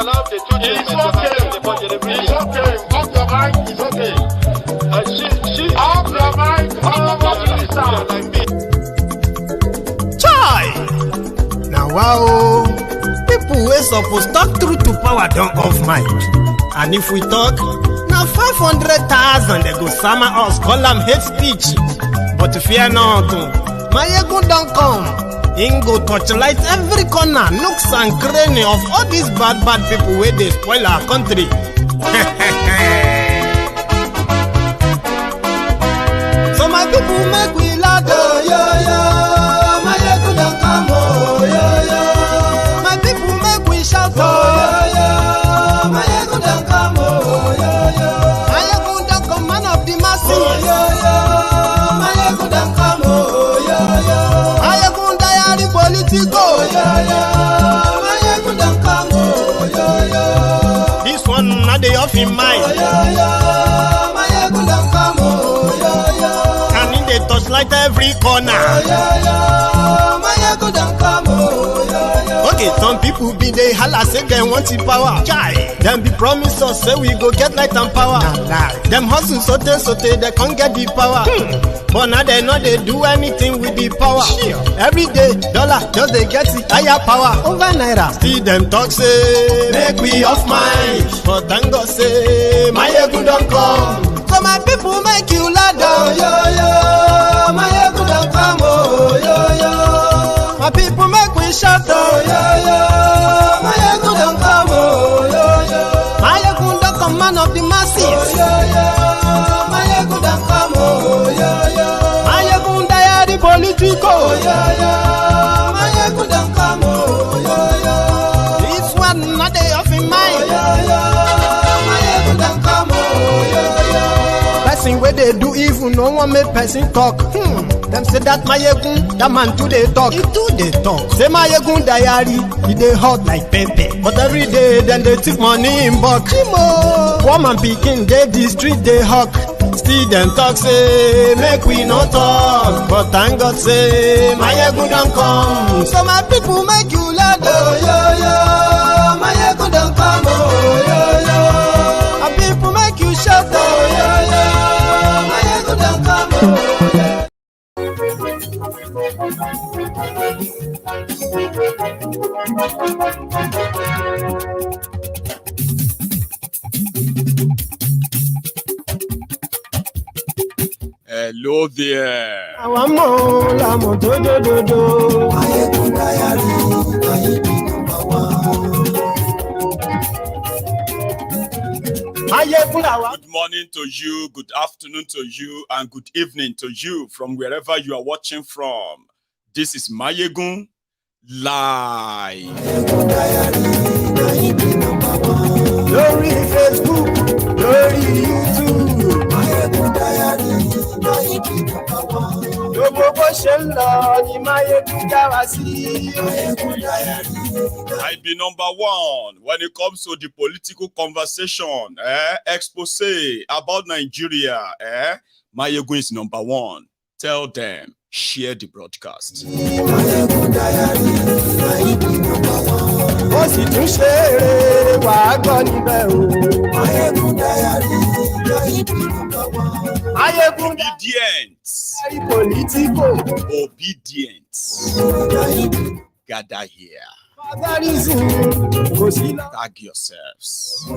allow the two children to have the budget every year. It's okay. Off your mind. It's okay. Off your mind. Like me. Chai! Now wow, people wey suppose talk truth to power don't off mic. And if we talk, now 500,000 they go summer us, call them hate speech. But fear not, my ego don't come. Ingo torchlight every corner, nooks and cranny of all these bad people where they spoil our country. So my people make we laugh, yo. My ego don't come, yo. My people make we shout, yo. My ego don't come, yo. My ego don't come, man of the masses, yo. My ego don't come, yo. My ego diary politico, yo. My ego don't come, yo. This one not the off in mind, My ego don't come, yo. And in the touchlight every corner, My ego don't come, Okay, some people be they holla say they want the power. Chai, them be promise us say we go get light and power. Them hustle sote they can't get the power. But now they know they do anything with the power. Every day, dollar just they get the higher power over naira. See them talk say make we off mind, but thank God say my ego don't come. So my people make you ladder, yo. My ego don't come, yo. My people make we shout, yo. My ego don't come, yo. My ego don't come, man of the masses, yo. My ego don't come, yo. My ego diary politico, yo. My ego don't come, yo. This one not they off in mind, My ego don't come, yo. Person where they do evil, no one make person talk. Them say that Mayegun, that man too they talk. He too they talk. Say Mayegun diary, he they hot like pepper. But every day then they take money in bulk. Woman picking, they the street they hawk. Still them talk say make we not talk. But thank God say Mayegun don't come. So my people make you laugh, yo. Mayegun don't come, yo. My people make you shout, yo. Mayegun don't come, yo. Hello there. Good morning to you, good afternoon to you, and good evening to you from wherever you are watching from. This is Mayegun Live. Glory Facebook, glory YouTube. Mayegun diary, I be number one when it comes to the political conversation, expose about Nigeria. Mayegun is number one. Tell them, share the broadcast. Obedience. Gather here. Tag yourselves. The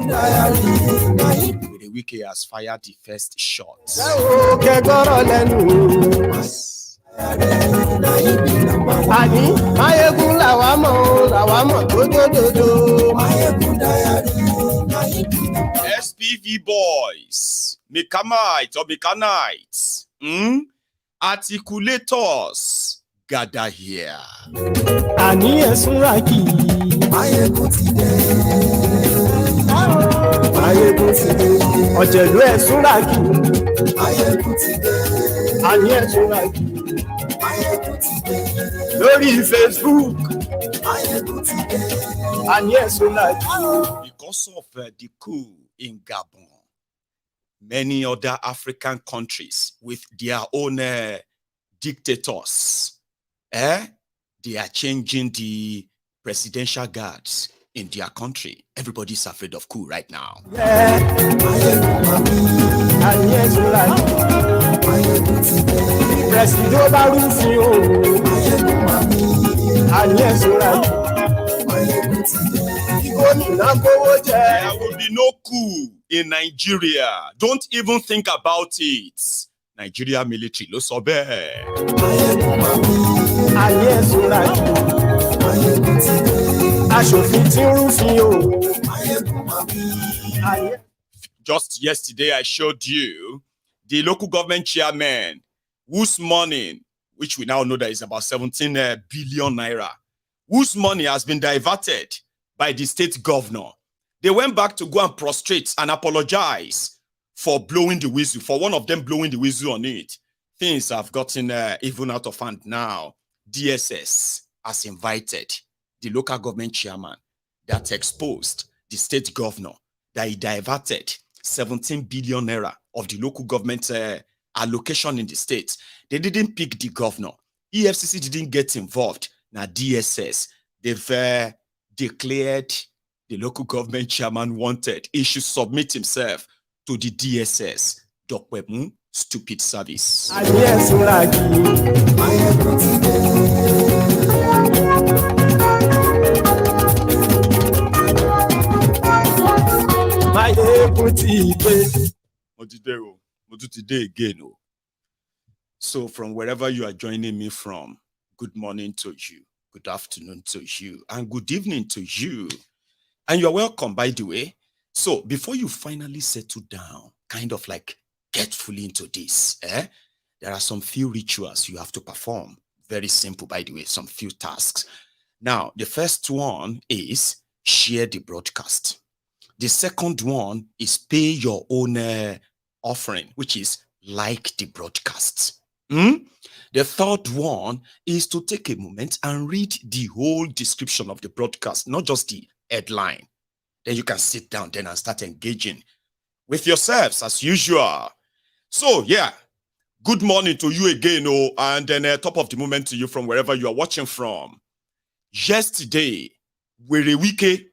Wike has fired the first shot. SPV boys, Mechanite or Mechanites, articulators, gather here. Lórí Facebook. Because of the coup in Gabon, many other African countries with their own dictators, they are changing the presidential guards in their country. Everybody's afraid of coup right now. There will be no coup in Nigeria. Don't even think about it. Nigeria military ló sọ bẹ́ẹ̀. Just yesterday, I showed you the local government chairman whose money, which we now know that is about 17 billion naira, whose money has been diverted by the state governor. They went back to go and prostrate and apologize for blowing the whistle, for one of them blowing the whistle on it. Things have gotten even out of hand now. DSS has invited the local government chairman that exposed the state governor that he diverted 17 billion naira of the local government allocation in the state. They didn't pick the governor. EFCC didn't get involved. Now DSS, they've declared the local government chairman wanted. He should submit himself to the DSS. Dokwemu, stupid service. Again. So from wherever you are joining me from, good morning to you, good afternoon to you, and good evening to you. And you're welcome, by the way. So before you finally settle down, kind of like get fully into this, there are some few rituals you have to perform. Very simple, by the way, some few tasks. Now, the first one is share the broadcast. The second one is pay your own offering, which is like the broadcast. The third one is to take a moment and read the whole description of the broadcast, not just the headline. Then you can sit down then and start engaging with yourselves as usual. So yeah, good morning to you again, and then top of the moment to you from wherever you are watching from. Yesterday, Wike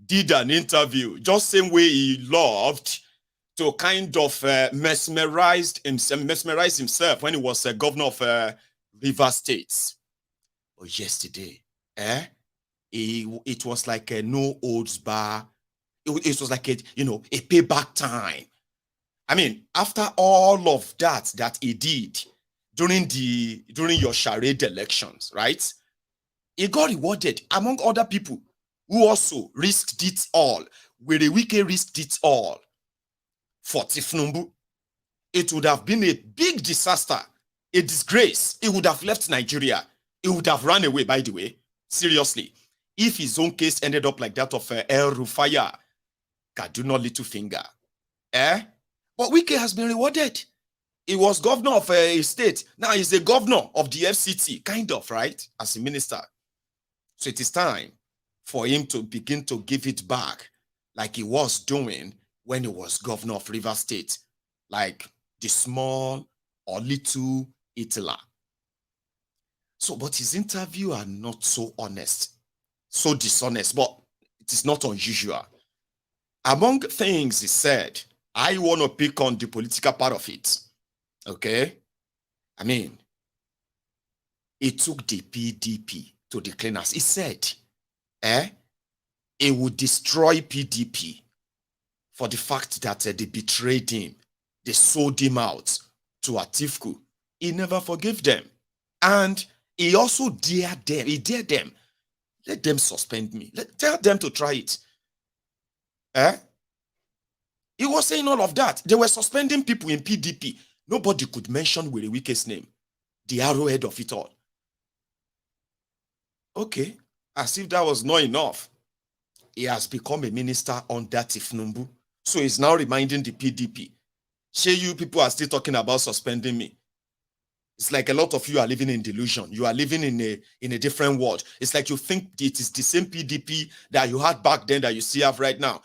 did an interview, just same way he loved to kind of mesmerize himself when he was governor of River State. But yesterday, it was like a no holds bar. It was like a payback time. I mean, after all of that he did during your charade elections, right? He got rewarded among other people who also risked it all. Wike risked it all for Tinubu. It would have been a big disaster, a disgrace. He would have left Nigeria. He would have run away, by the way. Seriously. If his own case ended up like that of El Rufaya, Kaduna Littlefinger. But Wike has been rewarded. He was governor of a state. Now he's a governor of the FCT, kind of, right? As a minister. So it is time for him to begin to give it back like he was doing when he was governor of River State, like the small or little Hitler. So, but his interview are not so honest, so dishonest, but it is not unusual. Among things he said, I want to pick on the political part of it, okay? I mean, he took the PDP to the cleaners. He said, he would destroy PDP for the fact that they betrayed him. They sold him out to Atiku. He never forgave them. And he also dared them. He dared them. Let them suspend me. Tell them to try it. He was saying all of that. They were suspending people in PDP. Nobody could mention Wike's name. The arrowhead of it all. Okay. As if that was not enough. He has become a minister under Tinubu. So he's now reminding the PDP. Say you people are still talking about suspending me. It's like a lot of you are living in delusion. You are living in a different world. It's like you think it is the same PDP that you had back then that you still have right now.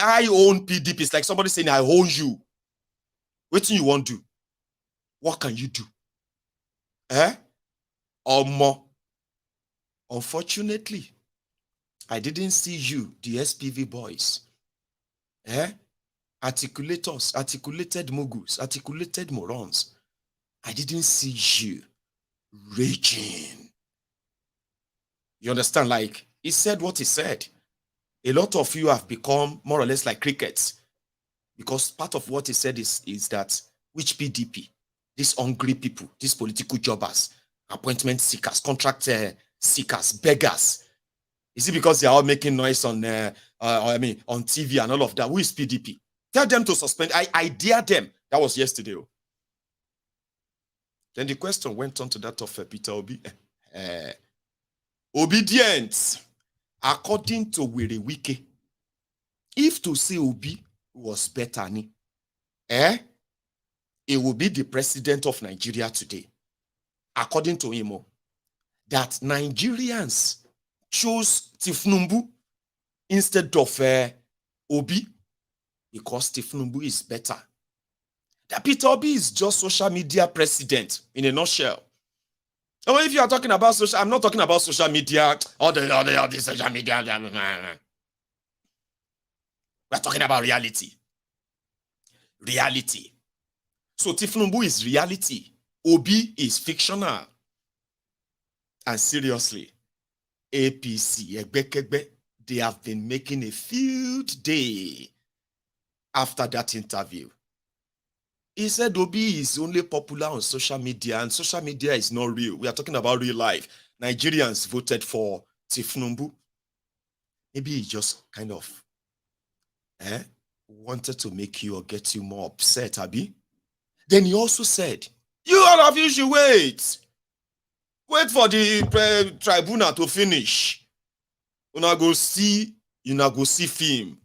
I own PDP. It's like somebody saying, I own you. What do you want to do? What can you do? Or more? Unfortunately, I didn't see you, the SPV boys. Articulators, articulated moguls, articulated morons. I didn't see you raging. You understand? Like, he said what he said. A lot of you have become more or less like crickets, because part of what he said is that which PDP, these hungry people, these political jobbers, appointment seekers, contract seekers, beggars. Is it because they are all making noise on on TV and all of that? Who is PDP? Tell them to suspend. I dare them. That was yesterday. Then the question went on to that of Peter Obi. Obedience, according to Wike, if to say Obi was better, he will be the president of Nigeria today. According to him, that Nigerians chose Tinubu instead of Obi because Tinubu is better. That Peter Obi is just social media president in a nutshell. Oh, if you are talking about social, I'm not talking about social media, all the social media. We're talking about reality. Reality. So Tinubu is reality. Obi is fictional. And seriously, APC, they have been making a field day after that interview. He said Obi is only popular on social media, and social media is not real. We are talking about real life. Nigerians voted for Tinubu. Maybe he just kind of wanted to make you or get you more upset, Abi. Then he also said, you all of you should wait. Wait for the tribunal to finish. Una go see film.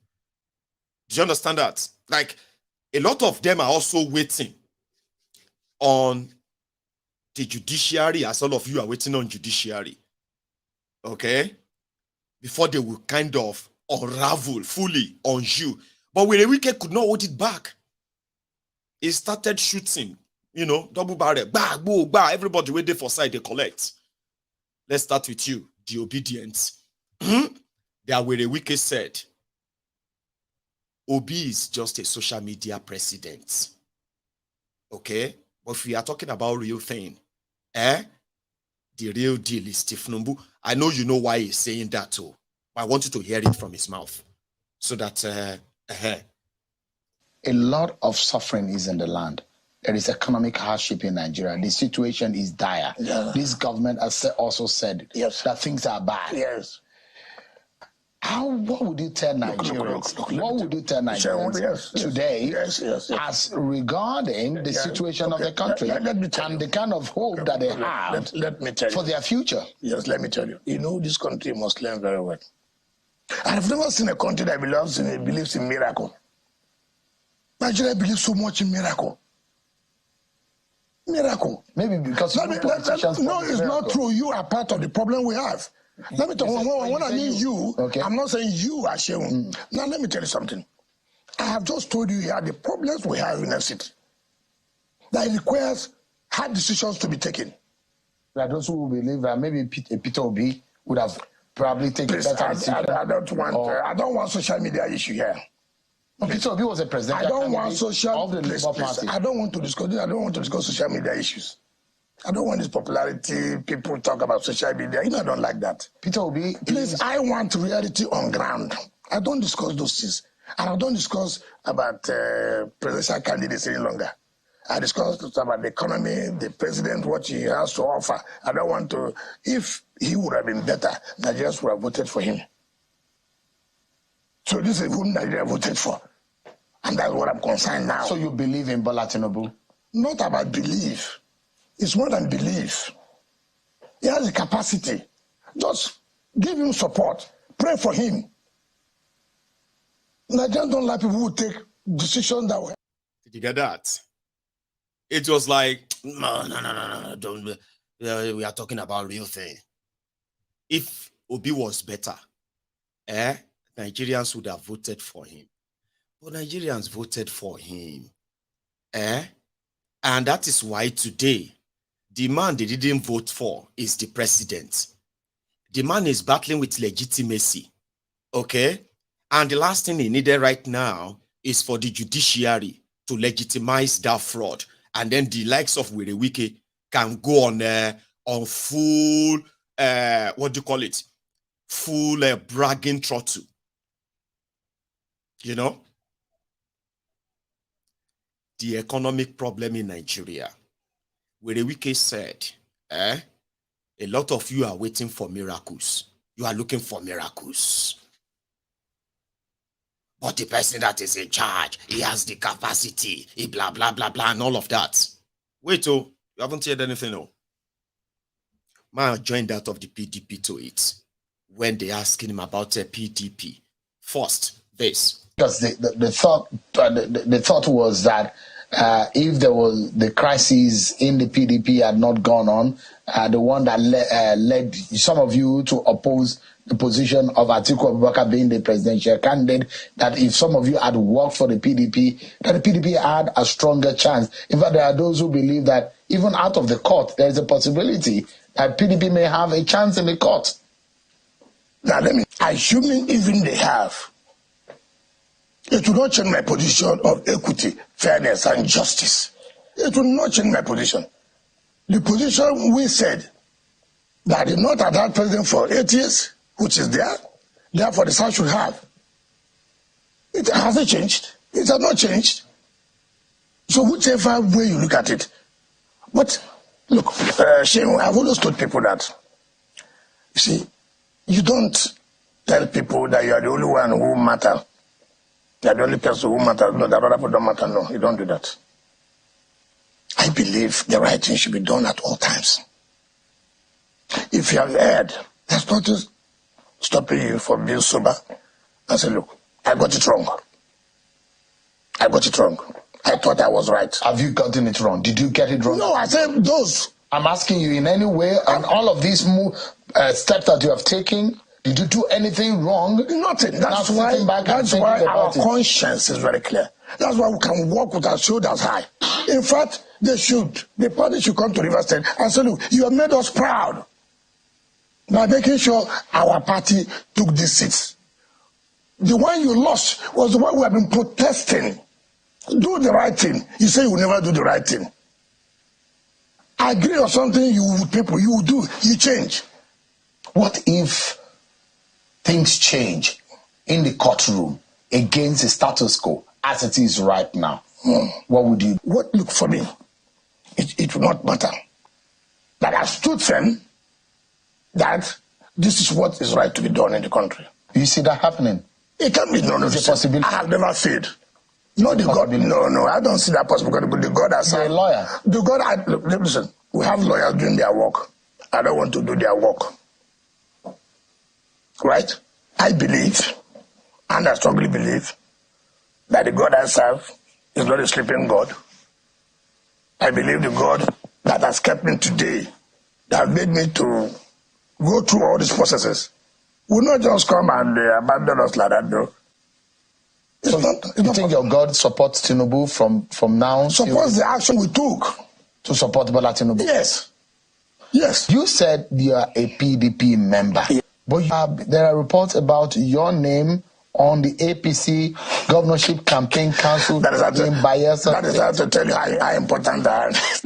Do you understand that? Like, a lot of them are also waiting on the judiciary, as all of you are waiting on judiciary. Okay? Before they will kind of unravel fully on you. But Wike could not hold it back. He started shooting, double barrel, bah, boo, bah, everybody waiting for side, they collect. Let's start with you, the obedient. That Wike said, Obi is just a social media president. Okay? But if we are talking about real thing, the real deal is Tinubu. I know you know why he's saying that too. But I want you to hear it from his mouth. So that a lot of suffering is in the land. There is economic hardship in Nigeria. The situation is dire. Yeah. This government has also said that things are bad. Yes. What would you tell Nigerians? What would you tell Nigerians today as regarding the situation of the country and the kind of hope that they have for their future? Yes, let me tell you. This country must learn very well. I've never seen a country that believes in miracle. Nigeria believes so much in miracle. Miracle. Maybe because no, it's not true. You are part of the problem we have. Let me tell you, when I mean you, I'm not saying you are Sheun. Now, let me tell you something. I have just told you here the problems we have in the city. That it requires hard decisions to be taken. There are those who believe that maybe Peter Obi would have probably taken better decisions. I don't want social media issue here. Peter Obi was a president. I don't want social media. I don't want to discuss social media issues. I don't want this popularity. People talk about social media. I don't like that. Peter Obi, please, I want reality on ground. I don't discuss those things. And I don't discuss about presidential candidates any longer. I discuss about the economy, the president, what he has to offer. I don't want to. If he would have been better, Nigerians would have voted for him. So this is who Nigeria voted for. And that's what I'm concerned now. So you believe in Bola Tinubu? Not about belief. It's more than belief. He has the capacity. Just give him support. Pray for him. Nigerians don't like people who take decisions that way. Did you get that? It was like, no, don't. We are talking about real thing. If Obi was better, Nigerians would have voted for him. But Nigerians voted for him. And that is why today, the man they didn't vote for is the president. The man is battling with legitimacy. Okay? And the last thing he needed right now is for the judiciary to legitimize that fraud. And then the likes of Wike can go on full, what do you call it? Full bragging throttle. You know? The economic problem in Nigeria. Wike said, a lot of you are waiting for miracles. You are looking for miracles. But the person that is in charge, he has the capacity, he blah, blah, blah, blah, and all of that. Wait, you haven't heard anything, oh? Man joined that of the PDP to it when they asking him about a PDP. First, this. Because the thought was that if there was the crisis in the PDP had not gone on, the one that led some of you to oppose the position of Atiku Abubakar being the presidential candidate, that if some of you had worked for the PDP, that the PDP had a stronger chance. In fact, there are those who believe that even out of the court, there is a possibility that PDP may have a chance in the court. Now, assuming even they have, it will not change my position of equity, fairness, and justice. It will not change my position. The position we said that did not have that president for 8 years, which is there, therefore the South should have. It hasn't changed. It has not changed. So whichever way you look at it. But look, Shane, I've always told people that, you see, you don't tell people that you are the only one who matters. You are the only person who matters. No, that other people don't matter. No, you don't do that. I believe the right thing should be done at all times. If you have heard, that's not just stopping you from being sober and say, look, I got it wrong. I got it wrong. I thought I was right. Have you gotten it wrong? Did you get it wrong? No, I said those. I'm asking you in any way, on all of these steps that you have taken, did you do anything wrong? Nothing. That's why our conscience is very clear. That's why we can walk with our shoulders high. In fact, the party should come to River State and say, look, you have made us proud by making sure our party took these seats. The one you lost was the one we have been protesting. Do the right thing. You say you will never do the right thing. Agree on something you will do, you change. What if things change in the courtroom against the status quo as it is right now? What would you do? Look, for me, it will not matter. But I stood firm that this is what is right to be done in the country. You see that happening? It can be done. It's a possibility. I have never failed. No, the God. No, I don't see that possibility. But the God has. You're a lawyer. The God. Listen, we have lawyers doing their work. I don't want to do their work. Right? I believe, and I strongly believe, that the God I serve is not a sleeping God. I believe the God that has kept me today, that made me to go through all these processes, will not just come and abandon us like that, though. So you think your God supports Tinubu from now? Supports the action we took. To support Bola Tinubu? Yes. Yes. You said you are a PDP member. Yeah. But there are reports about your name on the APC Governorship Campaign Council in Bayelsa. That is how to tell you how important that is.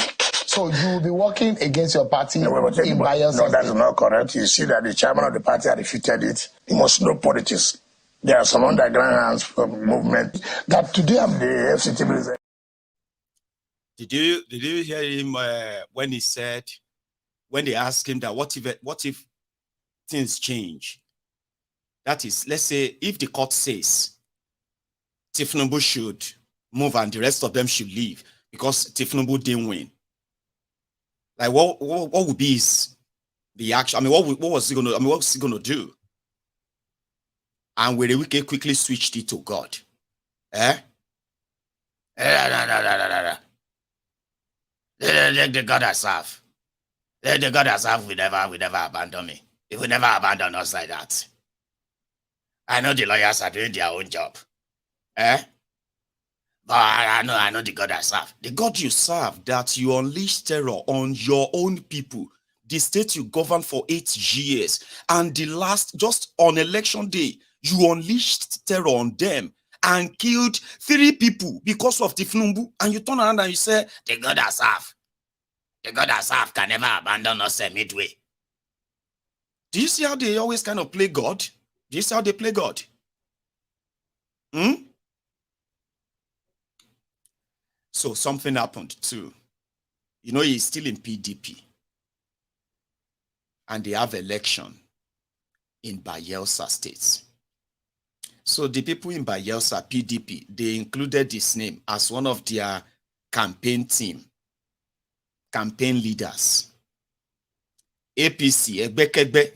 So you will be working against your party in Bayelsa? No, that is not correct. You see that the chairman of the party had refuted it. He must know politics. There are some underground hands movement that today I'm the FCT president. Did you hear him when he said, when they asked him that what if things change? That is, let's say if the court says Tinubu should move and the rest of them should leave because Tinubu didn't win. Like what would be his reaction? I mean, what was he gonna do? And Wike quickly switched it to God. The God I serve. The God I serve will never abandon me. He will never abandon us like that. I know the lawyers are doing their own job. But I know the God I serve. The God you serve, that you unleash terror on your own people. The state you governed for 8 years. And the last, just on election day, You unleashed terror on them and killed 3 people because of Tinubu. And you turn around and you say, the God has half. The God has half can never abandon us midway. Do you see how they always kind of play God? Do you see how they play God? So something happened too. You know, he's still in PDP. And they have election in Bayelsa State. So the people in Bayelsa, PDP, they included his name as one of their campaign leaders. APC, Egbekegbe,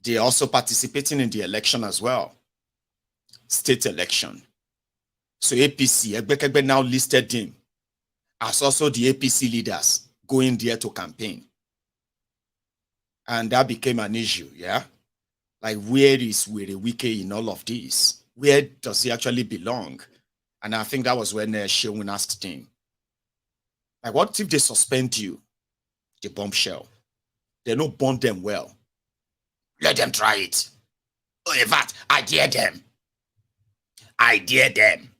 they are also participating in the election as well. State election. So APC, Egbekegbe now listed him as also the APC leaders going there to campaign. And that became an issue, yeah? Like, where is Wike in all of this? Where does he actually belong? And I think that was when Sheung asked him, like, what if they suspend you? The bombshell. They don't bond them well. Let them try it. Oh, in fact, I dare them. I dare them.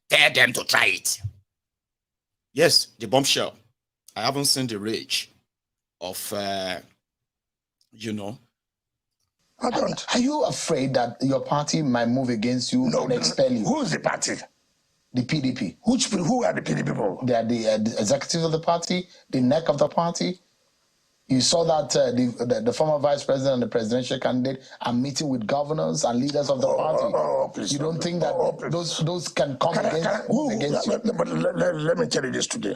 Dare them to try it. Yes, the bombshell. I haven't seen the rage of, you know. I don't. Are you afraid that your party might move against you and expel you? Who's the party? The PDP. Who are the PDP people? They are the executives of the party, the neck of the party. You saw that the former vice president and the presidential candidate are meeting with governors and leaders of the party. Please, you don't think that those can come against you? But let me tell you this today.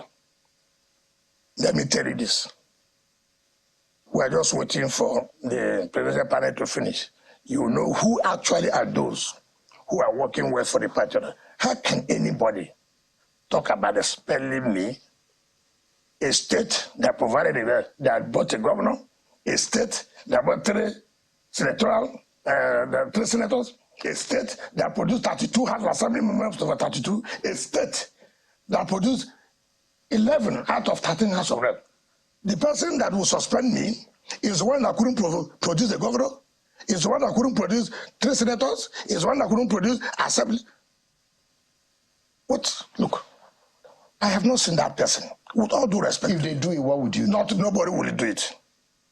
Let me tell you this. We're just waiting for the presidential panel to finish. You know who actually are those who are working well for the party. How can anybody talk about expelling me? A state that provided that bought a governor, a state that bought 3 senators, a state that produced 32 House of Assembly members over 32, a state that produced 11 out of 13 House of Reps. The person that will suspend me is the one that couldn't produce a governor, is the one that couldn't produce 3 senators, is the one that couldn't produce assembly. What? Look, I have not seen that person. With all due respect. If they do it, what would you do? Nobody will do it.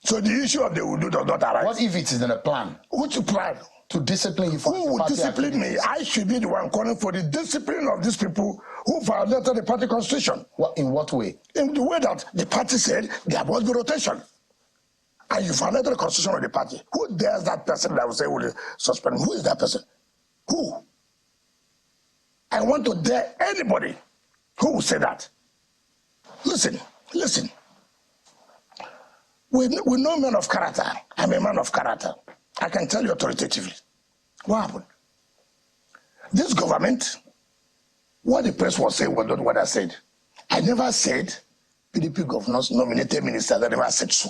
So the issue of they will do does not arise. What if it is in a plan? Which plan? To discipline you for who would discipline me? I should be the one calling for the discipline of these people who violated the party constitution. In what way? In the way that the party said there must be rotation. And you violated the constitution of the party. Who dares that person that will say will suspend? Who is that person? Who? I want to dare anybody who will say that. Listen. We know men of character. I'm a man of character. I can tell you authoritatively. What happened? This government, what the press was saying was not what I said. I never said PDP governors nominated ministers. I never said so.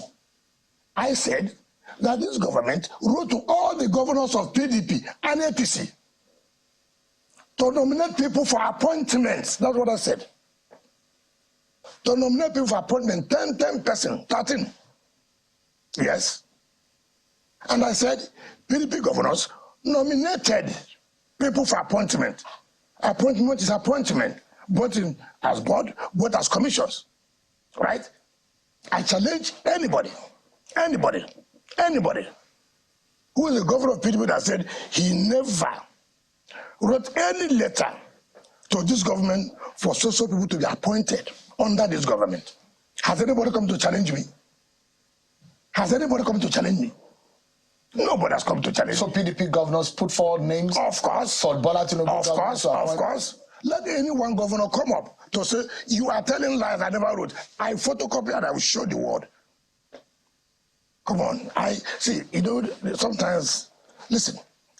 I said that this government wrote to all the governors of PDP and APC to nominate people for appointments. That's what I said. To nominate people for appointment, 10 person, 13. Yes. And I said, PDP governors nominated people for appointment. Appointment is appointment, both as board, both as commissions, right? I challenge anybody who is the governor of PDP that said he never wrote any letter to this government for so people to be appointed under this government. Has anybody come to challenge me? Has anybody come to challenge me? Nobody has come to challenge me. So PDP governors put forward names? Of course. For Bola Tinubu? Of course. Let any one governor come up to say, you are telling lies I never wrote. I photocopy and I will show the world. Come on. Sometimes, listen,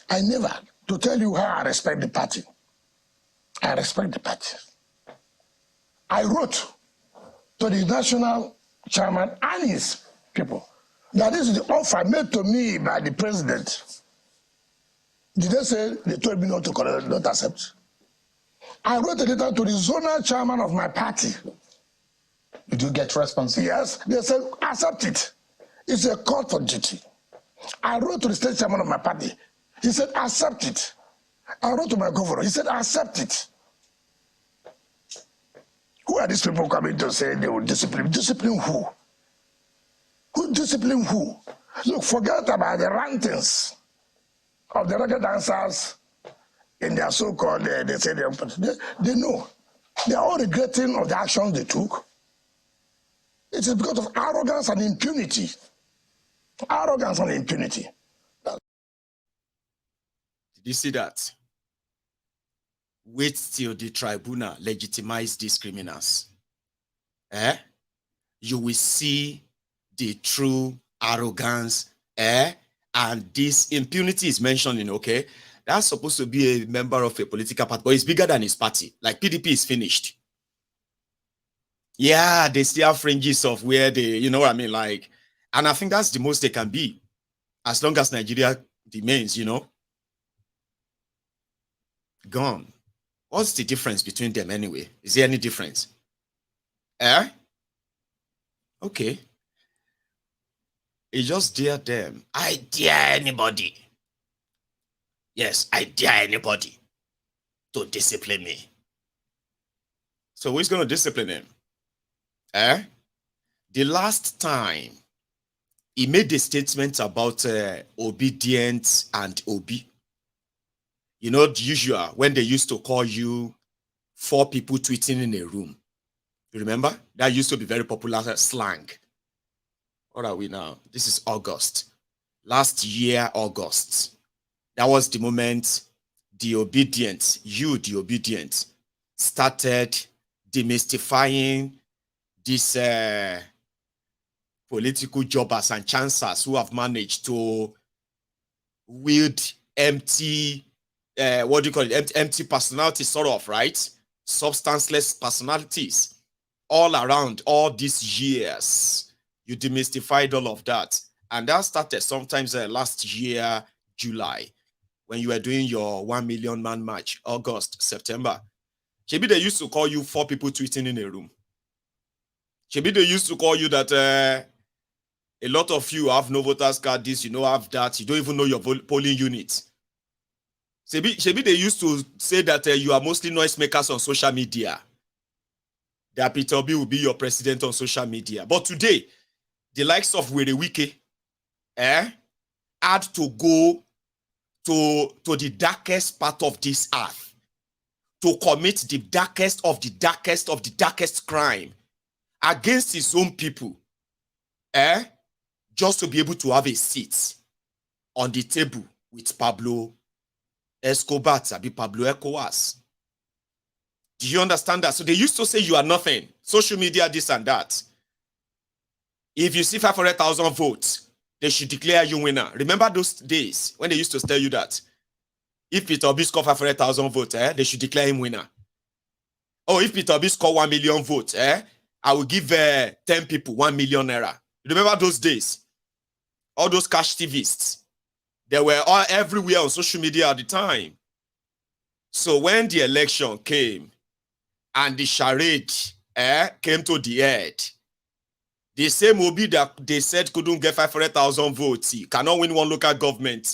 I never, to tell you how I respect the party. I respect the party. I wrote to the national chairman and his people that this is the offer made to me by the president. Did they say they told me not to not accept? I wrote a letter to the zonal chairman of my party. Did you get response? Yes, they said accept it. It's a call for duty. I wrote to the state chairman of my party. He said, accept it. I wrote to my governor. He said, accept it. Who are these people coming to say they will discipline? Discipline who? Who discipline who? Look, forget about the rantings of the reggae dancers in their so-called, they say they know. They are all regretting of the actions they took. It is because of arrogance and impunity. Arrogance and impunity. Did you see that? Wait till the tribunal legitimize these criminals. You will see the true arrogance, and this impunity is mentioning, okay? That's supposed to be a member of a political party, but it's bigger than his party. Like PDP is finished. Yeah, they still have fringes of where they, you know what I mean? Like, and I think that's the most they can be, as long as Nigeria remains, you know, gone. What's the difference between them anyway? Is there any difference? Okay. It's just dare them. I dare anybody. Yes, I dare anybody to discipline me. So who's going to discipline him? The last time he made a statement about obedience and obi. You know, the usual, when they used to call you 4 people tweeting in a room. You remember? That used to be very popular slang. What are we now? This is August. Last year, August. That was the moment the obedient, the obedient, started demystifying these political jobbers and chancers who have managed to wield empty, what do you call it? Empty personalities, sort of, right? Substanceless personalities all around all these years. You demystified all of that. And that started sometimes last year, July, when you were doing your 1 million man march, August, September. Maybe they used to call you 4 people tweeting in a room. Maybe they used to call you that a lot of you have no voters card, this, you know, have that. You don't even know your polling unit. Maybe they used to say that you are mostly noisemakers on social media. That Peter Obi will be your president on social media. But today, the likes of Wike had to go to the darkest part of this earth to commit the darkest of the darkest of the darkest crime against his own people, just to be able to have a seat on the table with Pablo Escobar, Pablo Ecowas. Do you understand that? So they used to say you are nothing. Social media, this and that. If you see 500,000 votes, they should declare you winner. Remember those days when they used to tell you that? If Peter Obi score 500,000 votes, they should declare him winner. Oh, if Peter Obi score 1 million votes, I will give 10 people 1 million naira. Remember those days? All those cash TVists. They were all everywhere on social media at the time. So when the election came and the charade came to the head, the same Obi that they said couldn't get 500,000 votes, cannot win one local government.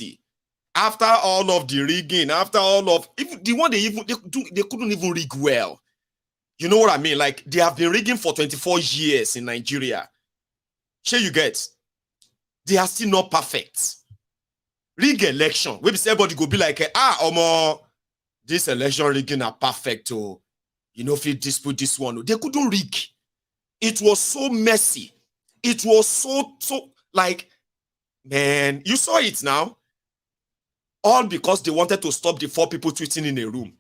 After all of the rigging, after all of the one they couldn't even rig well. You know what I mean? Like they have been rigging for 24 years in Nigeria. Sure you get? They are still not perfect. Rig election. Maybe everybody go be like, this election rigging are perfect. Oh, you know, if you dispute this one, they couldn't rig. It was so messy. It was so like, man, you saw it now. All because they wanted to stop the 4 people tweeting in a room.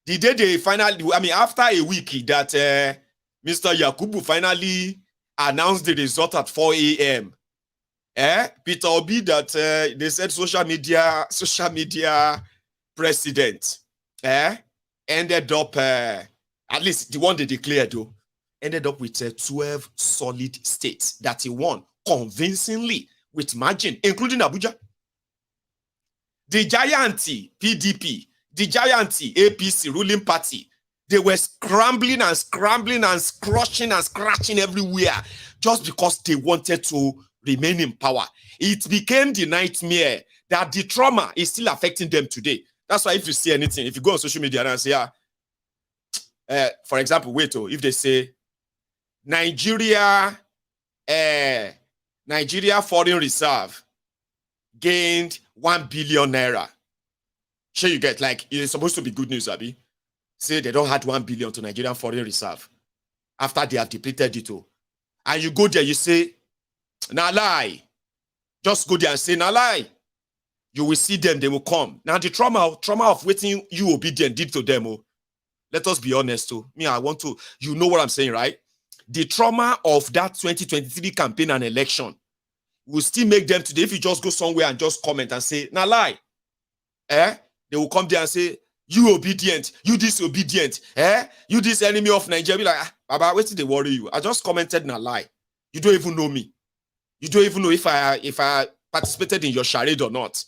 The day they finally, after a week that Mr. Yakubu finally announced the result at 4 a.m. Peter Obi that they said social media president ended up, at least the one they declared though, ended up with 12 solid states that he won convincingly with margin, including Abuja. The giant PDP, the giant APC ruling party, they were scrambling and scrambling and crushing and scratching everywhere just because they wanted to remain in power. it became the nightmare that the trauma is still affecting them today. That's why if you see anything, if you go on social media and say, for example, if they say Nigeria foreign reserve gained 1 billion naira. Sure, you get like it's supposed to be good news, Abi. Say they don't have 1 billion to Nigerian foreign reserve after they have depleted it all. And you go there, you say, nah lie. Just go there and say, nah lie. You will see them, they will come. Now the trauma of waiting you obedient did to them. Oh, let us be honest. Oh, me, I want to, you know what I'm saying, right? The trauma of that 2023 campaign and election will still make them today. If you just go somewhere and just comment and say, nah lie. They will come there and say, you obedient, you disobedient, you this enemy of Nigeria. Be like, Baba, wait till they worry you. I just commented na lie. You don't even know me. You don't even know if I participated in your charade or not.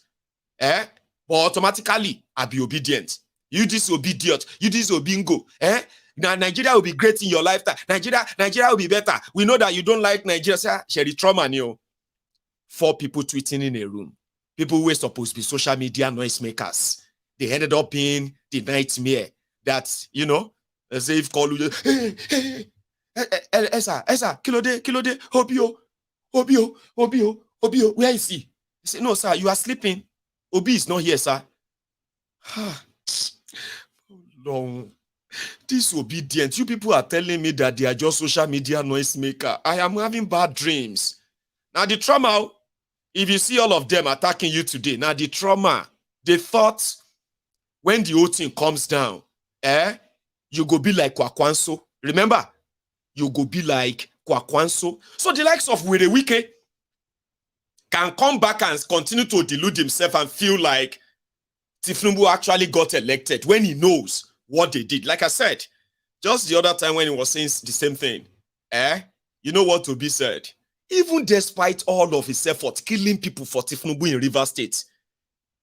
But automatically, I'll be obedient. You disobedient, you disobingo. Now Nigeria will be great in your lifetime. Nigeria will be better. We know that you don't like Nigeria. Say, Sherry trauma, 4 people tweeting in a room. People who were supposed to be social media noisemakers. They ended up being the nightmare that, as if call you, Esa, Kilode, Obio, where is he? He said, no, sir, you are sleeping. Obi is not here, sir. Long. Disobedient. You people are telling me that they are just social media noisemaker. I am having bad dreams. Now the trauma, if you see all of them attacking you today, now the trauma, they thought when the whole thing comes down, you go be like Kwakwanso. Remember? You go be like Kwakwanso. So the likes of Wike can come back and continue to delude himself and feel like Tinubu actually got elected when he knows what they did. Like I said, just the other time when he was saying the same thing, you know what Obi said? Even despite all of his efforts, killing people for Tinubu in Rivers State.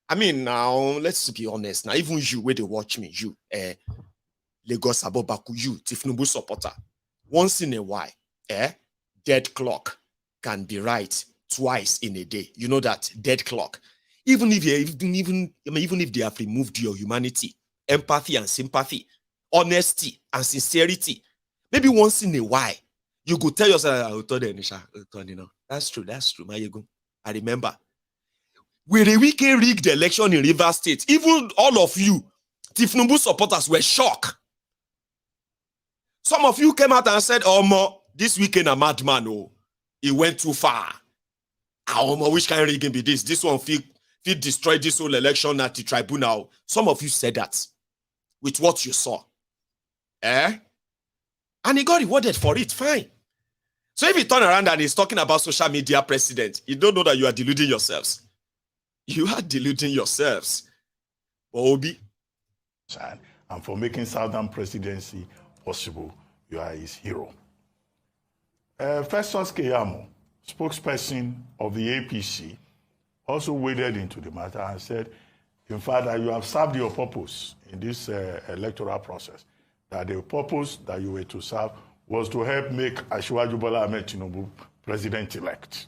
I mean, now, let's be honest. Now, even you, where they watch me, you, Lagos Abobaku, you, Tinubu supporter, once in a while, dead clock can be right twice in a day. You know that dead clock. Even if they have removed your humanity, empathy and sympathy, honesty and sincerity, maybe once in a while, you could tell yourself, that's true, I remember. When Wike rigged the election in Rivers State, even all of you, Tinubu supporters were shocked. Some of you came out and said, this weekend a madman, he went too far. Which kind of rigging be this? This one feel destroy this whole election at the tribunal. Some of you said that with what you saw. And he got rewarded for it, fine. So if you turn around and he's talking about social media president, you don't know that you are deluding yourselves. You are deluding yourselves. Obi. And for making Southern presidency possible, you are his hero. Festus Keyamo, spokesperson of the APC, also waded into the matter and said, in fact, that you have served your purpose in this electoral process, that the purpose that you were to serve was to help make Asiwaju Bola Ahmed Tinubu president-elect.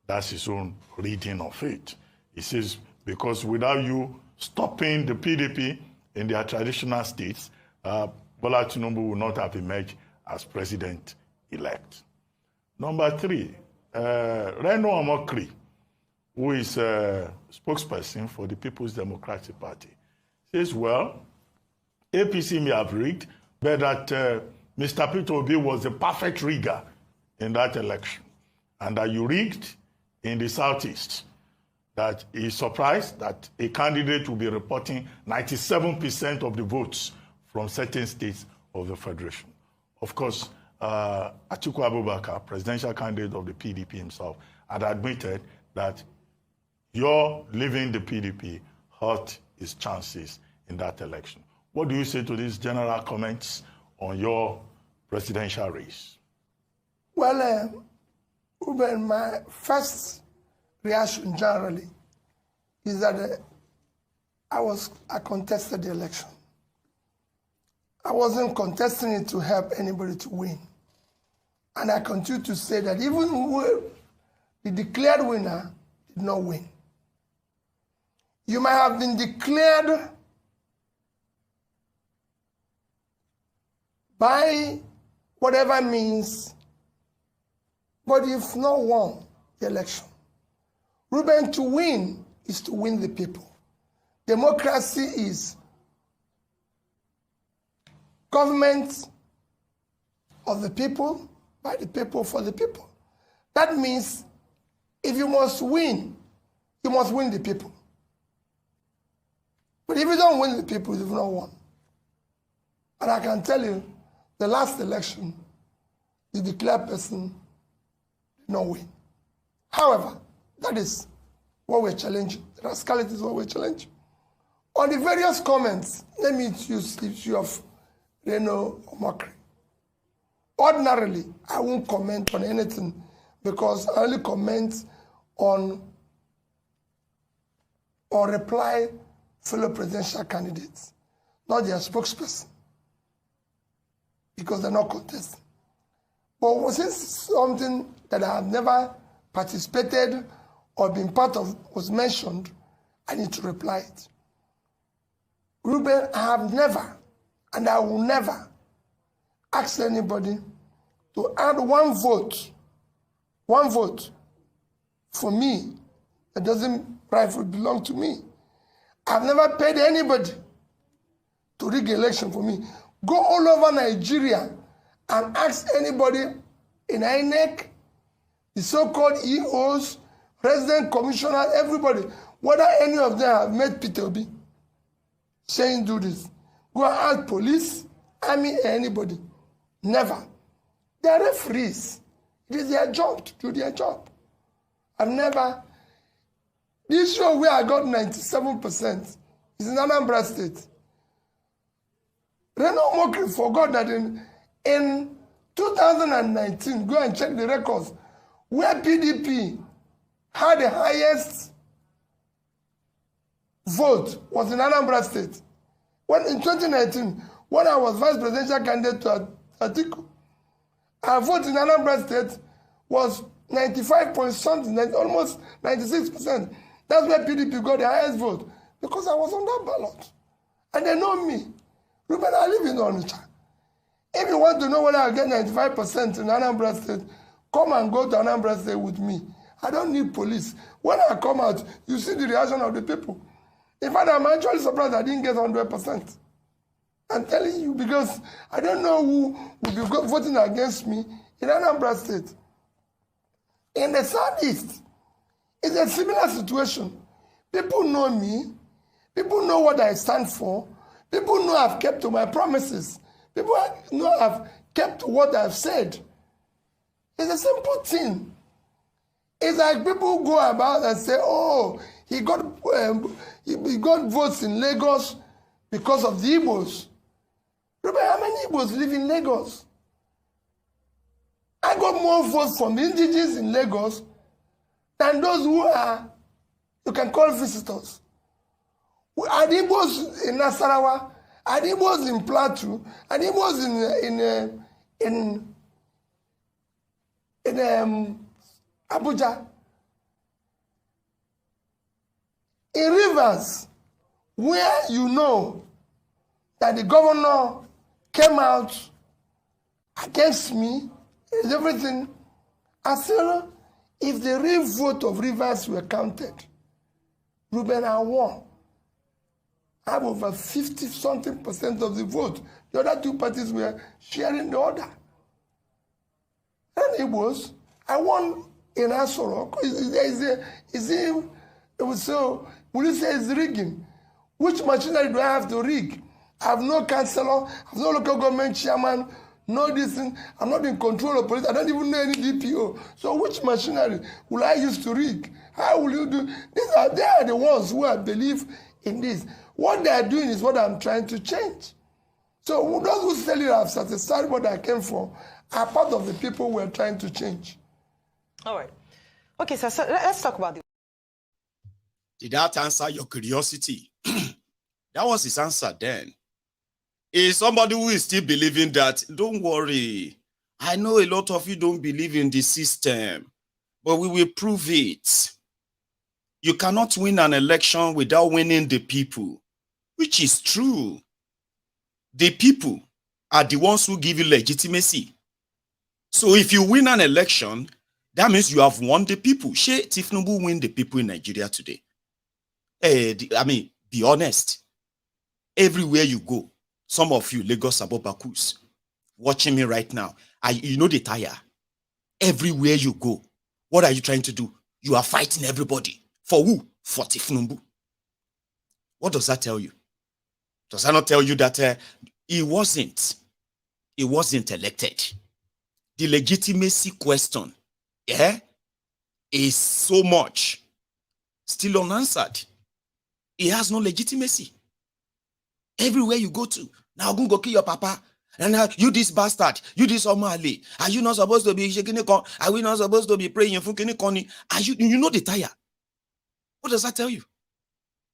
That's his own reading of it. He says, because without you stopping the PDP in their traditional states, Bola Tinubu will not have emerged as president-elect. Number 3, Reno Omokri, who is a spokesperson for the People's Democratic Party, says, well, APC may have rigged, but that Mr. Peter Obi was the perfect rigger in that election, and that you rigged in the Southeast. That he is surprised that a candidate will be reporting 97% of the votes from certain states of the Federation. Of course, Atiku Abubakar, presidential candidate of the PDP himself, had admitted that your leaving the PDP hurt his chances in that election. What do you say to these general comments on your presidential race? Well, Uben, my first reaction generally is that I contested the election. I wasn't contesting it to help anybody to win. And I continue to say that even the declared winner did not win. You might have been declared by whatever means, but you've not won the election. Reuben, to win is to win the people. Democracy is government of the people, by the people, for the people. That means if you must win the people. But if you don't win the people, you've not won. And I can tell you, the last election, the declared person did not win. However, that is what we're challenging. The rascality is what we're challenging. On the various comments, let me use the issue of Reno or mockery. Ordinarily, I won't comment on anything because I only comment on or reply fellow presidential candidates, not their spokesperson, because they're not contesting. But since something that I have never participated or been part of was mentioned, I need to reply it. Reuben, I have never, and I will never, ask anybody to add one vote for me that doesn't rightfully belong to me. I've never paid anybody to rig election for me. Go all over Nigeria and ask anybody in INEC, the so-called EOs, resident commissioners, everybody, whether any of them have met Peter Obi saying do this. Go and ask police, army, anybody. Never. They are referees. It is their job to do their job. I've never. The issue of where I got 97% is in Anambra State. Reno Mokri forgot that in 2019, go and check the records, where PDP had the highest vote was in Anambra State. When in 2019, when I was vice presidential candidate to Atiku, our vote in Anambra State was 95 point something, almost 96%. That's where PDP got the highest vote, because I was on that ballot. And they know me. Reuben, I live in Onitsha. If you want to know whether I get 95% in Anambra State, come and go to Anambra State with me. I don't need police. When I come out, you see the reaction of the people. In fact, I'm actually surprised I didn't get 100%. I'm telling you, because I don't know who will be voting against me in Anambra State. In the Southeast, it's a similar situation. People know me. People know what I stand for. People know I've kept to my promises. People know I've kept to what I've said. It's a simple thing. It's like people go about and say, oh, he got votes in Lagos because of the Igbos. Remember how many Igbos live in Lagos? I got more votes from the indigenous in Lagos than those who are, you can call visitors. Are the Igbos in Nasarawa? Are the Igbos in Plateau? Are the Igbos in Abuja? In rivers, where you know that the governor came out against me, is everything, I said, if the real vote of rivers were counted, Reuben, I won. I have over 50-something% of the vote. The other two parties were sharing the order. And it was, I won in Asoro. So, will you say it's rigging? Which machinery do I have to rig? I have no councillor, I have no local government chairman, no this thing. I'm not in control of police. I don't even know any DPO. So which machinery will I use to rig? How will you do? They are the ones who I believe in this. What they are doing is what I'm trying to change. So those who tell you I've satisfied what I came for are part of the people we're trying to change. All right. Okay, so let's talk about the... Did that answer your curiosity? That was his answer then. Is somebody who is still believing that, don't worry, I know a lot of you don't believe in the system. but we will prove it. You cannot win an election without winning the people, which is true. The people are the ones who give you legitimacy. So if you win an election, that means you have won the people. Shey Tinubu win the people in Nigeria today? Be honest. Everywhere you go, some of you Lagos Abobakus watching me right now, you know they tire. Everywhere you go, what are you trying to do? You are fighting everybody. For who? For Tinubu. What does that tell you? Does that not tell you that he wasn't elected? The legitimacy question, is so much still unanswered. He has no legitimacy. Everywhere you go to, now go kill your papa. And you this bastard, you this Omali. Are you not supposed to be shaking? Are we not supposed to be praying? Are you know the tire? What does that tell you?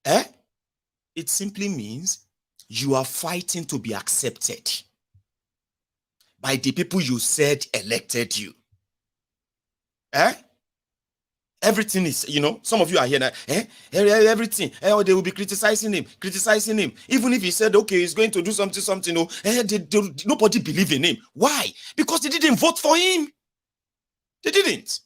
It simply means you are fighting to be accepted by the people you said elected you. Everything is, some of you are here now, everything, they will be criticizing him. Even if he said, okay, he's going to do something, nobody believe in him. Why? Because they didn't vote for him. They didn't.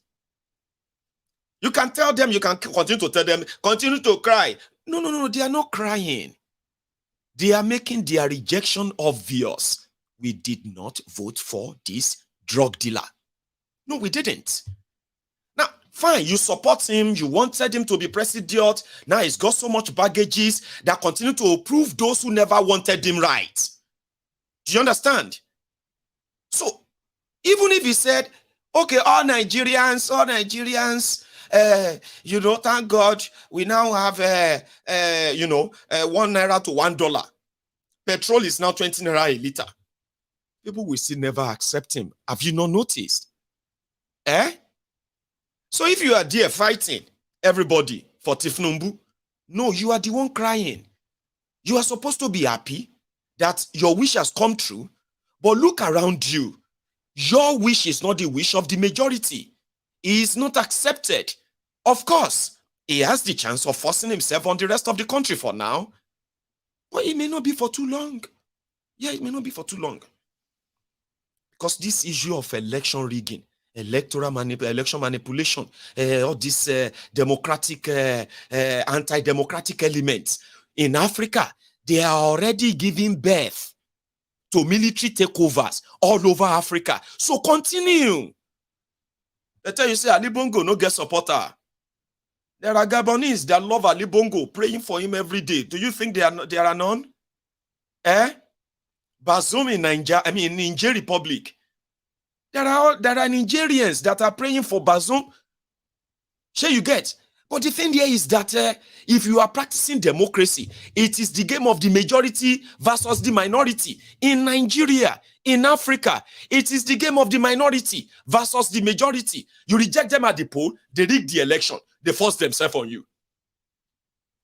You can tell them, you can continue to tell them, continue to cry. No, they are not crying. They are making their rejection obvious. We did not vote for this drug dealer. No, we didn't. Now, fine, you support him, you wanted him to be president. Now he's got so much baggages that continue to approve those who never wanted him right. Do you understand? So, even if he said, okay, all Nigerians, thank God, we now have, 1 naira to $1. Petrol is now 20 naira a liter. People will still never accept him. Have you not noticed? So if you are there fighting everybody for Tinubu, no, you are the one crying. You are supposed to be happy that your wish has come true, but look around you. Your wish is not the wish of the majority. He is not accepted. Of course, he has the chance of forcing himself on the rest of the country for now, but it may not be for too long. Yeah, it may not be for too long. Because this issue of election rigging, election manipulation, all these democratic, anti-democratic elements in Africa, they are already giving birth to military takeovers all over Africa. So continue. They tell you, say, Ali Bongo no get supporter. There are Gabonese that love Ali Bongo, praying for him every day. Do you think there are none? Bazoum in Niger Republic. There are Nigerians that are praying for Bazoum. Sure, you get. But the thing here is that if you are practicing democracy, it is the game of the majority versus the minority. In Nigeria, in Africa, it is the game of the minority versus the majority. You reject them at the poll, they rig the election, they force themselves on you.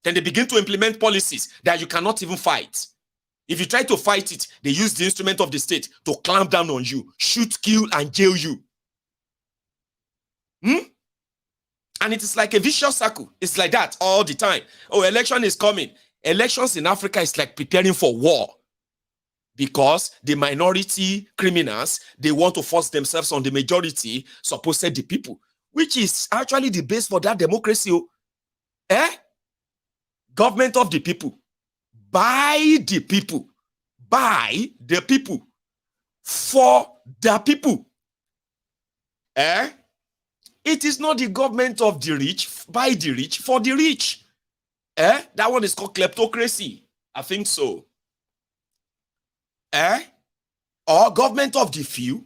Then they begin to implement policies that you cannot even fight. If you try to fight it, they use the instrument of the state to clamp down on you, shoot, kill, and jail you. And it is like a vicious circle. It's like that all the time. Oh, election is coming. Elections in Africa is like preparing for war. Because the minority criminals, they want to force themselves on the majority, supposedly the people, which is actually the base for that democracy. Government of the people, by the people, for the people. It is not the government of the rich, by the rich, for the rich. That one is called kleptocracy. I think so. Or government of the few,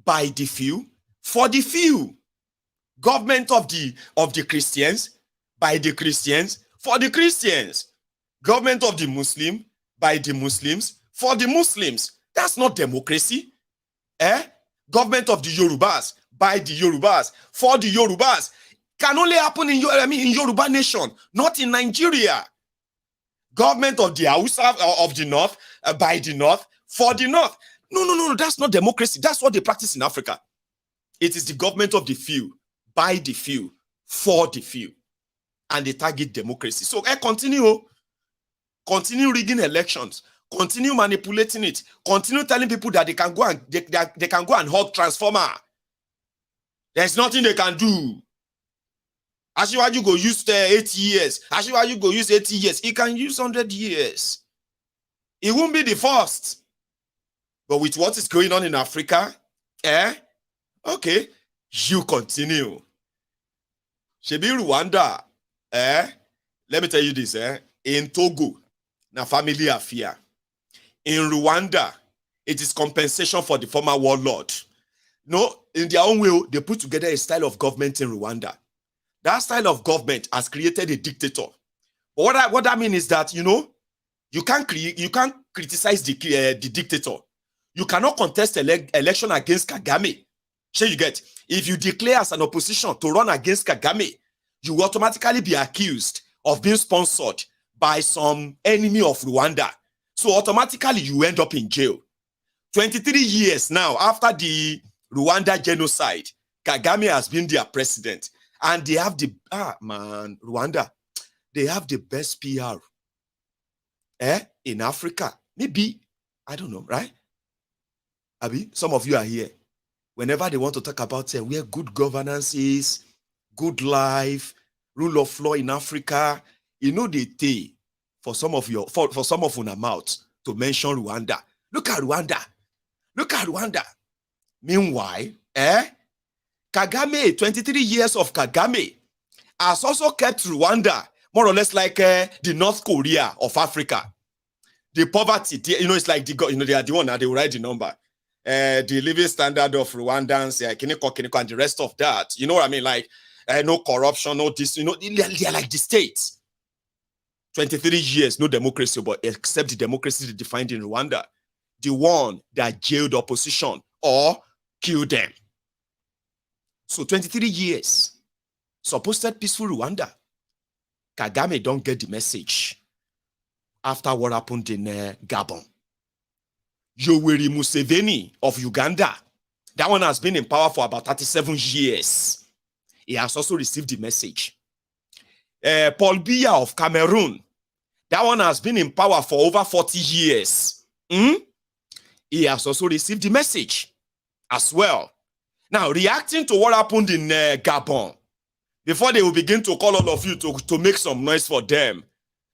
by the few, for the few. Government of the Christians, by the Christians, for the Christians. Government of the Muslim, by the Muslims, for the Muslims. That's not democracy. Government of the Yorubas, by the Yorubas, for the Yorubas. Can only happen in Yoruba nation, not in Nigeria. Government of the Hausa of the North, by the North, for the North. No, that's not democracy. That's what they practice in Africa. It is the government of the few, by the few, for the few, and they target democracy. So continue rigging elections, continue manipulating it, continue telling people that they can go and they can go and hug transformer. There's nothing they can do. Asiwaju go use 8 years. Asiwaju go use 80 years. He can use 100 years. It won't be the first. But with what is going on in Africa, okay, you continue. Shebi Rwanda, let me tell you this, in Togo, na family affair. In Rwanda, it is compensation for the former warlord. No, in their own way, they put together a style of government in Rwanda. That style of government has created a dictator. But what that means is that, you can't criticize the dictator. You cannot contest election against Kagame. So you get, if you declare as an opposition to run against Kagame, you will automatically be accused of being sponsored by some enemy of Rwanda. So automatically you end up in jail. 23 years now after the Rwanda genocide, Kagame has been their president. And they have Rwanda, they have the best PR in Africa. Maybe, I don't know, right? Abi, some of you are here. Whenever they want to talk about where good governance is, good life, rule of law in Africa, they take for some of your for some of your mouth to mention Rwanda. Look at Rwanda. Look at Rwanda. Meanwhile, Kagame, 23 years of Kagame, has also kept Rwanda more or less like the North Korea of Africa. The poverty, it's like they are the one that they will write the number. The living standard of Rwandans, Kiniko, and the rest of that. You know what I mean? Like, no corruption, no this, they are like the states. 23 years, no democracy, but except the democracy defined in Rwanda. The one that jailed opposition or killed them. So 23 years, supposed peaceful Rwanda. Kagame don't get the message after what happened in Gabon. Yoweri Museveni of Uganda, that one has been in power for about 37 years. He has also received the message. Paul Biya of Cameroon, that one has been in power for over 40 years. He has also received the message as well. Now, reacting to what happened in Gabon, before they will begin to call all of you to make some noise for them,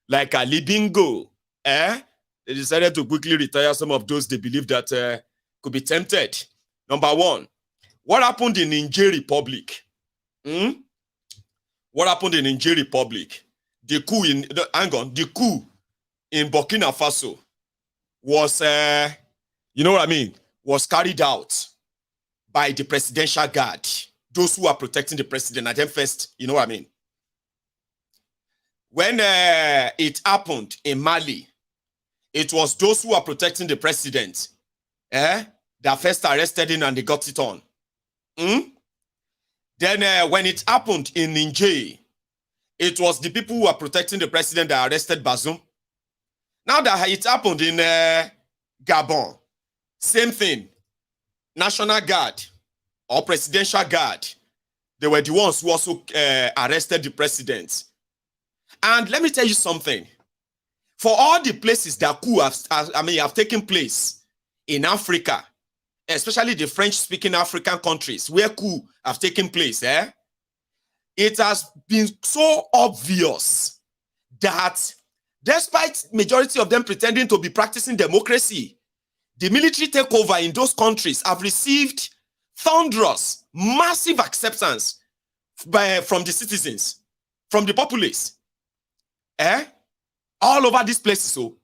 like Ali Bingo, they decided to quickly retire some of those they believe that could be tempted. Number one, what happened in Niger Republic? What happened in Niger Republic? The coup in Burkina Faso was, was carried out by the presidential guard, those who are protecting the president at them first, When it happened in Mali, it was those who are protecting the president that first arrested him and they got it on. Then when it happened in Niger, it was the people who are protecting the president that arrested Bazoum. Now that it happened in Gabon, same thing. National Guard or Presidential Guard, they were the ones who also arrested the president. And let me tell you something. For all the places that coup have taken place in Africa, especially the French-speaking African countries where coup have taken place, it has been so obvious that despite majority of them pretending to be practicing democracy, the military takeover in those countries have received thunderous, massive acceptance from the citizens, from the populace. All over these places, so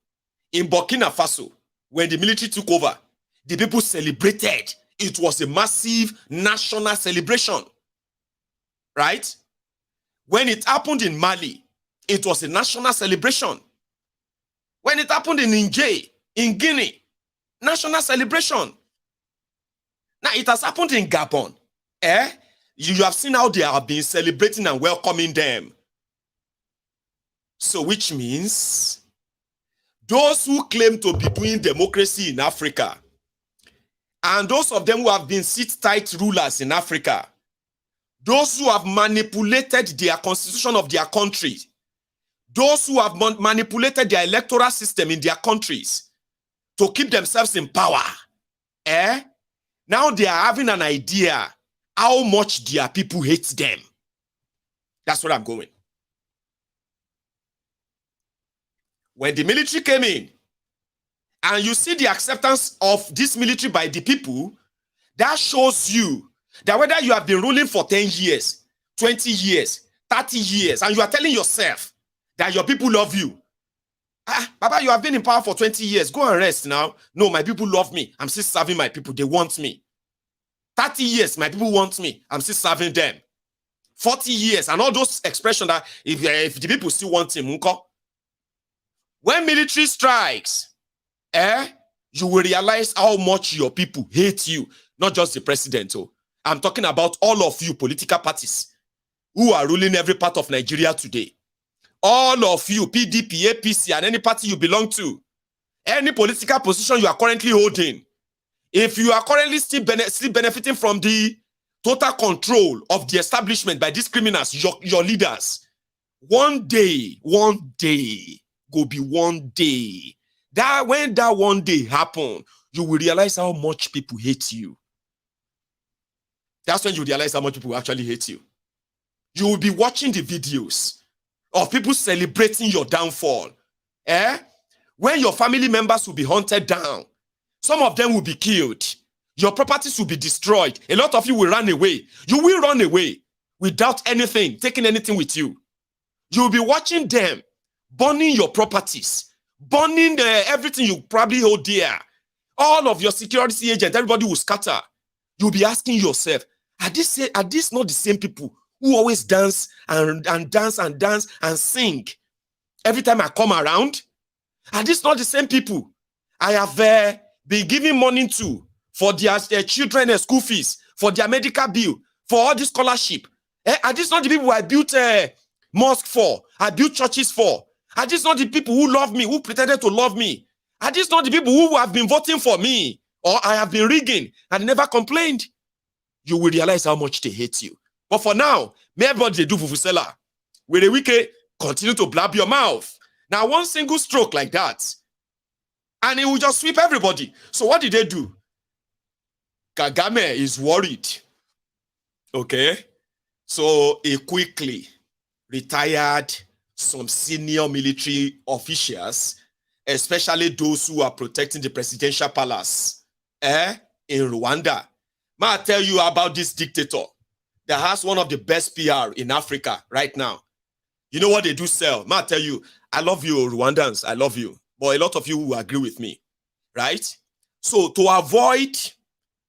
in Burkina Faso, when the military took over, the people celebrated. It was a massive national celebration. Right? When it happened in Mali, it was a national celebration. When it happened in Niger, in Guinea, national celebration. Now it has happened in Gabon. You have seen how they have been celebrating and welcoming them. So which means those who claim to be doing democracy in Africa and those of them who have been sit-tight rulers in Africa those who have manipulated their constitution of their country, those who have manipulated their electoral system in their countries to keep themselves in power, now they are having an idea how much their people hate them. That's where I'm going. When the military came in, and you see the acceptance of this military by the people, that shows you that whether you have been ruling for 10 years, 20 years, 30 years, and you are telling yourself that your people love you. Baba, you have been in power for 20 years. Go and rest now. No, my people love me. I'm still serving my people. They want me. 30 years, my people want me. I'm still serving them. 40 years, and all those expressions that if the people still want him, when military strikes, you will realize how much your people hate you. Not just the president. I'm talking about all of you political parties who are ruling every part of Nigeria today. All of you, PDP, APC, and any party you belong to, any political position you are currently holding, if you are currently still benefiting from the total control of the establishment by these criminals, your leaders, one day, go be one day. That when that one day happen, you will realize how much people hate you. That's when you realize how much people actually hate you. You will be watching the videos of people celebrating your downfall. When your family members will be hunted down, some of them will be killed. Your properties will be destroyed. A lot of you will run away. You will run away without anything, taking anything with you. You will be watching them burning your properties, burning everything you probably hold dear. All of your security agents, everybody will scatter. You'll be asking yourself, are these not the same people who always dance and dance and dance and sing every time I come around? Are these not the same people I have been giving money to for their children's school fees, for their medical bill, for all this scholarship? Are these not the people I built mosque for? I built churches for? Are these not the people who love me, who pretended to love me? Are these not the people who have been voting for me? Or I have been rigging and never complained? You will realize how much they hate you. But for now, everybody they do Vuvuzela. With a Wike, continue to blab your mouth. Now, one single stroke like that, and it will just sweep everybody. So what did they do? Kagame is worried. Okay? So he quickly retired some senior military officials, especially those who are protecting the presidential palace in Rwanda. May I tell you about this dictator that has one of the best PR in Africa right now? You know what they do sell? May I tell you, I love you, Rwandans. I love you. But a lot of you will agree with me, right? So to avoid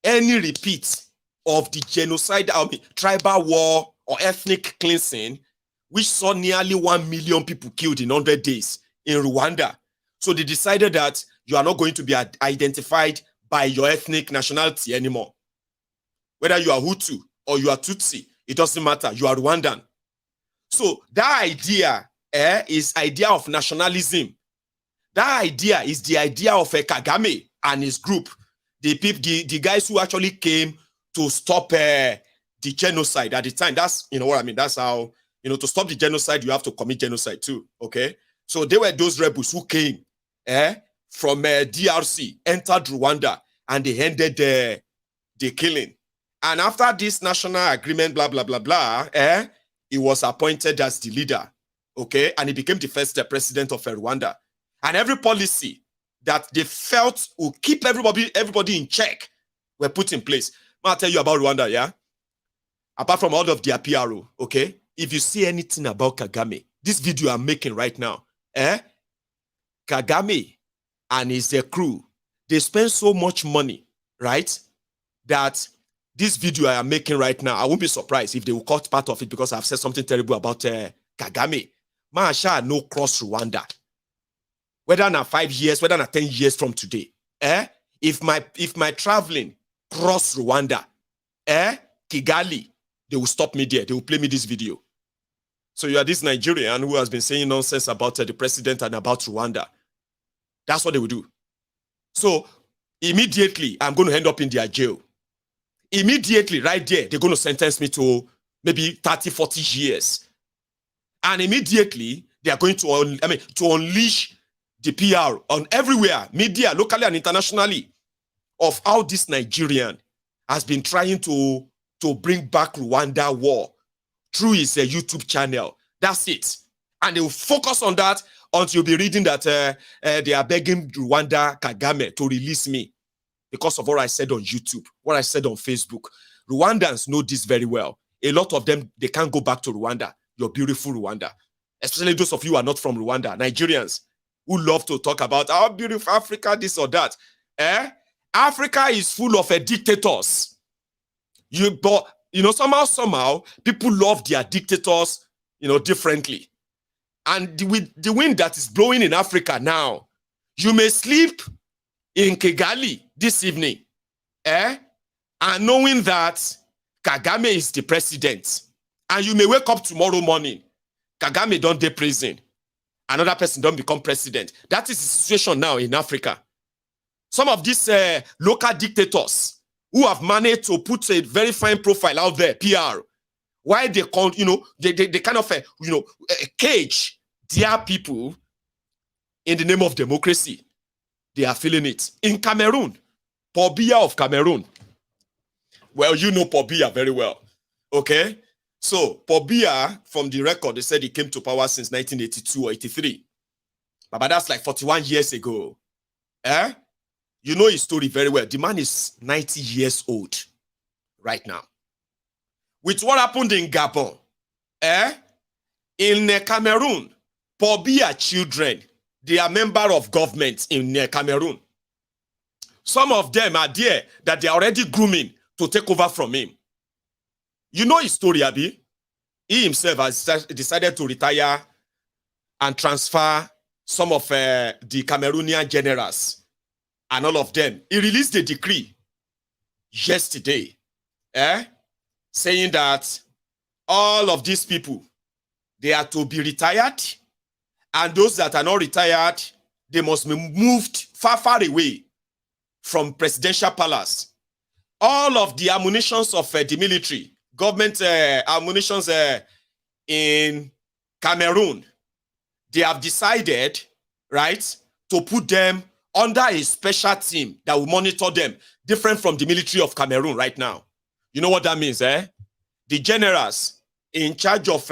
any repeat of the genocide, tribal war or ethnic cleansing, which saw nearly 1 million people killed in 100 days in Rwanda. So they decided that you are not going to be identified by your ethnic nationality anymore. Whether you are Hutu or you are Tutsi, it doesn't matter. You are Rwandan. So that idea is idea of nationalism. That idea is the idea of Kagame and his group. The guys who actually came to stop the genocide at the time. That's, you know what I mean? That's how, to stop the genocide, you have to commit genocide too, okay? So they were those rebels who came from DRC, entered Rwanda, and they ended the killing. And after this national agreement, blah, blah, blah, blah, he was appointed as the leader, okay? And he became the first president of Rwanda. And every policy that they felt would keep everybody in check were put in place. I'll tell you about Rwanda, yeah? Apart from all of their PRO, okay? If you see anything about Kagame, this video I'm making right now, Kagame and his crew, they spend so much money, right? That this video I am making right now, I won't be surprised if they will cut part of it because I've said something terrible about Kagame. Man, shall no cross Rwanda. Whether not 5 years, whether not 10 years from today, if my traveling cross Rwanda, Kigali, they will stop me there. They will play me this video. So you are this Nigerian who has been saying nonsense about the president and about Rwanda. That's what they will do. So immediately, I'm going to end up in their jail. Immediately, right there, they're going to sentence me to maybe 30, 40 years. And immediately, they are going to, to unleash the PR on everywhere, media, locally and internationally, of how this Nigerian has been trying to bring back Rwanda war through his YouTube channel. That's it. And they will focus on that until you'll be reading that they are begging Rwanda Kagame to release me because of what I said on YouTube, what I said on Facebook. Rwandans know this very well. A lot of them, they can't go back to Rwanda, your beautiful Rwanda. Especially those of you who are not from Rwanda, Nigerians, who love to talk about how beautiful Africa, this or that. Africa is full of dictators. But somehow, people love their dictators, differently. And with the wind that is blowing in Africa now, you may sleep in Kigali this evening, and knowing that Kagame is the president. And you may wake up tomorrow morning, Kagame don't dey prison. Another person don't become president. That is the situation now in Africa. Some of these local dictators who have managed to put a very fine profile out there, PR, why they call, they kind of, cage their people in the name of democracy. They are feeling it. In Cameroon, Paul Biya of Cameroon. Well, you know Paul Biya very well. Okay? So, Paul Biya, from the record, they said he came to power since 1982 or 83. But that's like 41 years ago. You know his story very well. The man is 90 years old right now. With what happened in Gabon, in Cameroon, Paul Biya children, they are member of government in Cameroon. Some of them are there that they are already grooming to take over from him. You know his story, Abi. He himself has decided to retire and transfer some of the Cameroonian generals and all of them. He released a decree yesterday, saying that all of these people, they are to be retired, and those that are not retired, they must be moved far, far away from presidential palace. All of the ammunitions of the military, government ammunitions in Cameroon, they have decided, right, to put them under a special team that will monitor them, different from the military of Cameroon right now. You know what that means, The generals in charge of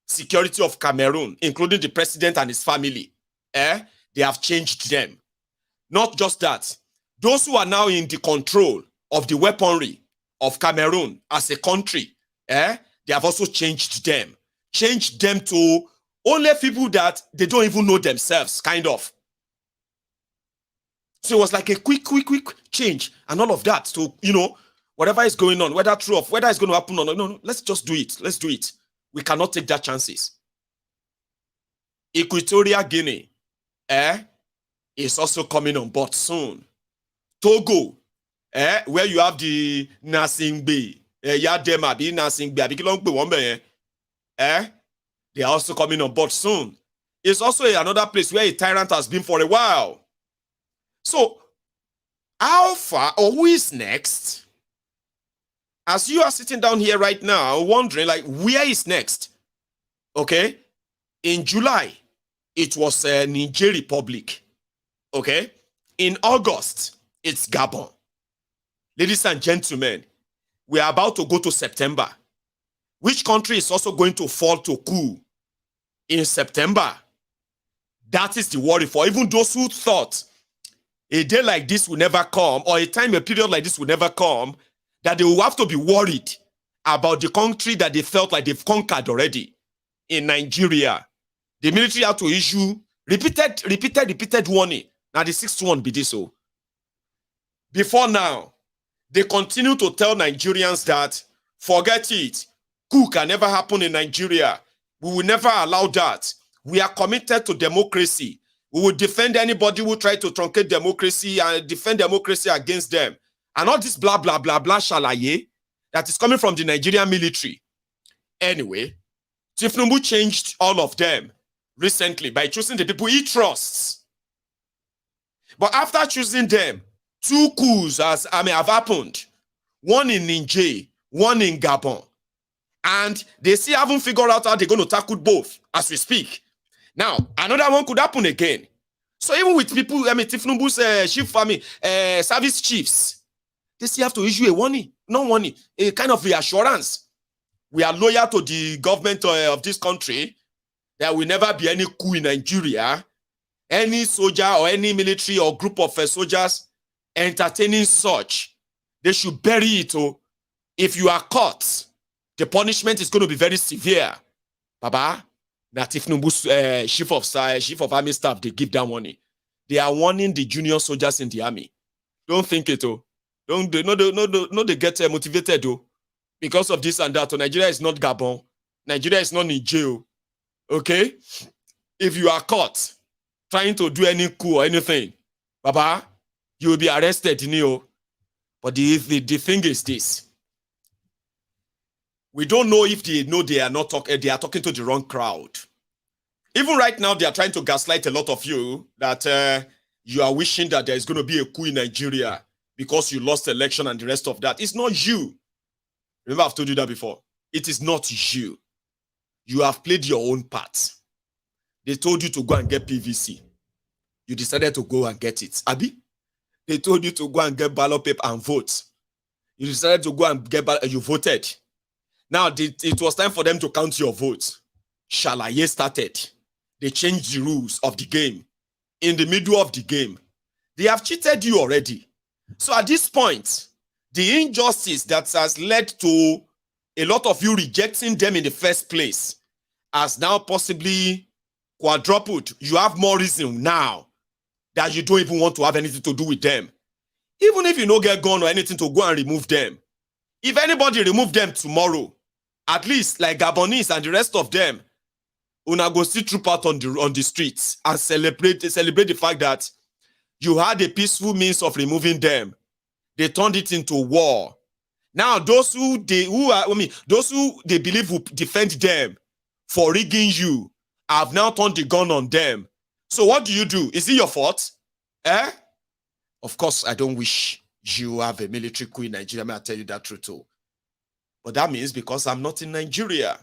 security of Cameroon, including the president and his family, they have changed them. Not just that, those who are now in the control of the weaponry of Cameroon as a country, they have also changed them to only people that they don't even know themselves, kind of. So it was like a quick change and all of that. So, whatever is going on, whether true or whether it's going to happen or not, no, let's just do it. Let's do it. We cannot take that chances. Equatorial Guinea, is also coming on board soon. Togo, where you have the Nasingbe, Yadema, the Nasingbe, they are also coming on board soon. It's also another place where a tyrant has been for a while. So, how far, or who is next? As you are sitting down here right now, wondering, like, where is next? Okay? In July, it was Niger Republic. Okay? In August, it's Gabon. Ladies and gentlemen, we are about to go to September. Which country is also going to fall to coup in September? That is the worry for even those who thought a day like this will never come, or a period like this will never come, that they will have to be worried about the country that they felt like they've conquered already. In Nigeria, the military had to issue repeated warning. Now the sixth one be this. So before now, they continue to tell Nigerians that forget it, coup can never happen in Nigeria. We will never allow that. We are committed to democracy. We will defend anybody who try to truncate democracy and defend democracy against them. And all this blah, blah, blah, blah, shalaye that is coming from the Nigerian military. Anyway, Tinubu changed all of them recently by choosing the people he trusts. But after choosing them, two coups have happened. One in Niger, one in Gabon. And they still haven't figured out how they're going to tackle both as we speak. Now, another one could happen again. So even with people, Tinubu's chief farming, service chiefs, they still have to issue a warning, a kind of reassurance. We are loyal to the government of this country. There will never be any coup in Nigeria. Any soldier or any military or group of soldiers entertaining such, they should bury it. If you are caught, the punishment is going to be very severe. Baba, Tinubu's chief of army staff, they give that warning. They are warning the junior soldiers in the army. Don't think it, Don't they get motivated, because of this and that. Nigeria is not Gabon. Nigeria is not Niger. Okay? If you are caught trying to do any coup or anything, Baba, you will be arrested, But the thing is this. We don't know if they know they are not talking. They are talking to the wrong crowd. Even right now, they are trying to gaslight a lot of you that you are wishing that there is going to be a coup in Nigeria because you lost the election and the rest of that. It's not you. Remember, I've told you that before. It is not you. You have played your own part. They told you to go and get PVC. You decided to go and get it. Abi? They told you to go and get ballot paper and vote. You decided to go and get ballot, you voted. Now, it was time for them to count your vote. Shalaye started. They changed the rules of the game. In the middle of the game. They have cheated you already. So at this point, the injustice that has led to a lot of you rejecting them in the first place has now possibly quadrupled. You have more reason now that you don't even want to have anything to do with them. Even if you don't get gone or anything to go and remove them. If anybody remove them tomorrow, at least like Gabonese and the rest of them, una go see troop out on the streets and celebrate the fact that you had a peaceful means of removing them. They turned it into war. Now those who they believe will defend them for rigging you have now turned the gun on them. So what do? Is it your fault? Of course, I don't wish you have a military coup in Nigeria. May I tell you that truth too? But that means because I'm not in Nigeria.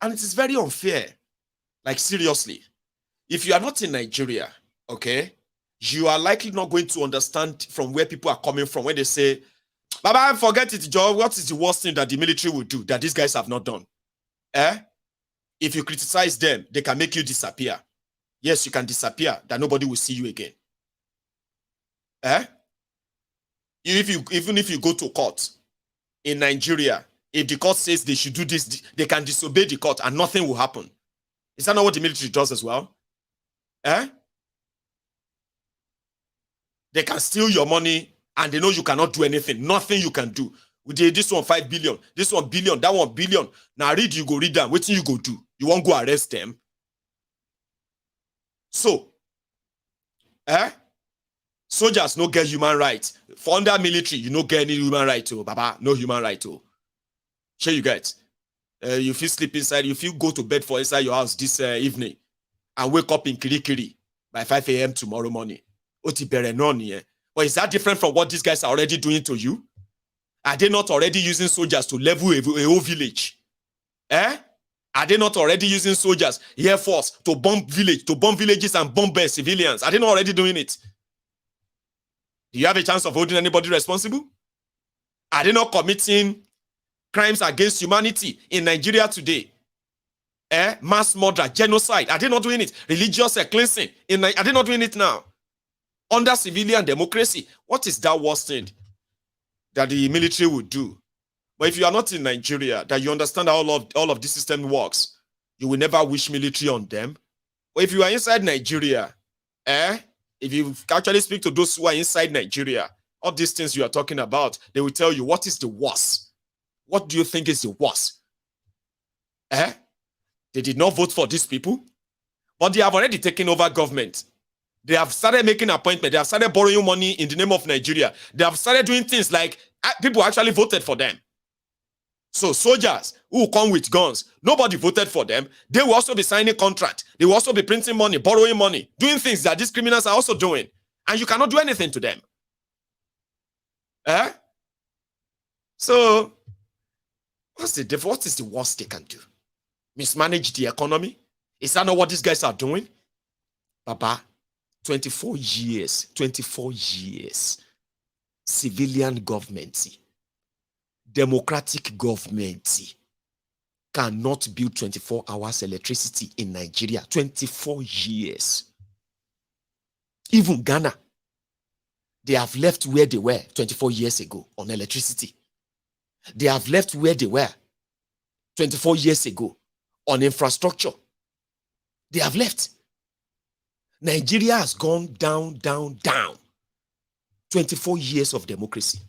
And it is very unfair. Like seriously. If you are not in Nigeria, okay, you are likely not going to understand from where people are coming from when they say, Baba, forget it, Joe. What is the worst thing that the military will do that these guys have not done? If you criticize them, they can make you disappear. Yes, you can disappear, that nobody will see you again. Even if you go to court in Nigeria, if the court says they should do this, they can disobey the court and nothing will happen. Is that not what the military does as well? They can steal your money and they know you cannot do anything. Nothing you can do. We did this one 5 billion, this one billion, that one billion. Now you go read them. What you go do? You won't go arrest them. So, soldiers no get human rights. For under military, you no get any human right to. Baba, no human right to. Sure you get. You feel sleep inside, you feel go to bed for inside your house this evening and wake up in Kirikiri by 5 a.m. tomorrow morning. But is that different from what these guys are already doing to you? Are they not already using soldiers to level a whole village? Are they not already using soldiers, Air Force, to bomb villages and bomb civilians? Are they not already doing it? Do you have a chance of holding anybody responsible? Are they not committing crimes against humanity in Nigeria today? Mass murder, genocide. Are they not doing it? Religious cleansing. Are they not doing it now? Under civilian democracy, what is that worst thing that the military would do? But if you are not in Nigeria, that you understand how all of this system works, you will never wish military on them. But if you are inside Nigeria, if you actually speak to those who are inside Nigeria, all these things you are talking about, they will tell you what is the worst. What do you think is the worst? They did not vote for these people, but they have already taken over government. They have started making appointments. They have started borrowing money in the name of Nigeria. They have started doing things like people actually voted for them. So soldiers who come with guns, nobody voted for them. They will also be signing contracts. They will also be printing money, borrowing money, doing things that these criminals are also doing. And you cannot do anything to them. So What's the difference? What is the worst they can do? Mismanage the economy? Is that not what these guys are doing? Baba, 24 years, civilian government, democratic government cannot build 24 hours electricity in Nigeria. 24 years. Even Ghana, they have left where they were 24 years ago on electricity. They have left where they were 24 years ago on infrastructure. They have left. Nigeria has gone down, down, down. 24 years of democracy.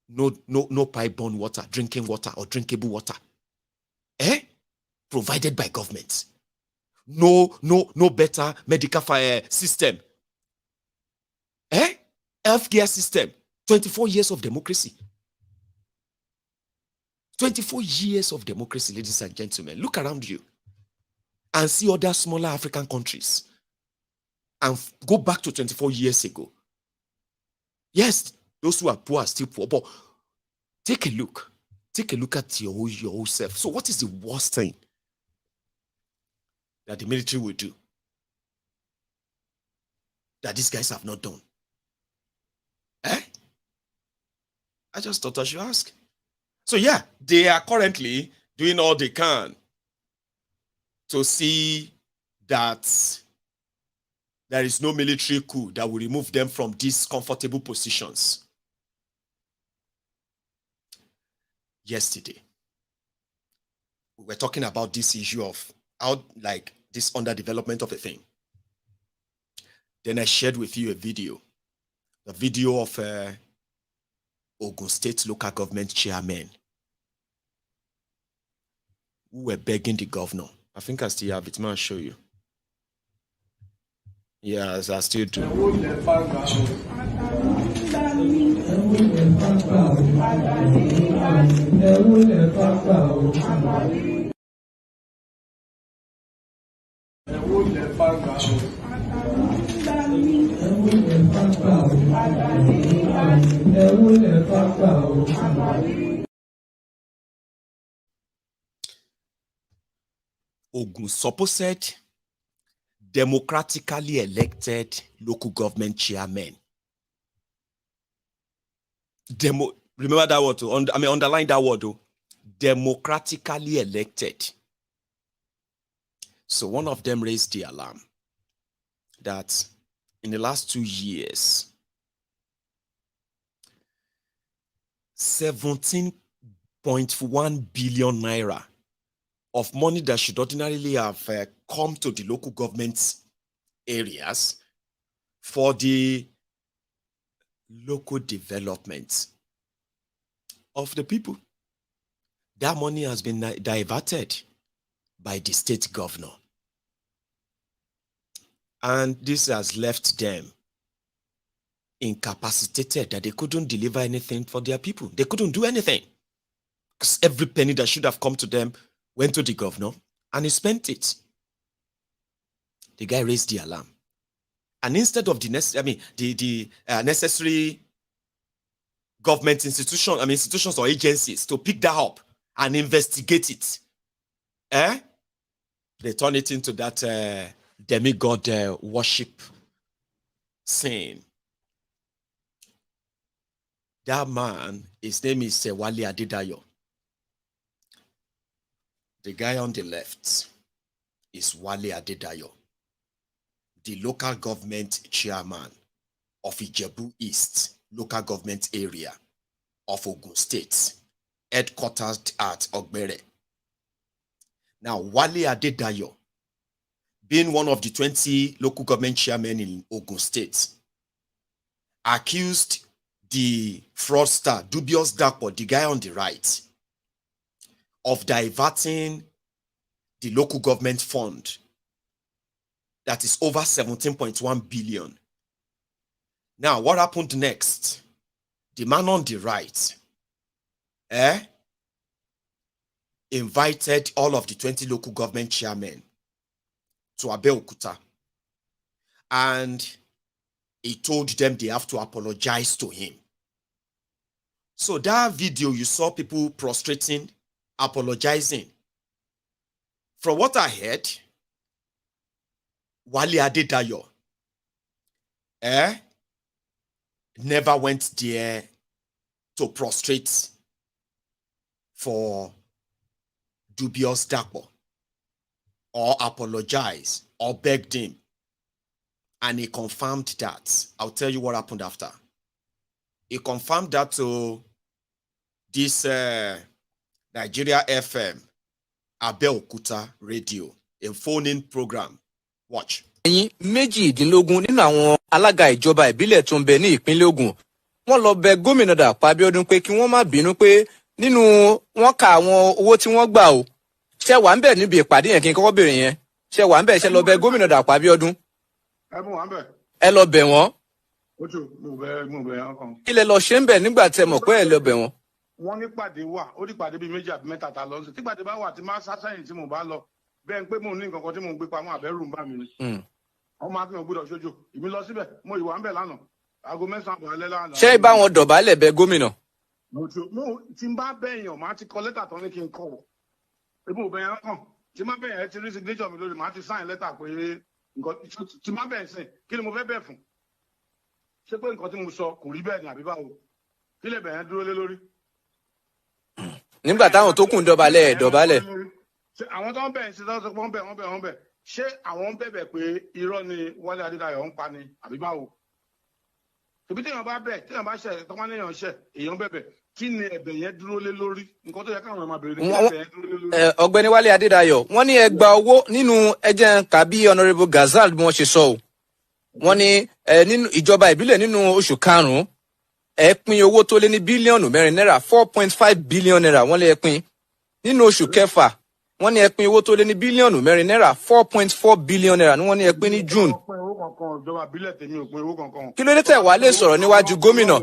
No pipe-borne water, drinking water or drinkable water. Provided by government. No better medical system. Healthcare system. 24 years of democracy. 24 years of democracy, ladies and gentlemen. Look around you and see other smaller African countries and go back to 24 years ago. Yes, those who are poor are still poor, but take a look. Take a look at your own self. So what is the worst thing that the military will do that these guys have not done? I just thought I should ask. So yeah, they are currently doing all they can to see that there is no military coup that will remove them from these comfortable positions. Yesterday, we were talking about this issue of how, like, this underdevelopment of a thing. Then I shared with you a video of Ogun State local government chairmen who were begging the governor. I think I still have it. I'll show you. Yes, I still do. Ogun supposed democratically elected local government chairmen. Remember that word, underline that word, though. Democratically elected. So one of them raised the alarm that in the last 2 years, 17.1 billion naira of money that should ordinarily have come to the local government areas for the local development of the people. That money has been diverted by the state governor. And this has left them incapacitated, that they couldn't deliver anything for their people. They couldn't do anything. Because every penny that should have come to them went to the governor and he spent it. The guy raised the alarm. And instead of the necessary government institutions or agencies to pick that up and investigate it, they turn it into that demigod worship scene. That man, his name is Wale Adedayo. The guy on the left is Wale Adedayo, the local government chairman of Ijebu East local government area of Ogun State, headquartered at Ogbere. Now, Wale Adedayo, being one of the 20 local government chairmen in Ogun State, accused the fraudster, Dubious Dapo, the guy on the right, of diverting the local government fund that is over 17.1 billion. Now, what happened next? The man on the right invited all of the 20 local government chairmen to Abeokuta, and he told them they have to apologize to him So that video, you saw people prostrating, apologizing. From what I heard, Wale Adedayo never went there to prostrate for dubious Dapo or apologize or begged him. And he confirmed that. I'll tell you what happened after. He confirmed that to this Nigeria FM, Abeokuta Radio, a phone-in program. Watch. Méjìdínlógún nínú àwọn alága ìjọba ìbílẹ̀ tó ń bẹ ní ìpínlẹ̀ Ògùn wọ́n lọ bẹ̀ gómìnà Dàpọ̀ Abíọ́dún pé kí wọ́n má bínú pé nínú wọ́n ka àwọn owó tí wọ́n gbà o ṣé wà ń bẹ̀ níbi ìpàdé yẹn kí n kọ́kọ́ béèrè yẹn ṣé wà ń bẹ̀ ṣé lọ bẹ̀ gómìnà Dàpọ̀ Abíọ́dún ẹ lọ bẹ̀ wọ́n kí lẹ lọ ṣe ń bẹ̀ nígbà tẹ́ mọ̀ pé ẹ lọ bẹ̀ wọ́n. Wọ́n ní pàdé wà ó ní pàdé bíi méjì àbí mẹ́ta ta lọ sí tí pàdé bá wà tí máa sásẹyìn tí mo bá lọ bẹ́ẹ̀ ń pé mo ní nǹkan kan tí mo ń gbé pamọ́ àbẹ̀rù ń bà mí ni. Wọ́n máa fi hàn gbọ́dọ̀ ṣojo èmi lọ síbẹ̀ mo ìwà ń bẹ̀ lánàá aago 9 àbọ̀ alẹ́ lánàá. Ṣé bá wọn dọ̀bálẹ̀ bẹ̀ gómìnà? Tí n bá bẹ̀yàn máa ti kọ lẹ́tà tán ní kí n kọ wọ̀ ebi ò bẹ̀yàn kàn tí n bá bẹ̀yàn ẹ ti rí signature mi lórí màá ti sign lẹ́tà pé nǹkan tí n bá bẹ̀yàn sìn kí ni mo fẹ́ bẹ̀ fún ṣé pé nǹkan tí mo sọ kò rí bẹ́ẹ̀ ni àbí báwo kí lè bẹ̀yàn dúró lé lórí. Nígbà táwọn tó kù ń dọ̀bálẹ̀ dọ̀bálẹ̀. Àwọn tó ń bẹ̀ ṣe tó ń bẹ̀ ṣé àwọn ń bẹ̀bẹ̀ pé irọ́ ni Wálé Adédayọ̀ ń pa ni àbí báwo. Tòbí téèyàn bá bẹ̀ téèyàn bá ṣẹ̀ tọ́wọ́n léèyàn ṣẹ̀ èèyàn bẹ̀bẹ̀ kí ni ẹ̀bẹ̀ yẹn dúró lé lórí nǹkan tó yẹ káwọn ọmọ bèrè ní ẹ̀bẹ̀ yẹn dúró lé lórí. Ọ̀gbẹ́ni Wálé Adédayọ̀ wọ́n ní ẹ gba owó nínú ẹjẹ́ kàbí Honourable Gazal bí wọ́n ṣe sọ o wọ́n ní nínú ìjọba ìbílẹ̀ nínú oṣù karùn-ún ẹ pín owó tó lé ní bílíọ̀nù 4 náírà 4.5 billion naira wọ́n lé ẹ pín nínú oṣù kẹfà wọ́n ní ẹ pín owó tó lé ní bílíọ̀nù 4 náírà 4.4 billion naira ní wọ́n ní ẹ pín ní June. Kí ló dé tẹ̀ wá lè sọ̀rọ̀ níwájú gómìnà?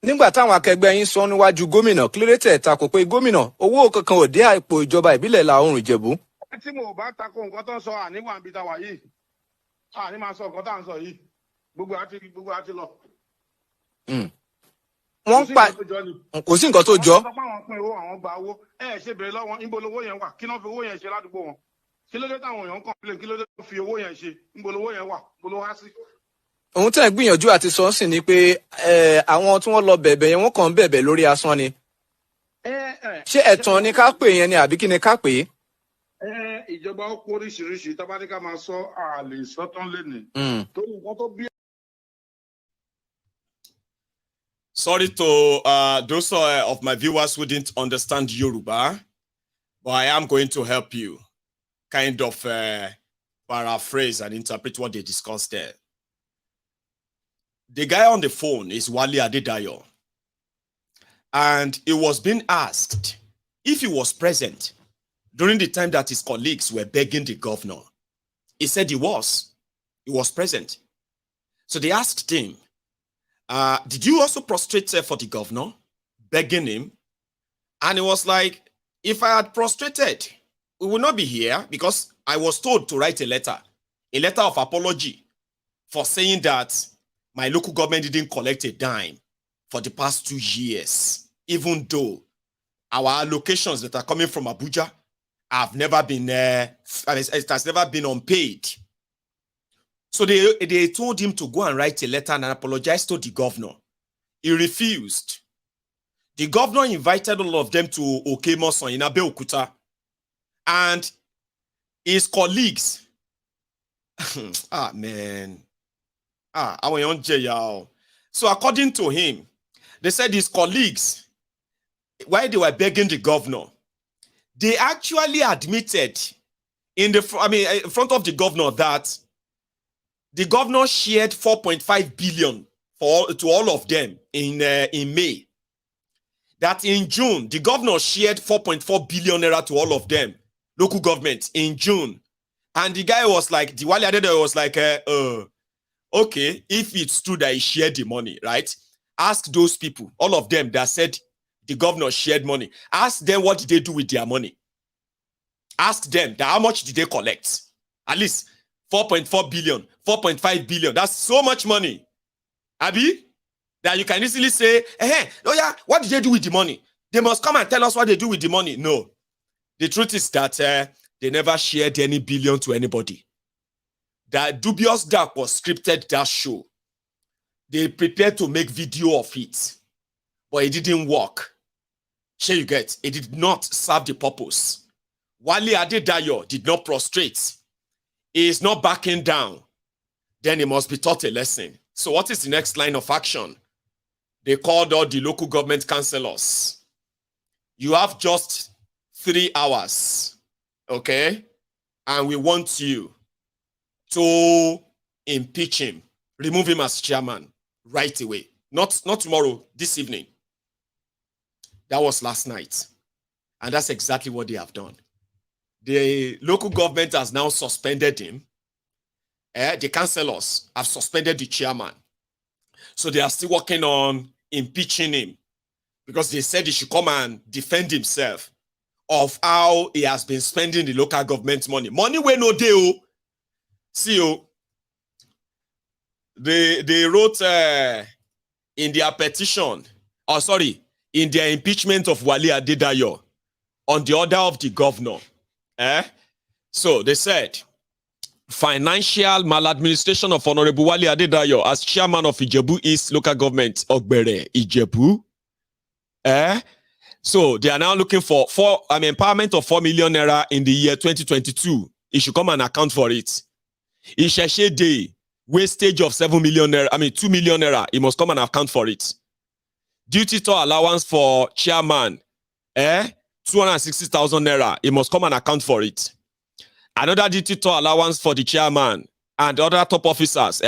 Nígbà táwọn akẹgbẹ́ yín sọ níwájú gómìnà kí ló dé tẹ̀ takò pé gómìnà owó kankan ò dé àpò ìjọba ìbílẹ̀ Ìlà Oòrùn Ìjẹ̀bú. Tí mo bá takò nǹkan tó ń sọ àníwá ń bi ta wà yìí àní máa sọ nǹkan tá à ń sọ yìí gbogbo àti lọ. Wọ́n pa kò sí nǹkan tó jọ. Wọ́n sọ pé àwọn pín owó àwọn gba owó ṣe béèrè lọ́wọ́ níbo lówó yẹn wà kí náà fi owó yẹn ṣe ládùúgbò wọn kí ló dé táwọn èèyàn ń complain kí ló dé tó fi owó yẹn ṣe níbo lówó yẹn wà níbo ló wá sí. Ohun tẹ́ ẹ̀ gbìyànjú àti sọ sí ni pé àwọn tí wọ́n lọ bẹ̀bẹ̀ yẹn wọ́n kàn ń bẹ̀bẹ̀ lórí asán ni. Ṣé ẹ̀tàn ni ká pè yẹn ni àbí kí ni ká pè é? Ìjọba ó kó oríṣiríṣi tó bá ní ká máa sọ àlè sọ́tán lénìí. Tó nǹkan tó bí. Sorry to those of my viewers who didn't understand Yoruba, but I am going to help you kind of paraphrase and interpret what they discussed there. The guy on the phone is Wale Adedayo, and he was being asked if he was present during the time that his colleagues were begging the governor. He said he was present. So they asked him, did you also prostrate for the governor, begging him? And he was like, if I had prostrated, we would not be here because I was told to write a letter of apology for saying that my local government didn't collect a dime for the past 2 years, even though our allocations that are coming from Abuja have never been, it has never been unpaid. So they told him to go and write a letter and apologize to the governor. He refused. The governor invited all of them to Okemoson in Abeokuta. And his colleagues, so according to him, they said his colleagues, while they were begging the governor, they actually admitted in front of the governor that the governor shared 4.5 billion to all of them in May. That in June, the governor shared 4.4 billion naira to all of them, local government, in June. And the guy was like, the Wale Adedayo was like, okay, if it's true that he shared the money, right? Ask those people, all of them that said the governor shared money. Ask them what did they do with their money. Ask them that how much did they collect? At least 4.4 billion, 4.5 billion. That's so much money. Abi, that you can easily say, oh yeah, what did they do with the money? They must come and tell us what they do with the money. No. The truth is that they never shared any billion to anybody. That dubious dark was scripted that show. They prepared to make video of it, but it didn't work. Sure you get, it did not serve the purpose. Wale Adedayo did not prostrate. He is not backing down. Then he must be taught a lesson. So what is the next line of action? They called all the local government councillors. You have just 3 hours, okay? And we want you to impeach him, remove him as chairman right away. Not tomorrow, this evening. That was last night. And that's exactly what they have done. The local government has now suspended him. The councillors have suspended the chairman. So they are still working on impeaching him because they said he should come and defend himself of how he has been spending the local government money. Money where no deal. See, they wrote in their petition, in their impeachment of Wale Adedayo on the order of the governor. So they said, financial maladministration of Honorable Wale Adedayo as chairman of Ijebu East local government, Ogbere, Ijebu. So they are now looking for empowerment of 4 million naira in the year 2022. He should come and account for it. Isheshe Day, wastage of 2 million naira. He must come and account for it. Duty to allowance for chairman, 260,000 naira. He must come and account for it. Another duty to allowance for the chairman and other top officers,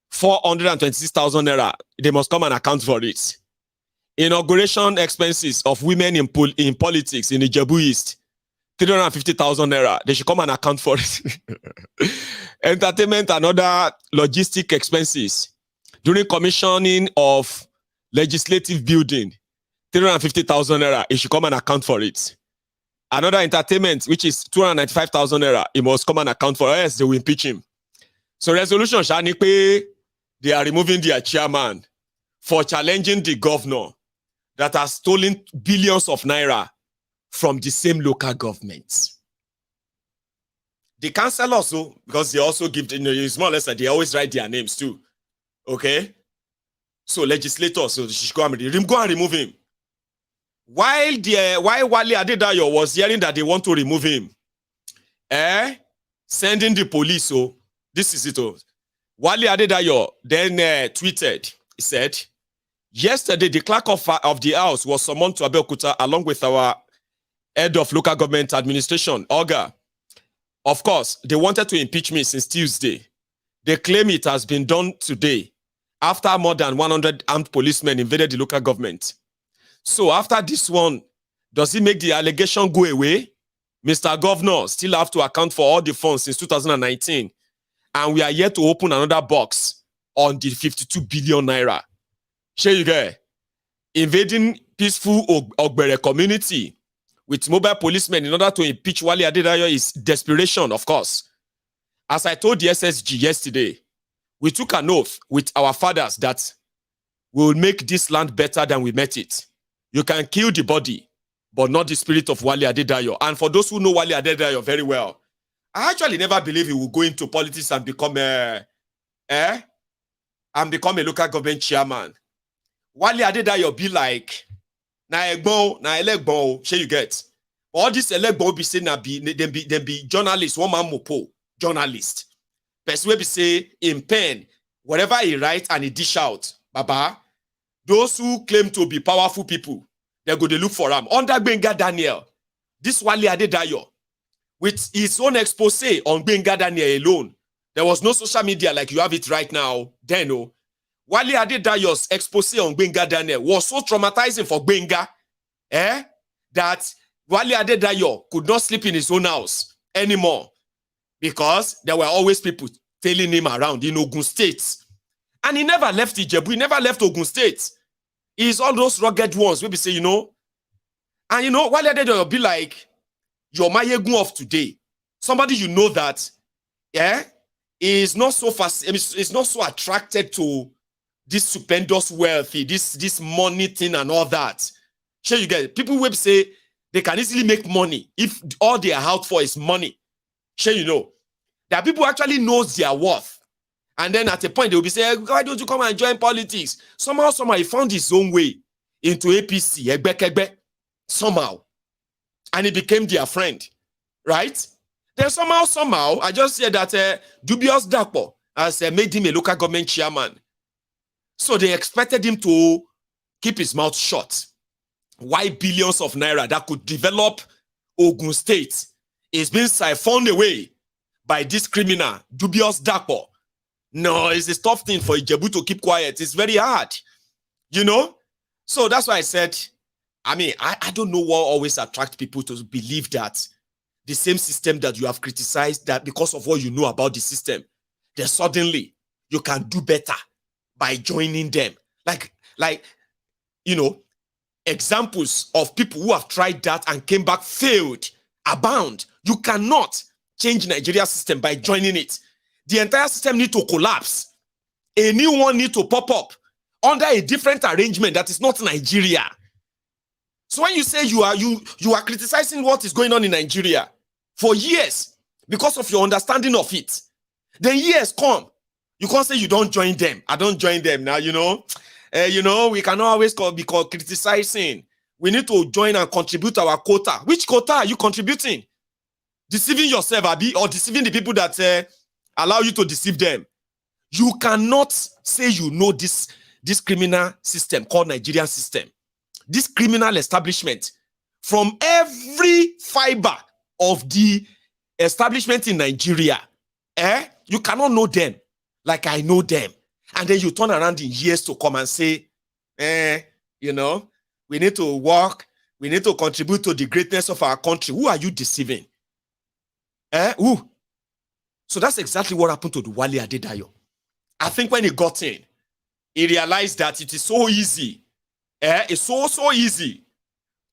426,000 naira. They must come and account for it. Inauguration expenses of women in politics in Ijebu East, 350,000 naira. They should come and account for it. Entertainment and other logistic expenses during commissioning of legislative building, 350,000 naira. He should come and account for it. Another entertainment, which is 295,000 naira, he must come and account for it, else they will impeach him. So resolution, they are removing their chairman for challenging the governor that has stolen billions of naira from the same local governments. The council also, because they also give, it's more or less that they always write their names too. Okay? So legislators, so they should go and remove him. While Wale Adedayo was hearing that they want to remove him, sending the police, this is it. Wale Adedayo then tweeted, he said, yesterday the clerk of the house was summoned to Abeokuta along with our head of local government administration, Oga. Of course, they wanted to impeach me since Tuesday. They claim it has been done today after more than 100 armed policemen invaded the local government. So after this one, does it make the allegation go away? Mr. Governor still have to account for all the funds since 2019. And we are yet to open another box on the 52 billion naira. Sure you get invading peaceful Ogbere community with mobile policemen in order to impeach Wale Adedayo is desperation, of course. As I told the SSG yesterday, we took an oath with our fathers that we will make this land better than we met it. You can kill the body, but not the spirit of Wale Adedayo. And for those who know Wale Adedayo very well, I actually never believe he will go into politics and become a local government chairman. Wale Adedayo be like, na elegbon, shey you get. All this elegbon be say na be journalist, one man mopo, journalist. Person will be say in pen, whatever he write and he dish out, baba. Those who claim to be powerful people, they go to look for him. Under Gbenga Daniel, this Wale Adedayo, with his own expose on Gbenga Daniel alone, there was no social media like you have it right now. Then, Wale Adedayo's expose on Gbenga Daniel was so traumatizing for Gbenga, that Wale Adedayo could not sleep in his own house anymore because there were always people tailing him around in Ogun State. And he never left Ijebu, he never left Ogun State. He's all those rugged ones, we be say, and Wale Adedayo be like, your Mayegun of today. Somebody you know that, is not so fast, is not so attracted to this stupendous wealthy, this money thing and all that. Sure, you get it. People will say they can easily make money if all they are out for is money. Sure, you know. That people actually knows their worth. And then at a point, they will be saying, why don't you come and join politics? Somehow, he found his own way into APC, Egbe, somehow. And he became their friend, right? Then somehow, I just said that Dubious Dapo has made him a local government chairman. So they expected him to keep his mouth shut. Why billions of naira that could develop Ogun State is being siphoned away by this criminal, Dubious Dapo. No, it's a tough thing for Ijebu to keep quiet. It's very hard, you know? So that's why I said, I don't know what always attracts people to believe that the same system that you have criticized, that because of what you know about the system, then suddenly you can do better by joining them. Like, you know, examples of people who have tried that and came back failed abound. You cannot change Nigeria's system by joining it. The entire system needs to collapse. A new one needs to pop up under a different arrangement that is not Nigeria. So when you say you are criticizing what is going on in Nigeria for years because of your understanding of it, then years come, you can't say you don't join them. I don't join them now, you know. We cannot always be criticizing. We need to join and contribute our quota. Which quota are you contributing? Deceiving yourself, Abi, or deceiving the people that allow you to deceive them. You cannot say you know this criminal system called Nigerian system. This criminal establishment from every fiber of the establishment in Nigeria. You cannot know them like I know them. And then you turn around in years to come and say, you know, we need to work, we need to contribute to the greatness of our country. Who are you deceiving? Who? So that's exactly what happened to the Wale Adedayo. I think when he got in, he realized that it is so easy. It's so easy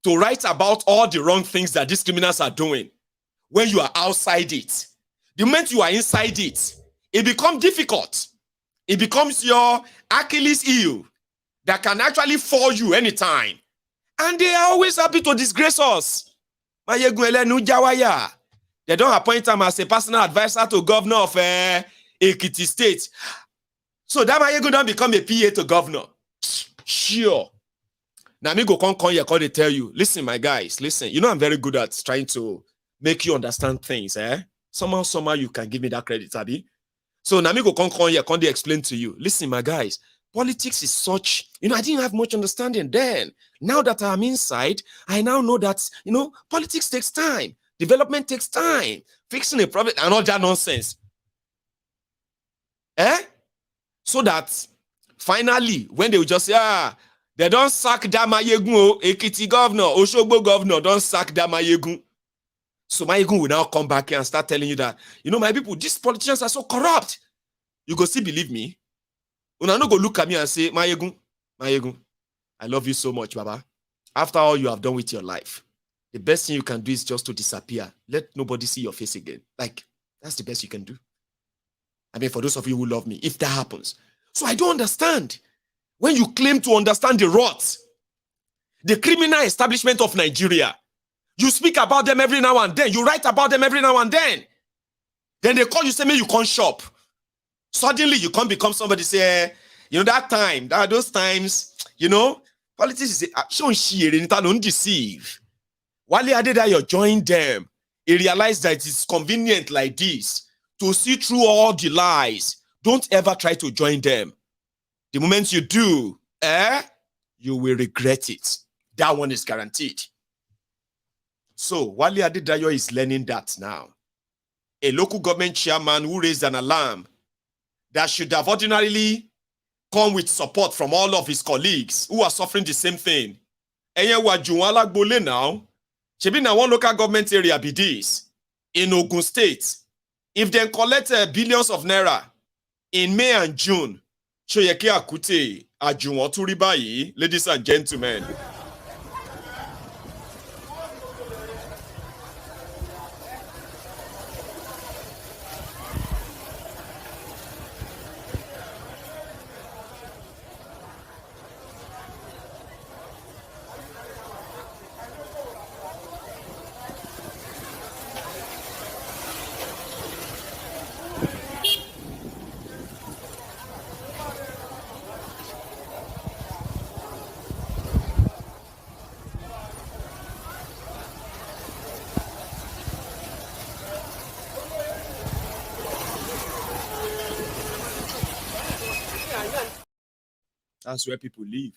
to write about all the wrong things that these criminals are doing when you are outside it. The moment you are inside it, it becomes difficult. It becomes your Achilles heel that can actually fall you anytime. And they are always happy to disgrace us. They don't appoint him as a personal advisor to governor of Ekiti State. So that Mayegu don't become a PA to governor. Sure. Now me go come here, they tell you, listen, my guys, listen. You know I'm very good at trying to make you understand things. Somehow you can give me that credit, Abi. So now me go come here, they explain to you. Listen, my guys, politics is such, I didn't have much understanding then. Now that I'm inside, I now know that, politics takes time. Development takes time. Fixing a problem and all that nonsense. So that finally, when they will just say, they don't sack that Mayegun, Ekiti governor, Oshogbo governor, don't sack that Mayegun. So Mayegun will now come back here and start telling you that, my people, these politicians are so corrupt. You go still believe me? Una no go look at me and say, Mayegun, I love you so much, Baba. After all you have done with your life, the best thing you can do is just to disappear. Let nobody see your face again. Like, that's the best you can do. For those of you who love me, if that happens. So I don't understand. When you claim to understand the rot, the criminal establishment of Nigeria, you speak about them every now and then. You write about them every now and then. Then they call you, say, you can't shop. Suddenly you can't become somebody, say, those times, politics is don't deceive. Wale Adedayo joined them. He realized that it's convenient like this to see through all the lies. Don't ever try to join them. The moment you do, you will regret it. That one is guaranteed. So Wale Adedayo is learning that now. A local government chairman who raised an alarm that should have ordinarily come with support from all of his colleagues who are suffering the same thing. Now, Shebi na one local government area be this in Ogun State. If they collect billions of naira in May and June, Shoyeke Akute Ajuwon turi bayi, ladies and gentlemen. That's where people live.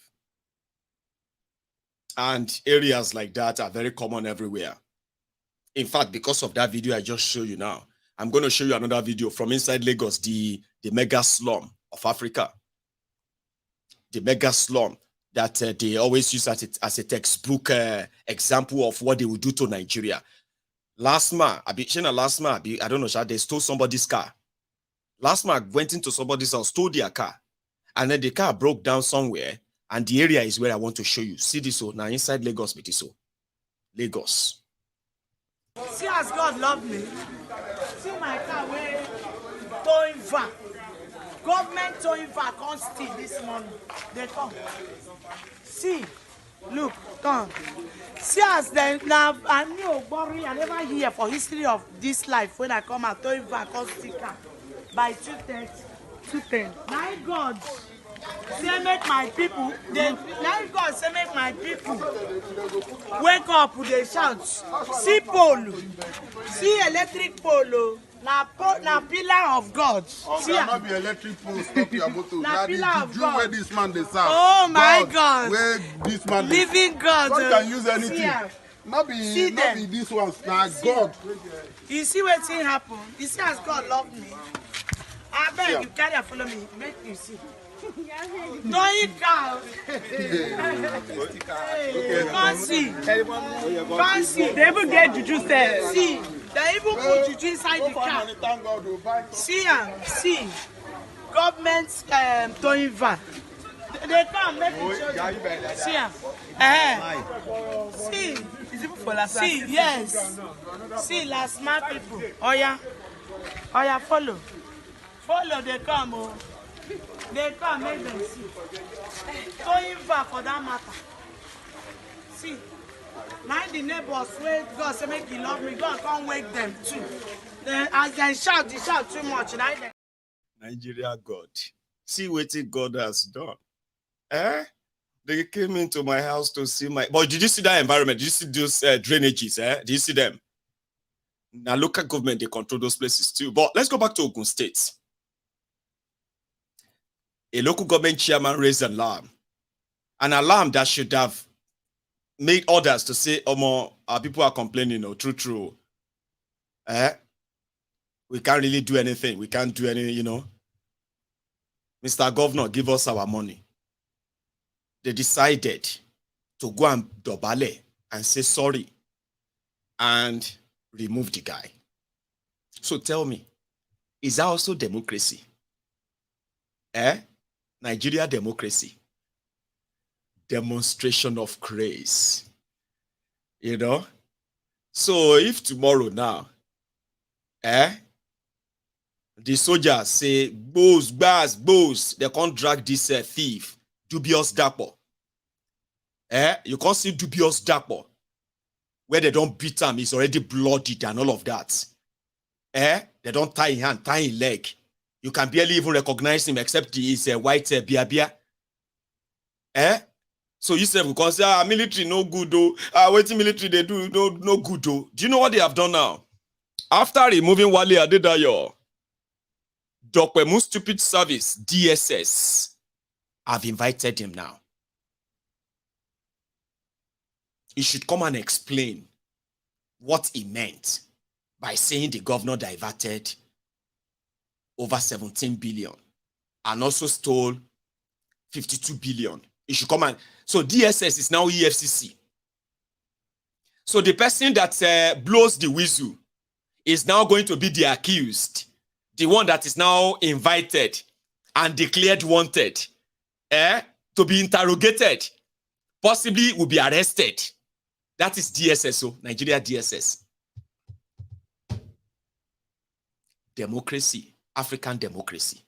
And areas like that are very common everywhere. In fact, because of that video I just showed you now, I'm going to show you another video from inside Lagos, the mega slum of Africa. The mega slum that they always use as a textbook example of what they would do to Nigeria. Last man, I don't know, they stole somebody's car. Last man went into somebody's house, stole their car, and then the car broke down somewhere, and the area is where I want to show you. See this, now inside Lagos, Lagos. See as God love me. See my car where towing van. Government towing van can't steal this morning. They come. See, look, come. See as they now I knew worry I never hear for history of this life when I come out towing van can't steal car by 2:10. My God. Say make my people, now God say make my people wake up, they shout. See pole, see electric pole, na pillar of God. See, not be electric pole stop your motor. Na pillar of God. Where this man they serve. Oh my God. Where this man living God. God can use anything. Not be this one. Now God. You see what thing happen? You see as God love me. I beg you carry and follow me. Make you see. No, you can't. Can't see. Can't see. They even get juju there. See, they even put juju inside the car. See, government towing van. They come make it show you. See, yes. See, last smart people. Oh yeah, follow. Follow, they come. Oh. They come, make them see. Going back for that matter. See, now the neighbors wait, God say make you love me, God can't wake them too. Then as they shout too much. Nigeria God. See what God has done. They came into my house to see my... But did you see that environment? Did you see those drainages? Did you see them? Now, local government, they control those places too. But let's go back to Ogun State. A local government chairman raised an alarm that should have made others to say, our people are complaining, true. We can't really do anything. We can't do any, Mr. Governor, give us our money. They decided to go and dobale and say sorry and remove the guy. So tell me, is that also democracy? Nigeria democracy. Demonstration of grace. So if tomorrow now, the soldiers say, boss, they can't drag this thief, dubious dapo. You can't see dubious dapo. Where they don't beat him, he's already bloodied and all of that. They don't tie his hand, tie his leg. You can barely even recognize him except he is a white Bia. So you said, because military no good though. Waiting military they do no good though. Do you know what they have done now? After removing Wale Adedayo, Dokwemu Stupid Service, DSS, have invited him now. He should come and explain what he meant by saying the governor diverted over 17 billion and also stole 52 billion. He should come and... So DSS is now EFCC. So the person that blows the whistle is now going to be the accused, the one that is now invited and declared wanted to be interrogated, possibly will be arrested. That is DSS, so Nigeria DSS. Democracy, African democracy.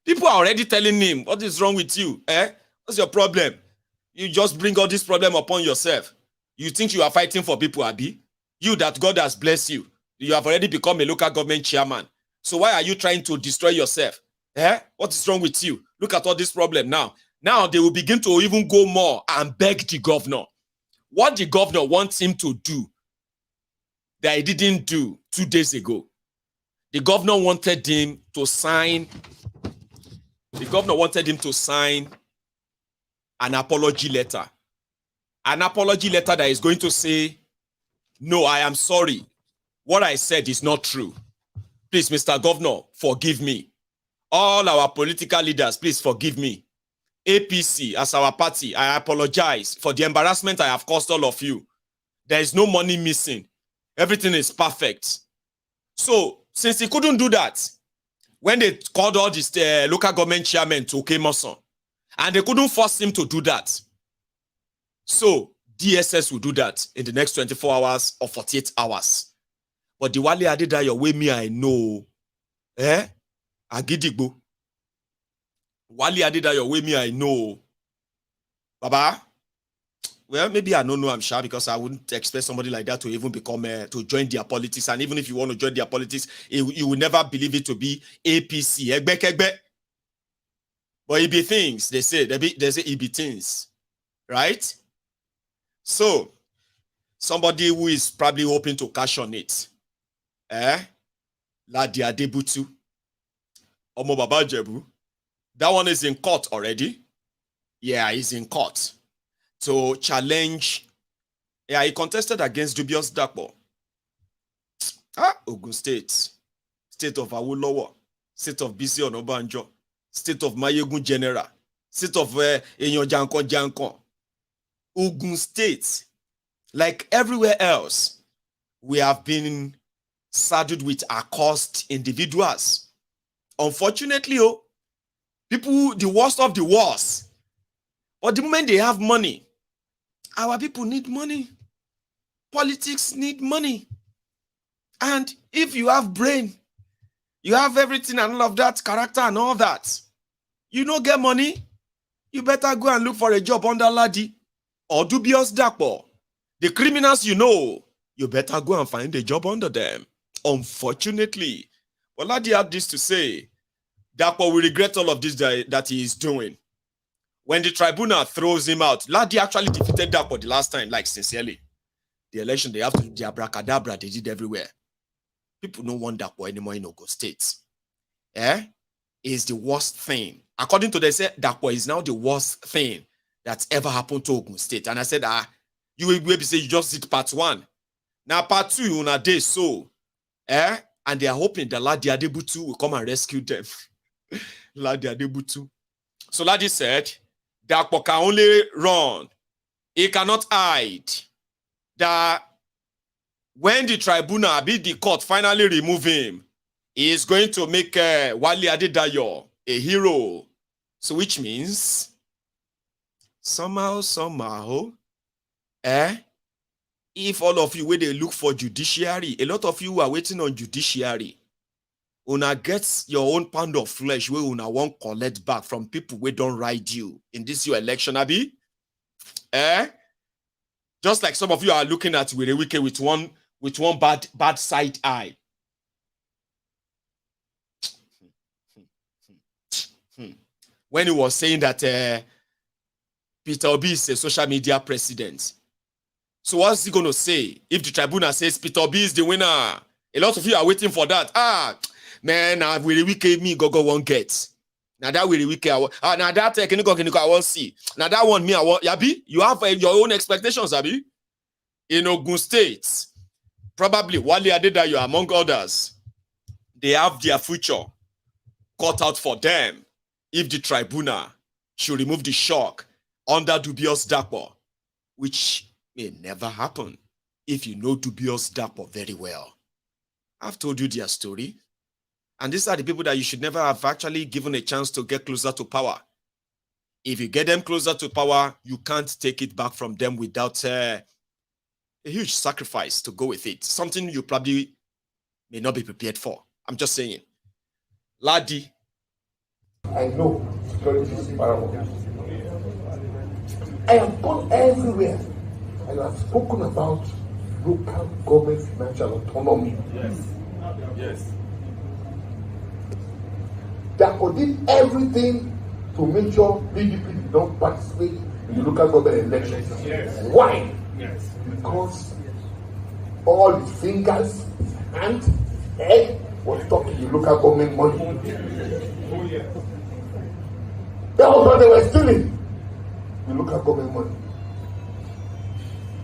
People are already telling him, what is wrong with you? What's your problem? You just bring all this problem upon yourself. You think you are fighting for people, Abi? You that God has blessed you. You have already become a local government chairman. So why are you trying to destroy yourself? What is wrong with you? Look at all this problem now. Now they will begin to even go more and beg the governor. What the governor wants him to do that he didn't do 2 days ago. The governor wanted him to sign The governor wanted him to sign an apology letter. An apology letter that is going to say, no, I am sorry. What I said is not true. Please, Mr. Governor, forgive me. All our political leaders, please forgive me. APC, as our party, I apologize for the embarrassment I have caused all of you. There is no money missing. Everything is perfect. So, since he couldn't do that, when they called all these local government chairmen to Kemoson, and they couldn't force him to do that, so DSS will do that in the next 24 hours or 48 hours. But the Wale Adedayo way me I know, Agidigbo. Wale Adedayo way me I know, Baba. Well, maybe I don't know, I'm sure, because I wouldn't expect somebody like that to even become, to join their politics. And even if you want to join their politics, you will never believe it to be APC. But it be things, they say it be things, right? So, somebody who is probably hoping to cash on it, Ladi Adebutu, Omo Baba Jebu, that one is in court already. Yeah, he's in court to challenge. Yeah, he contested against dubious Dakpo. Ogun State, state of Awolowo, state of BC Onobanjo, state of Mayegun General, state of Enyo Jankon. Ogun State, like everywhere else, we have been saddled with accursed individuals. Unfortunately, people, the worst of the worst. But the moment they have money, our people need money. Politics need money. And if you have brain, you have everything and all of that, character and all that, you don't get money, you better go and look for a job under Ladi or dubious Dakpo. The criminals you know, you better go and find a job under them. Unfortunately. Well, Ladi had this to say, Dakpo will regret all of this that he is doing. When the tribunal throws him out, Ladi actually defeated Dakpo the last time, like sincerely. The election, they have to do the abracadabra, they did everywhere. People don't want Dakpo anymore in Ogun State. Is the worst thing. According to them, say Dakpo is now the worst thing that's ever happened to Ogun State. And I said, you will maybe say you just did part 1. Now part 2, on a day so. And they are hoping that Ladi Adebutu will come and rescue them. Ladi Adebutu. So Ladi said, Dakpo can only run. He cannot hide. That when the tribunal, the court, finally remove him, he is going to make Wale Adedayo a hero. So which means, somehow, if all of you, where they look for judiciary, a lot of you are waiting on judiciary. Una gets your own pound of flesh where una won't collect back from people who don't ride you in this your election, Abi. Just like some of you are looking at Wike with one bad side eye. When he was saying that Peter Obi is a social media president. So what's he going to say if the tribunal says Peter Obi is the winner? A lot of you are waiting for that. Man, now Wike me go won't get. Now that Wike now that I won't see. Now that one me I want. Yabi, you have your own expectations, Abi. In Ogun State, probably Wale Adedayo among others, they have their future cut out for them if the tribunal should remove the shock under dubious Dakpo, which may never happen if you know dubious Dakpo very well. I've told you their story. And these are the people that you should never have actually given a chance to get closer to power. If you get them closer to power, you can't take it back from them without a huge sacrifice to go with it. Something you probably may not be prepared for. I'm just saying. Ladi. I know security is paramount. I have gone everywhere and I've spoken about local government financial autonomy. Yes. That did everything to make sure PDP did not participate in the local government elections. Yes. Why? Yes. Because all his fingers, his hand, head was talking to local government money. Oh, yeah. That was what they were stealing. The local government money.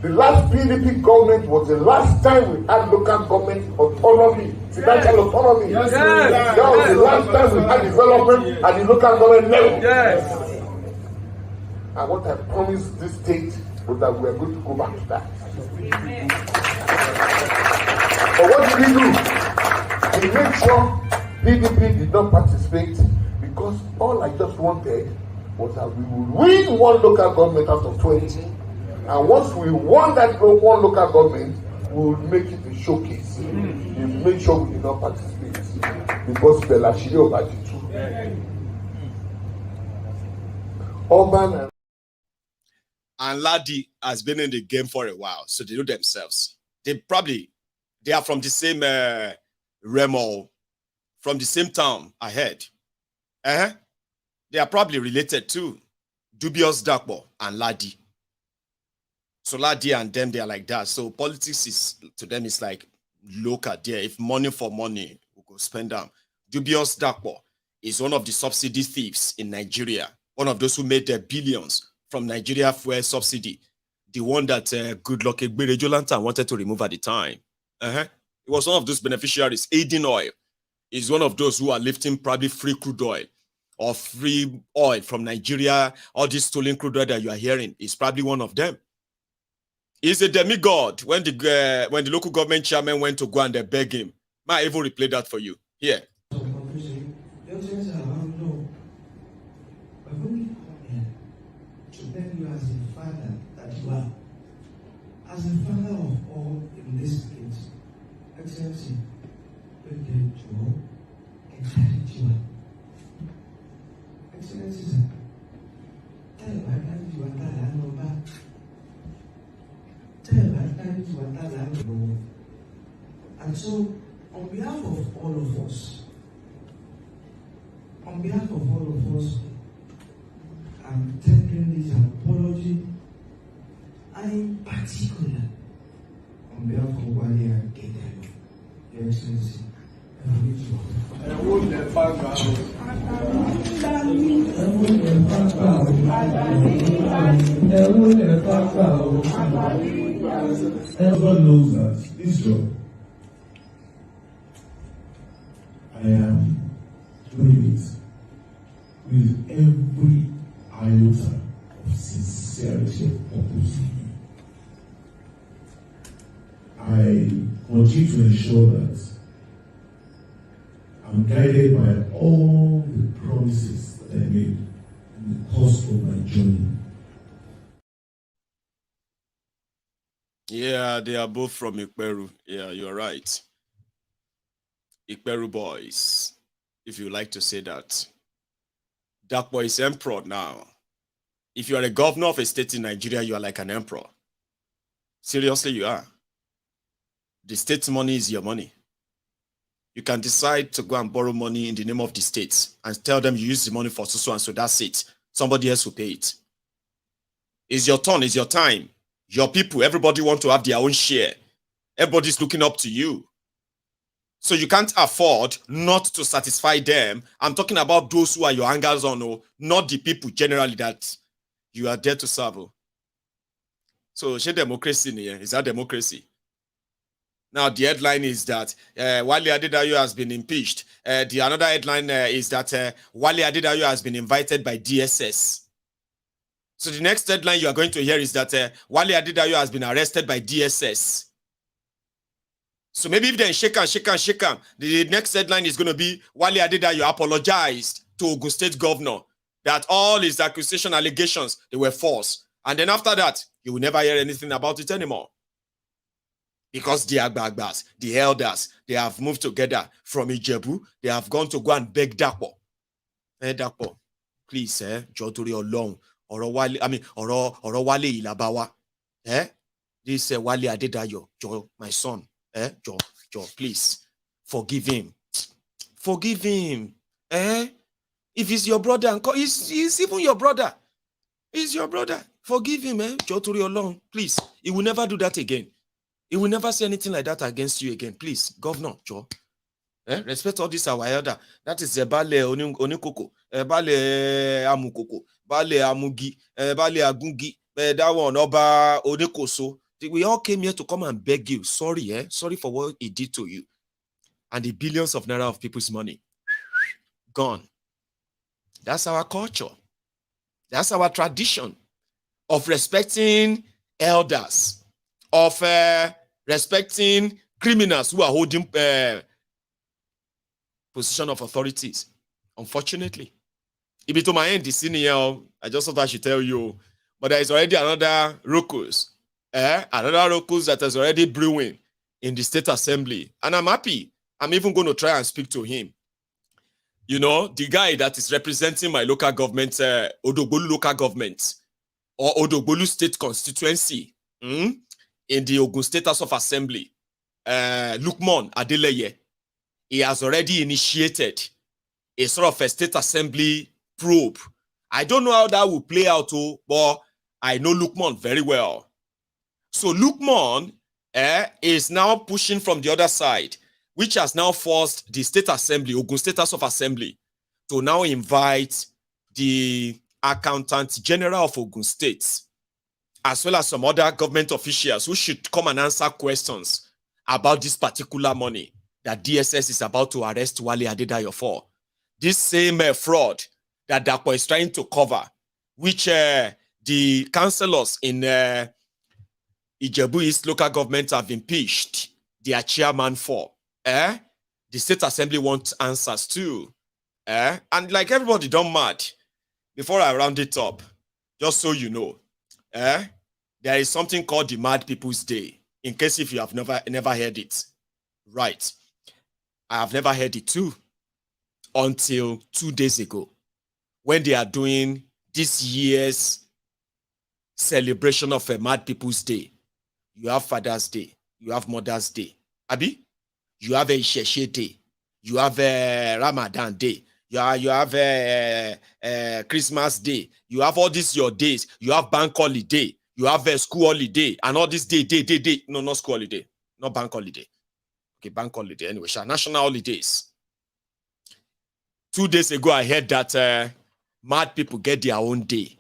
The last PDP government was the last time we had local government autonomy, financial autonomy. Yes. That was the last time we had development at the local government level. Yes. And what I promised this state was that we are going to go back to that. But what did we do? We made sure PDP did not participate because all I just wanted was that we would win one local government out of 20. And once we won that one local government, we would make it a showcase. We make sure we did not participate because Belashiri Obaditu. Urban and Ladi has been in the game for a while, so they know themselves. They are from the same realm, from the same town ahead. They are probably related to Dubious Dakbo and Ladi. So Ladi and them, they are like that. So politics is, to them, it's like local there. If money for money, we go spend them. Dubious Dakbo is one of the subsidy thieves in Nigeria. One of those who made their billions from Nigeria fuel subsidy. The one that Goodluck Ebere Jolanta wanted to remove at the time. It was one of those beneficiaries. Aiding Oil is one of those who are lifting probably free crude oil or free oil from Nigeria. All this stolen crude oil that you are hearing is probably one of them. He's a demigod. When the local government chairman went to go and they beg him, might even replay that for you. Here. As a father of all in this place, Excellency, Excellency, sir, and so, on behalf of all of us, I'm tendering this apology, and in particular, on behalf of Wike Kagame, Your Excellency, everyone knows that this job, I am doing it with every iota of sincerity of purpose. I continue to ensure that I'm guided by all the promises that I made in the course of my journey. Yeah, they are both from Ikperu. Yeah, you're right. Ikperu boys, if you like to say that. Dark boy is emperor now. If you are a governor of a state in Nigeria, you are like an emperor. Seriously, you are. The state's money is your money. You can decide to go and borrow money in the name of the state and tell them you use the money for so and so, that's it. Somebody else will pay it. It's your turn, it's your time. Your people, everybody want to have their own share. Everybody's looking up to you. So you can't afford not to satisfy them. I'm talking about those who are your hangers on, not the people generally that you are there to serve. So, is democracy here? Is that democracy? Now, the headline is that Wale Adedayo has been impeached. The another headline is that Wale Adedayo has been invited by DSS. So the next headline you are going to hear is that Wale Adedayo has been arrested by DSS. So maybe if they shake him, the next headline is going to be Wale Adedayo apologized to Ogun State governor that all his accusation allegations, they were false. And then after that, you will never hear anything about it anymore. Because the Agbagbas, the elders, they have moved together from Ijebu. They have gone to go and beg Dakpo. Dakpo, please, Joturi Olong, Oro Wale, Oro Wale Ilabawa. This Wale Adedayo, Jo, my son. Jo, please, forgive him. Forgive him. If he's your brother, and he's even your brother. He's your brother. Forgive him, Joturi Olong, please. He will never do that again. He will never say anything like that against you again. Please, Governor, Joe. Respect all this our elder. That is Bale Onikoko, Bale Amukoko, Bale Amugi, Bale Agungi, that one Oba Onikoso. We all came here to come and beg you. Sorry, sorry for what he did to you. And the billions of naira of people's money gone. That's our culture. That's our tradition of respecting elders, of respecting criminals who are holding position of authorities. Unfortunately, if it to my end, I just thought I should tell you, but there is already another ruckus, another ruckus that is already brewing in the State Assembly, and I'm happy. I'm even going to try and speak to him. You know, the guy that is representing my local government, Odogbolu local government, or Odogbolu state constituency, in the Ogun State House of Assembly, Lukman Adeleye, he has already initiated a sort of a State Assembly probe. I don't know how that will play out, but I know Lukman very well. So Lukman is now pushing from the other side, which has now forced the State Assembly, Ogun State House of Assembly, to now invite the Accountant General of Ogun State, as well as some other government officials who should come and answer questions about this particular money that DSS is about to arrest Wale Adedayo for. This same fraud that Dapo is trying to cover, which the councillors in Ijebu East local government have impeached their chairman for. The State Assembly wants answers too. And like everybody don't mad. Before I round it up, just so you know, there is something called the Mad People's Day, in case if you have never heard it. Right. I have never heard it too until 2 days ago, when they are doing this year's celebration of a Mad People's Day. You have Father's Day, you have Mother's Day, Abi? You have a Isheshe Day, you have a Ramadan Day, you have a Christmas Day, you have all these your days, you have bank holiday, you have a school holiday, and all this day. No, not school holiday, not bank holiday. Okay, bank holiday anyway, national holidays. 2 days ago, I heard that mad people get their own day.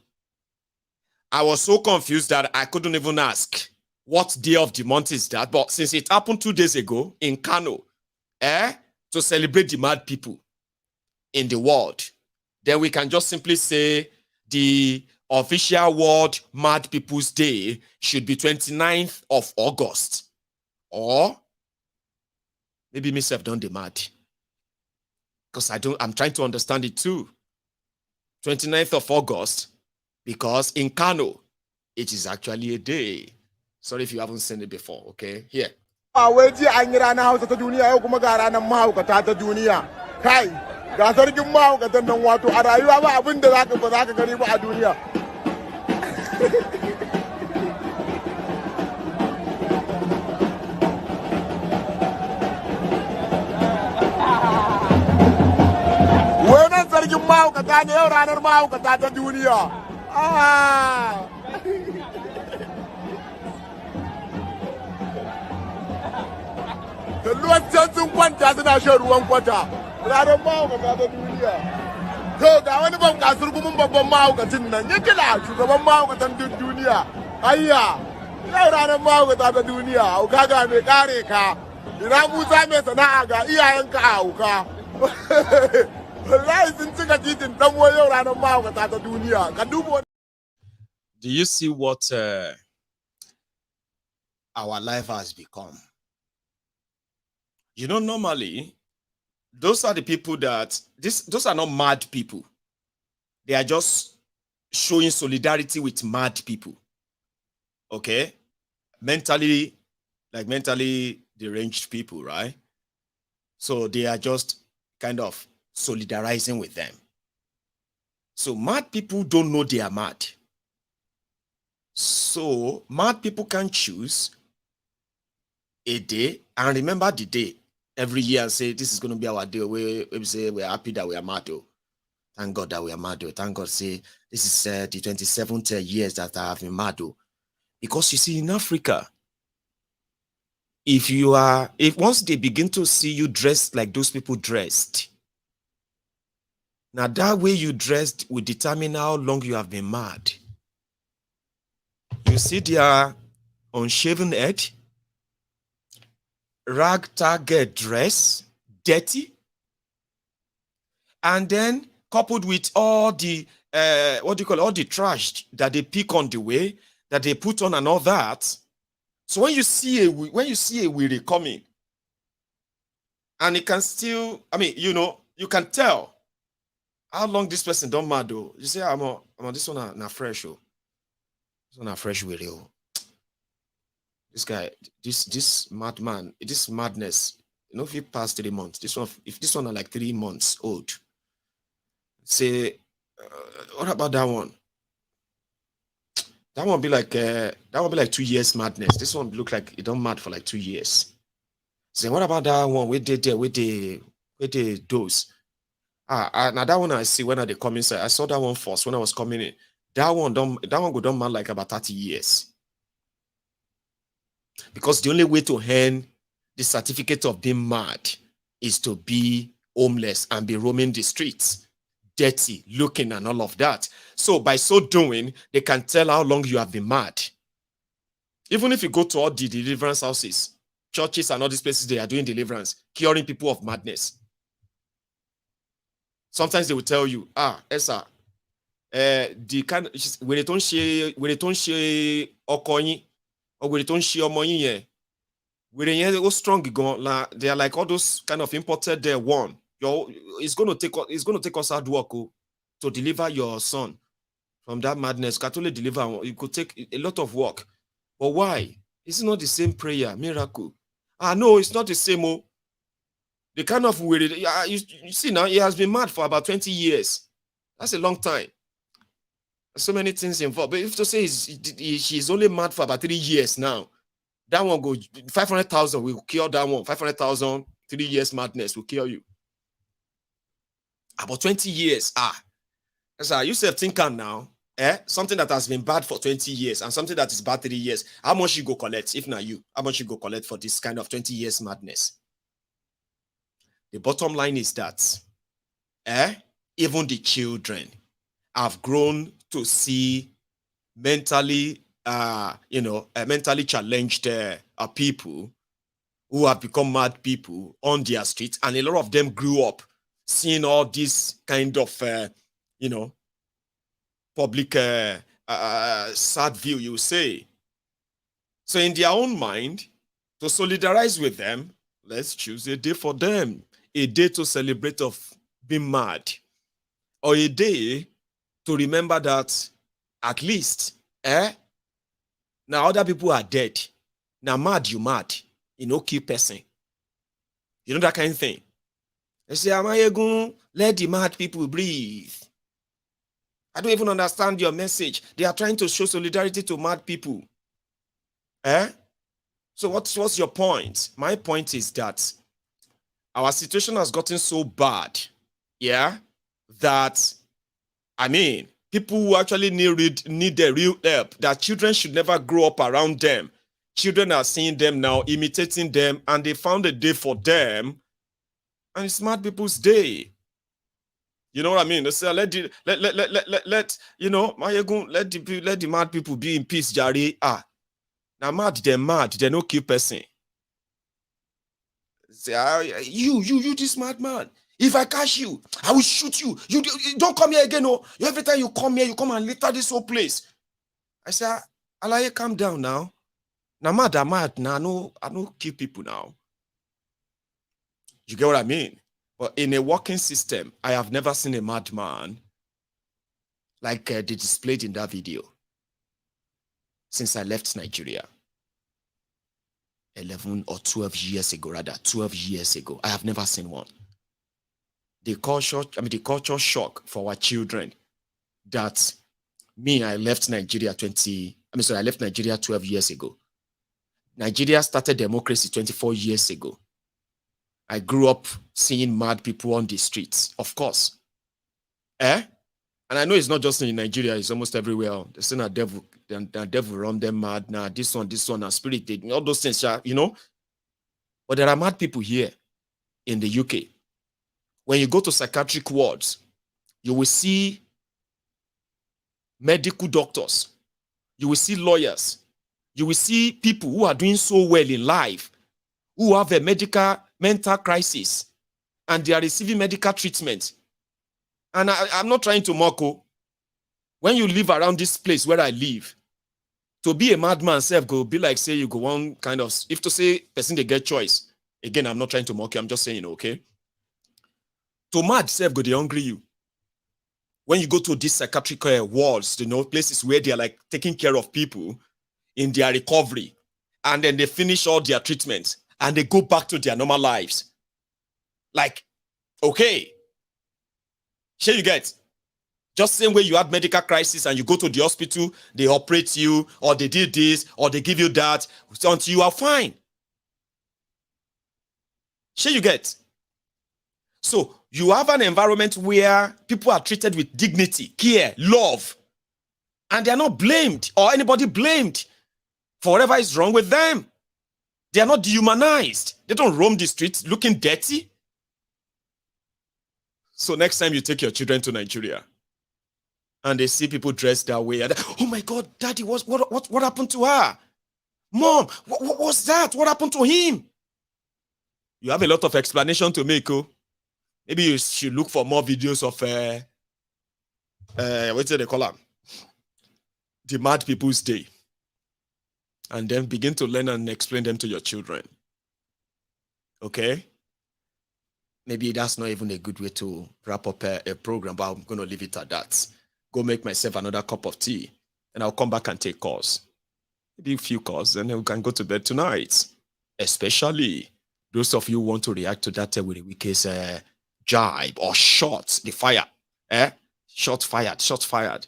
I was so confused that I couldn't even ask what day of the month is that. But since it happened 2 days ago in Kano, to celebrate the mad people in the world, then we can just simply say the official World Mad People's Day should be 29th of August. Or maybe myself done the mad. Because I'm trying to understand it too. 29th of August, because in Kano, it is actually a day. Sorry if you haven't seen it before, okay? Here. Waje an yi ranar Hausa ta duniya, yau kuma ga ranar mahaukata ta duniya. Kai, ga sarkin mahaukatan nan, wato a rayuwa ba abin da ba za ka gani ba a duniya. Wannan sarkin mahaukata ne, yau ranar mahaukata ta duniya. Ruwan can sun kwanta suna shan ruwan kwata, ranar mahaukata ta duniya. To ga wani ban kasar gumin babban mahaukacin nan, ya kila shugaban mahaukatan duk duniya. Ayya, yau ranar mahaukata ta duniya, hauka ga mai kare ka. Ina Musa mai sana'a ga iyayenka a hauka. Wallahi sun cika titin dan yau ranar mahaukata ta duniya. Ka duba. Do you see what our life has become? You know, normally, those are the people that, those are not mad people. They are just showing solidarity with mad people. Okay? Mentally deranged people, right? So they are just kind of solidarizing with them. So mad people don't know they are mad. So mad people can choose a day and remember the day every year and say, this is going to be our day. We say we're happy that we are mad. Thank God that we are mad. Thank God, say this is the 27th years that I have been mad. Because you see, in Africa, if once they begin to see you dressed like those people dressed, now that way you dressed will determine how long you have been mad. You see their unshaven head, ragtag dress, dirty, and then coupled with all the all the trash that they pick on the way, that they put on and all that. So when you see a weary coming, and it can still, I mean, you can tell how long this person don't mad though. You say, I'm on this one na fresh oh. This one na fresh weary oh. This guy, this madman, this madness, if he passed 3 months, if this one are like 3 months old, say, what about that one? That one be like 2 years madness. This one look like it don't mad for like 2 years. Say, what about that one? Where they dose? Now that one I see when they come inside. I saw that one first when I was coming in. That one go down mad like about 30 years. Because the only way to earn the certificate of being mad is to be homeless and be roaming the streets, dirty, looking and all of that. So by so doing, they can tell how long you have been mad. Even if you go to all the deliverance houses, churches and all these places, they are doing deliverance, curing people of madness. Sometimes they will tell you, Esa, the kind when they don't share okoyin, or when they don't share omoyin, when they go strong, they are like all those kind of imported one. It's going to take us hard work to deliver your son from that madness. Can't only deliver, it could take a lot of work. But why? It's not the same prayer, miracle. No, it's not the same. The kind of weird, you see now, he has been mad for about 20 years. That's a long time. So many things involved. But if to say she's only mad for about 3 years now, that one go 500,000 will kill that one. 500,000, 3 years madness will kill you. About 20 years, so you say thinking now, something that has been bad for 20 years and something that is bad 3 years, how much you go collect? If not you, how much you go collect for this kind of 20 years madness? The bottom line is that even the children have grown to see mentally, mentally challenged people who have become mad people on their streets, and a lot of them grew up seeing all this kind of, public sad view, you say. So in their own mind, to solidarize with them, let's choose a day for them, a day to celebrate of being mad, or a day to remember that at least, now other people are dead. Now mad, you mad. Kill person. You know that kind of thing. They say, Amayegun, let the mad people breathe. I don't even understand your message. They are trying to show solidarity to mad people. So what's your point? My point is that our situation has gotten so bad, that, people who actually need the real help, that children should never grow up around them. Children are seeing them now, imitating them, and they found a day for them, and it's mad people's day. You know what I mean? They say, let the mad people be in peace, Jari. Now mad, they no kill person. Say, you this madman. If I catch you, I will shoot you. You don't come here again. No. Every time you come here, you come and litter this whole place. I say, Alaye, calm down now. Now mad. Now I no kill people now. You get what I mean? But in a working system, I have never seen a madman like they displayed in that video since I left Nigeria. 11 or 12 years ago, rather, 12 years ago. I have never seen one. The culture shock for our children that I left Nigeria 12 years ago. Nigeria started democracy 24 years ago. I grew up seeing mad people on the streets, of course. And I know it's not just in Nigeria, it's almost everywhere. They say the devil run them mad. Now this one, a spirit, all those things, But there are mad people here in the UK. When you go to psychiatric wards, you will see medical doctors, you will see lawyers, you will see people who are doing so well in life, who have a mental crisis, and they are receiving medical treatment. And I'm not trying to mock you. When you live around this place where I live, to be a madman self go be like say you go one kind of, if to say person they get choice. Again, I'm not trying to mock you, I'm just saying, okay? To mad self go they hungry you. When you go to these psychiatric wards, places where they are like taking care of people in their recovery, and then they finish all their treatments and they go back to their normal lives. Like, okay, sure you get. Just same way you had medical crisis and you go to the hospital, they operate you, or they did this, or they give you that, until you are fine. Sure you get. So you have an environment where people are treated with dignity, care, love, and they are not blamed or anybody blamed for whatever is wrong with them. They are not dehumanized. They don't roam the streets looking dirty. So next time you take your children to Nigeria and they see people dressed that way, and oh my God, Daddy, what happened to her? Mom, what was that? What happened to him? You have a lot of explanation to make. Oh, maybe you should look for more videos of what do they call them? The Mad People's Day, and then begin to learn and explain them to your children. Okay? Maybe that's not even a good way to wrap up a program, but I'm going to leave it at that. Go make myself another cup of tea, and I'll come back and take calls. Maybe a few calls, and then we can go to bed tonight. Especially those of you who want to react to that with the Wike's jibe or shots, the fire. Shots fired.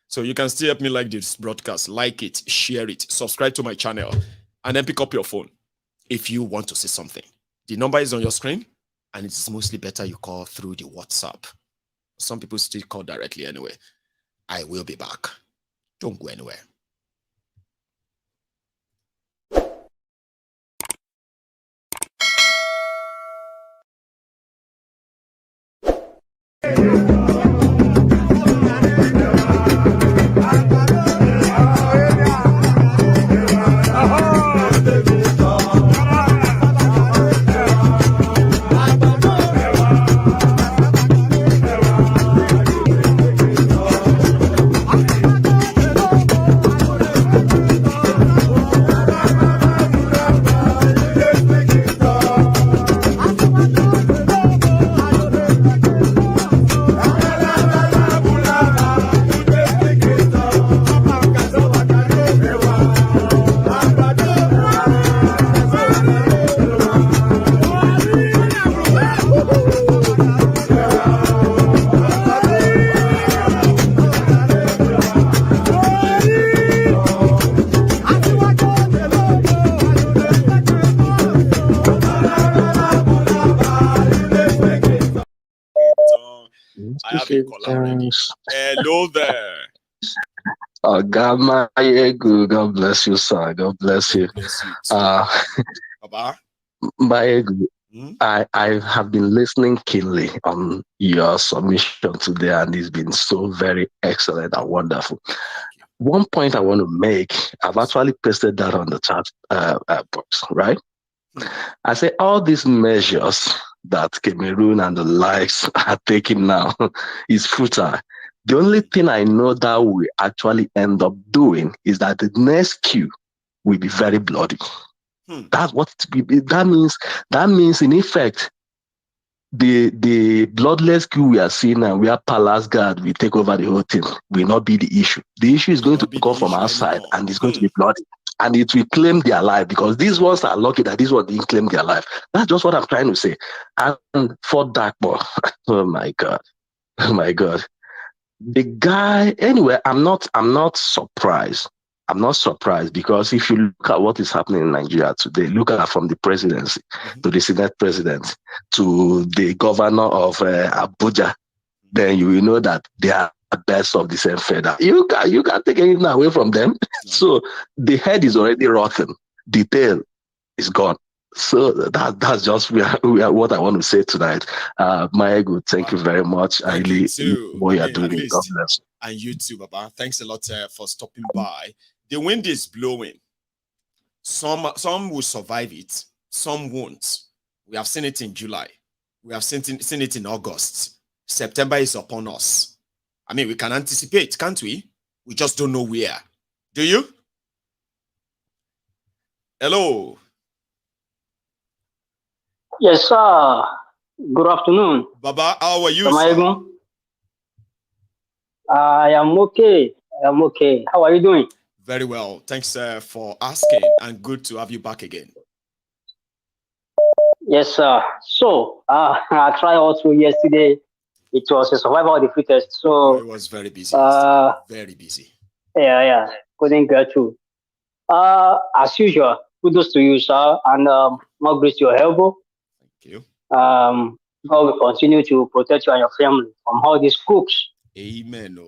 So you can still help me like this broadcast, like it, share it, subscribe to my channel, and then pick up your phone if you want to say something. The number is on your screen, and it's mostly better you call through the WhatsApp. Some people still call directly anyway. I will be back. Don't go anywhere. I have a caller already. Hello there. Oh, God bless you, sir. God bless you. Baba? I have been listening keenly on your submission today, and it's been so very excellent and wonderful. One point I want to make, I've actually pasted that on the chat box, right? I say all these measures that Cameroon and the likes are taking now is futile. The only thing I know that we actually end up doing is that the next queue will be very bloody. That's what that means. That means, in effect, the bloodless queue we are seeing now, where Palace Guard will take over the whole thing, will not be the issue. The issue is going to come from outside, and it's going to be bloody. And it will claim their life, because these ones are lucky that these ones didn't claim their life. That's just what I'm trying to say. And for Darkboy, oh my God. The guy, anyway, I'm not surprised. I'm not surprised, because if you look at what is happening in Nigeria today, look at from the presidency to the Senate president to the governor of Abuja, then you will know that they are best of the same feather. You can't take anything away from them. So the head is already rotten. The tail is gone. So that's just what I want to say tonight. Maegu, thank you very much. I really what you're doing. God bless. And you too, Baba. Thanks a lot for stopping by. The wind is blowing. Some will survive it. Some won't. We have seen it in July. We have seen it in August. September is upon us. I mean, we can anticipate, can't we? We just don't know where. Do you? Hello. Yes, sir. Good afternoon. Baba, how are you, sir? I am okay. How are you doing? Very well. Thanks for asking, and good to have you back again. Yes, sir. So, I tried also yesterday. It was a survival of the fittest. So, it was very busy. Very busy. Yeah. Couldn't get through. As usual, kudos to you, sir, and more grace to your elbow. Thank you. God will continue to protect you and your family from all these crooks. Amen.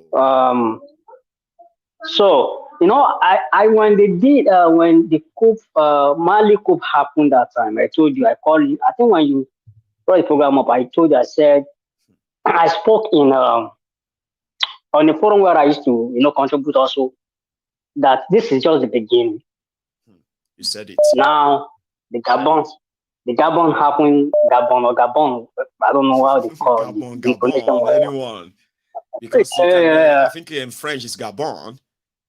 So, I when they did when the coup Mali coup happened that time, I told you, I called you. I think when you brought the program up, I told you, I said I spoke in on the forum where I used to contribute also, that this is just the beginning. You said it. Now the Gabon happened. Gabon. I don't know how they call Gabon. Anyone? Because I think in French it's Gabon,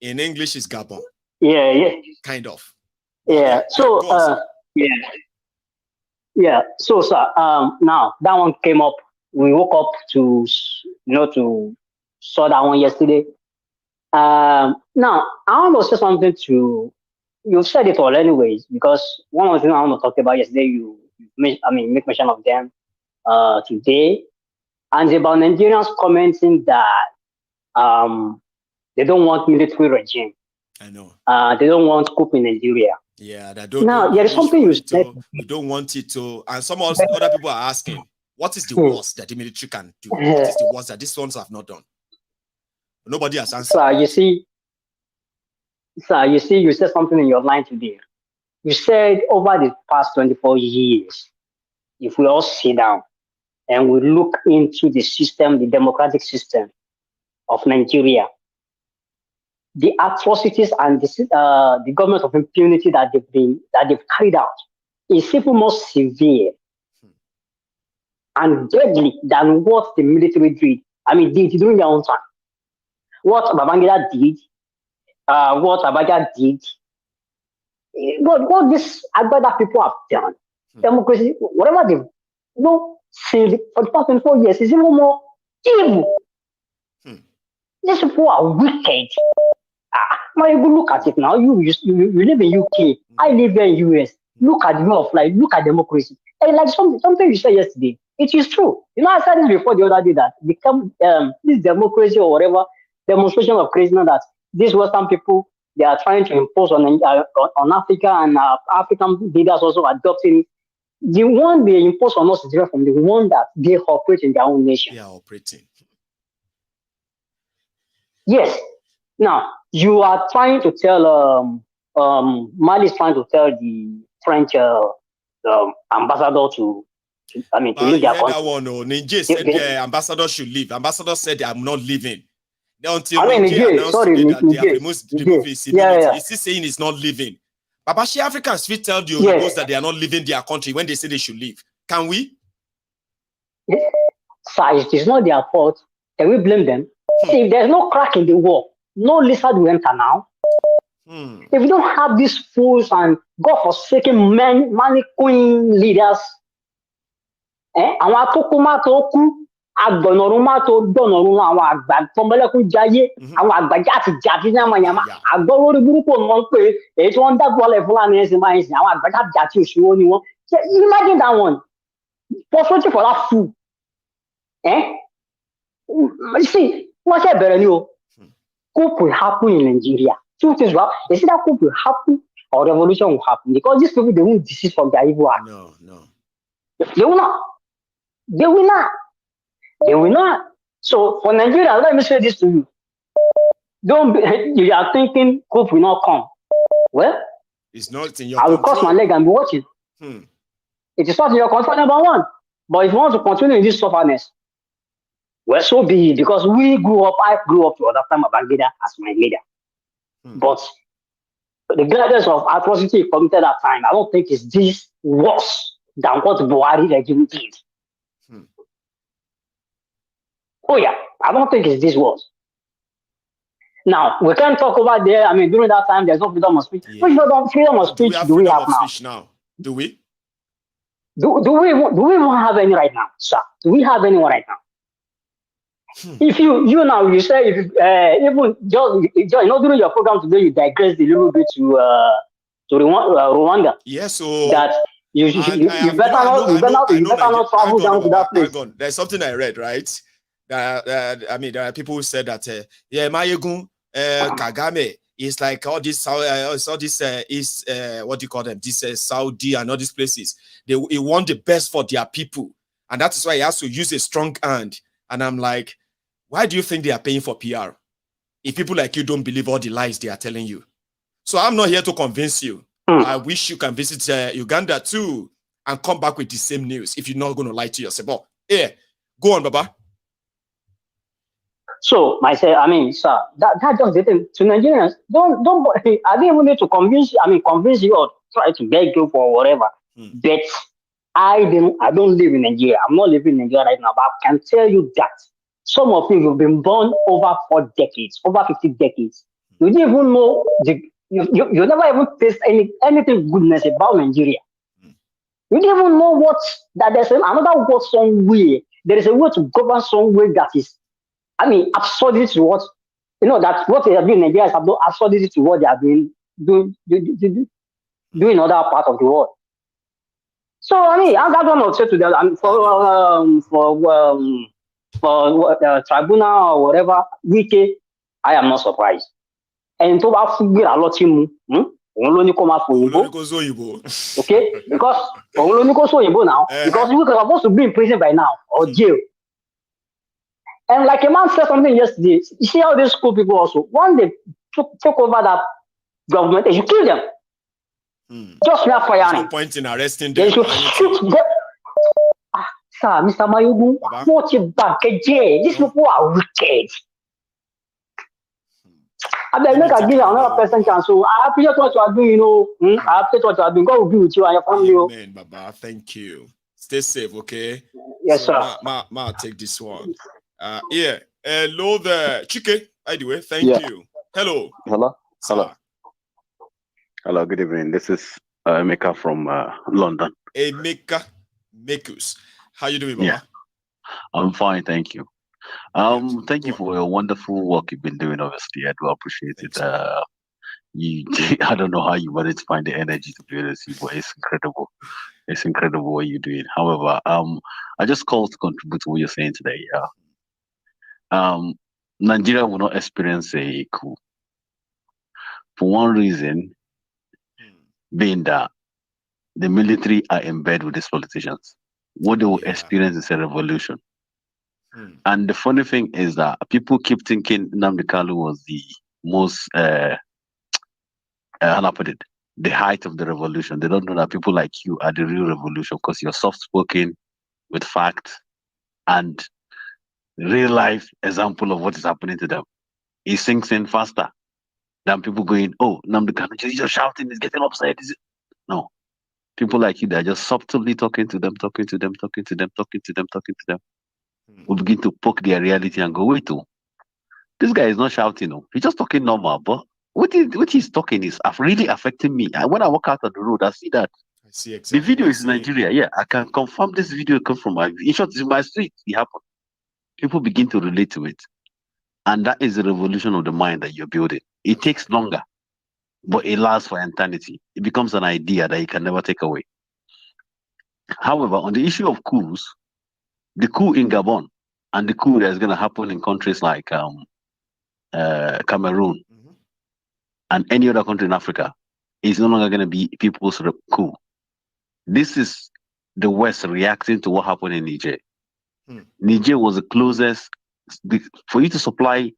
in English it's Gabon. Yeah. Kind of. Yeah. So yeah. So sir, now that one came up. We woke up to to saw that one yesterday. Now I want to say something to. You've said it all anyways, because one of the things I want to talk about yesterday, you make mention of them today, and about Nigerians commenting that they don't want military regime. I know. They don't want coup in Nigeria. Yeah, there is something you said. We don't want it to, and some other people are asking, what is the worst that the military can do? What is the worst that these ones have not done? Nobody has answered. Sir, you said something in your line today. You said over the past 24 years, if we all sit down and we look into the system, the democratic system of Nigeria, the atrocities and the government of impunity that they've carried out is even more severe and deadly than what the military did. I mean, did during their own time. What Babangida did, what Abacha did, what these Agbada people have done, democracy, whatever they've since for the past 24 years is even more evil. These people are wicked. Now you look at it now. You live in UK. I live here in US. Look at the way of life. Look at democracy. And like something you said yesterday, it is true. I said this before the other day that this democracy or whatever demonstration of craziness that these Western people they are trying to impose on Africa, and African leaders also adopting it. The one they impose on us is different from the one that they operate in their own nation. They are operating. Yes. Now you are trying to tell Mali is trying to tell the French ambassador to leave their country. That one, Niger said the ambassador should leave. Ambassador said, "I'm not leaving." Until Niger announced that they have removed his immunity. Is he saying he's not leaving? Babashi Africans will tell the Oyinbos that they are not leaving their country when they say they should leave. Can we? Sir, it is not their fault. Can we blame them? See, if there's no crack in the wall, no lizard will enter now. If we don't have these fools and God-forsaken money queen leaders, àwọn atókùnmá tó kú, agbọ̀nọ̀rúnmá tó dọ̀nọ̀rún, àwọn àgbà tọmọlẹ́kùn jayé, àwọn àgbà jàti yamayama, àgbọ̀ lórí burúkú ni wọ́n pè é, èyí tí wọ́n ń dàgbọ́ ọ̀lẹ̀ fúlàní ẹ̀sìn máa ń sìn, àwọn àgbà jàti òṣìwò ni wọ́n. Imagine that one. Frustrating for that fool. See, what's that better new? Coup will happen in Nigeria. Two things will happen. They say that coup will happen or revolution will happen, because these people, they won't desist from their evil act. No. They will not. They will not. They will not. So for Nigeria, let me say this to you. You are thinking coup will not come. Well, it's not in your I will control. cross my leg and be watching. It is not your country, number one. But if you want to continue in this sufferness, well, so be it. Because I grew up to understand Babangida as my leader. But regardless of atrocity committed at time, I don't think it's this worse than what Buhari regime did. Oh yeah, I don't think it's this worse. Now, we can't talk about there. I mean, during that time, there's no freedom of speech. Which freedom of speech do we have now? Do we? Do we even have any right now, sir? Do we have anyone right now? If you now you say if even just during your program today you digressed a little bit to Rwanda. Yes, so that you better not travel down to that place. There's something I read, right? I mean, there are people who said that Mayegun Kagame is like all this what do you call them? This Saudi and all these places. He want the best for their people, and that is why he has to use a strong hand. And I'm like, why do you think they are paying for PR if people like you don't believe all the lies they are telling you? So I'm not here to convince you. I wish you can visit Uganda too and come back with the same news if you're not going to lie to yourself. But yeah, go on, Baba. So sir, that just the thing to Nigerians. Don't. I didn't even need to convince you or try to beg you for whatever. But I don't live in Nigeria. I'm not living in Nigeria right now. But I can tell you that some of you, you've been born over 4 decades, over 50 decades. You didn't even know you never even taste anything goodness about Nigeria. You didn't even know that there's another word somewhere. There is a way to govern somewhere that is, absurdity to what, that what they are doing in Nigeria is absurdity to what they are doing in other parts of the world. So, I'm not going to say to them, for tribunal or whatever, Wike, I am not surprised. And to figure a lot of okay, because now, because we are supposed to be in prison by now or jail. And like a man said something yesterday, you see how these school people also, when they took over that government, they should kill them. Just not firing. No point in arresting them. They should shoot them. Sir, Mr. Mayogun, what you back again? These people are wicked. I beg make I give another person chance. So I appreciate what you are doing, I appreciate what you are doing. God will be with you and your family. Amen, Baba. Thank you. Stay safe, okay? Yes, sir. Ma, take this one. Yeah. Hello there. Chike, anyway, thank you. Hello. Hello. Hello, good evening. This is Emeka from London. Emeka Mekus. How you doing, Baba? Yeah. I'm fine, thank you. Thank you for your wonderful work you've been doing, obviously. I do appreciate it. I don't know how you manage to find the energy to do this, but it's incredible. It's incredible what you're doing. However, I just called to contribute to what you're saying today. Nigeria will not experience a coup. For one reason, being that the military are in bed with these politicians. What they will experience is a revolution. And the funny thing is that people keep thinking Nnamdi Kanu was the most, how I put it, the height of the revolution. They don't know that people like you are the real revolution because you're soft-spoken with facts and real-life example of what is happening to them. It sinks in faster than people going, oh, Nnamdi Kanu, he's just shouting, he's getting upset. No. People like you, they're just subtly talking to them. We begin to poke their reality and go, wait, this guy is not shouting, he's just talking normal, but what he's talking is really affecting me. And when I walk out on the road, I see that. I see exactly. The video is in Nigeria. Yeah, I can confirm this video comes from in short, it's in my street. It happened. People begin to relate to it. And that is the revolution of the mind that you're building. It takes longer, but it lasts for eternity. It becomes an idea that you can never take away. However, on the issue of coups, the coup in Gabon and the coup that is going to happen in countries like Cameroon and any other country in Africa is no longer going to be people's coup. This is the West reacting to what happened in Niger. Niger was the closest for you to supply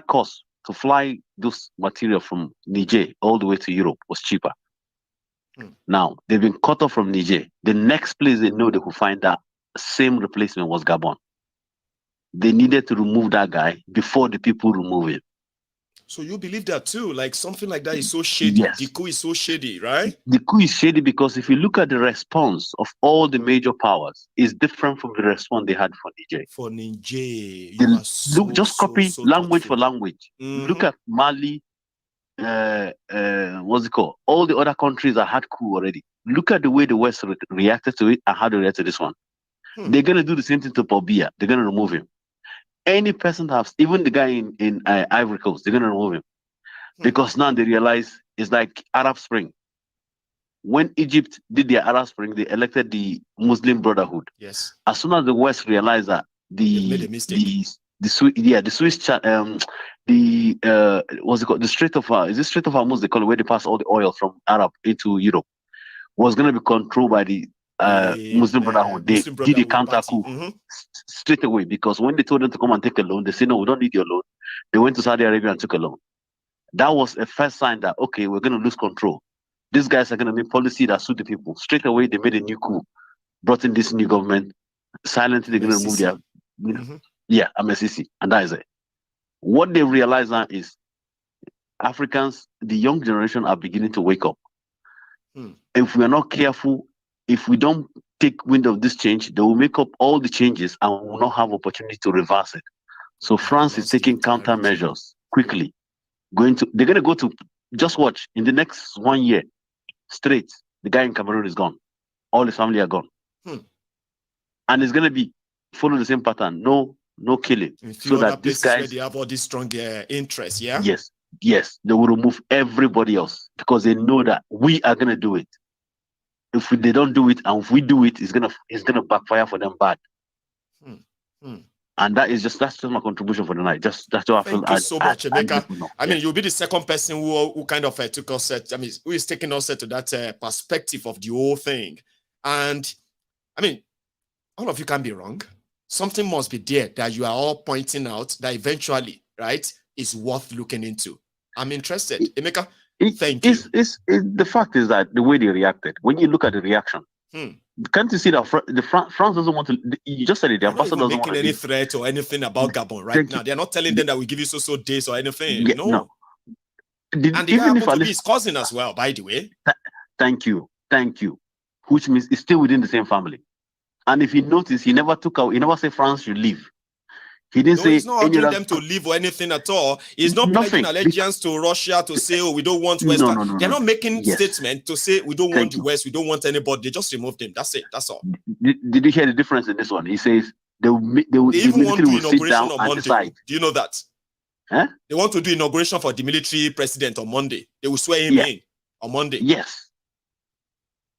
costs to fly those material from Niger all the way to Europe was cheaper. Now, they've been cut off from Niger. The next place they know they could find that same replacement was Gabon. They needed to remove that guy before the people remove him. So you believe that too? Like something like that is so shady. Yes. The coup is so shady, right? The coup is shady because if you look at the response of all the major powers, it's different from the response they had for Niger. For Niger, you are so, just copy so language thoughtful. for language. Look at Mali, what's it called? All the other countries that had coup already. Look at the way the West reacted to it and how they react to this one. They're going to do the same thing to Paul Biya. They're going to remove him. Any person that has, even the guy in Ivory Coast, they're going to remove him. Because now they realize it's like Arab Spring. When Egypt did their Arab Spring, they elected the Muslim Brotherhood. Yes. As soon as the West realized that they made a mistake. The Swiss what's it called? The Strait of is it Strait of Hormuz they call it, where they pass all the oil from Arab into Europe, was going to be controlled by the Muslim Brotherhood. They did a counter coup straight away, because when they told them to come and take a loan, they said, no, we don't need your loan. They went to Saudi Arabia and took a loan. That was a first sign that, okay, we're going to lose control. These guys are going to make policy that suit the people. Straight away, they made a new coup, brought in this new government. Silently, they're going to remove their, MSCC, and that is it. What they realize now is Africans, the young generation, are beginning to wake up. If we are not careful, if we don't take wind of this change, they will make up all the changes and will not have opportunity to reverse it. So France is taking countermeasures quickly. They're going to go to, just watch, in the next 1 year, straight, the guy in Cameroon is gone. All his family are gone. And it's going to be follow the same pattern. No killing. So that these guys, where they have all these strong interests, yeah? Yes. They will remove everybody else because they know that we are going to do it. If they don't do it, and if we do it, it's gonna backfire for them bad. And that's just my contribution for the night. That's what I feel. Thank you so much, Emeka. I mean, you'll be the second person who kind of took us. Who is taking us to that perspective of the whole thing. And I mean, all of you can be wrong. Something must be there that you are all pointing out that eventually, right, is worth looking into. I'm interested, Emeka. Thank you. The fact is that the way they reacted. When you look at the reaction. Can't you see that France doesn't want to? You just said it. The ambassador doesn't want to any threat or anything about Gabon right now. They're not telling them that we give you so days or anything. No. And the guy happened to be his cousin as well, by the way. Thank you. Which means it's still within the same family. And if you notice, he never said France should leave. He didn't say. He's not ordering them to leave or anything at all. He's not pledging allegiance to Russia to say, oh, we don't want West. They're not making statements to say we don't want the West, we don't want anybody. They just removed them. That's it. That's all. Did you hear the difference in this one? He says they even want to do inauguration on Monday. Decide. Do you know that? Huh? They want to do inauguration for the military president on Monday. They will swear him in on Monday. Yes.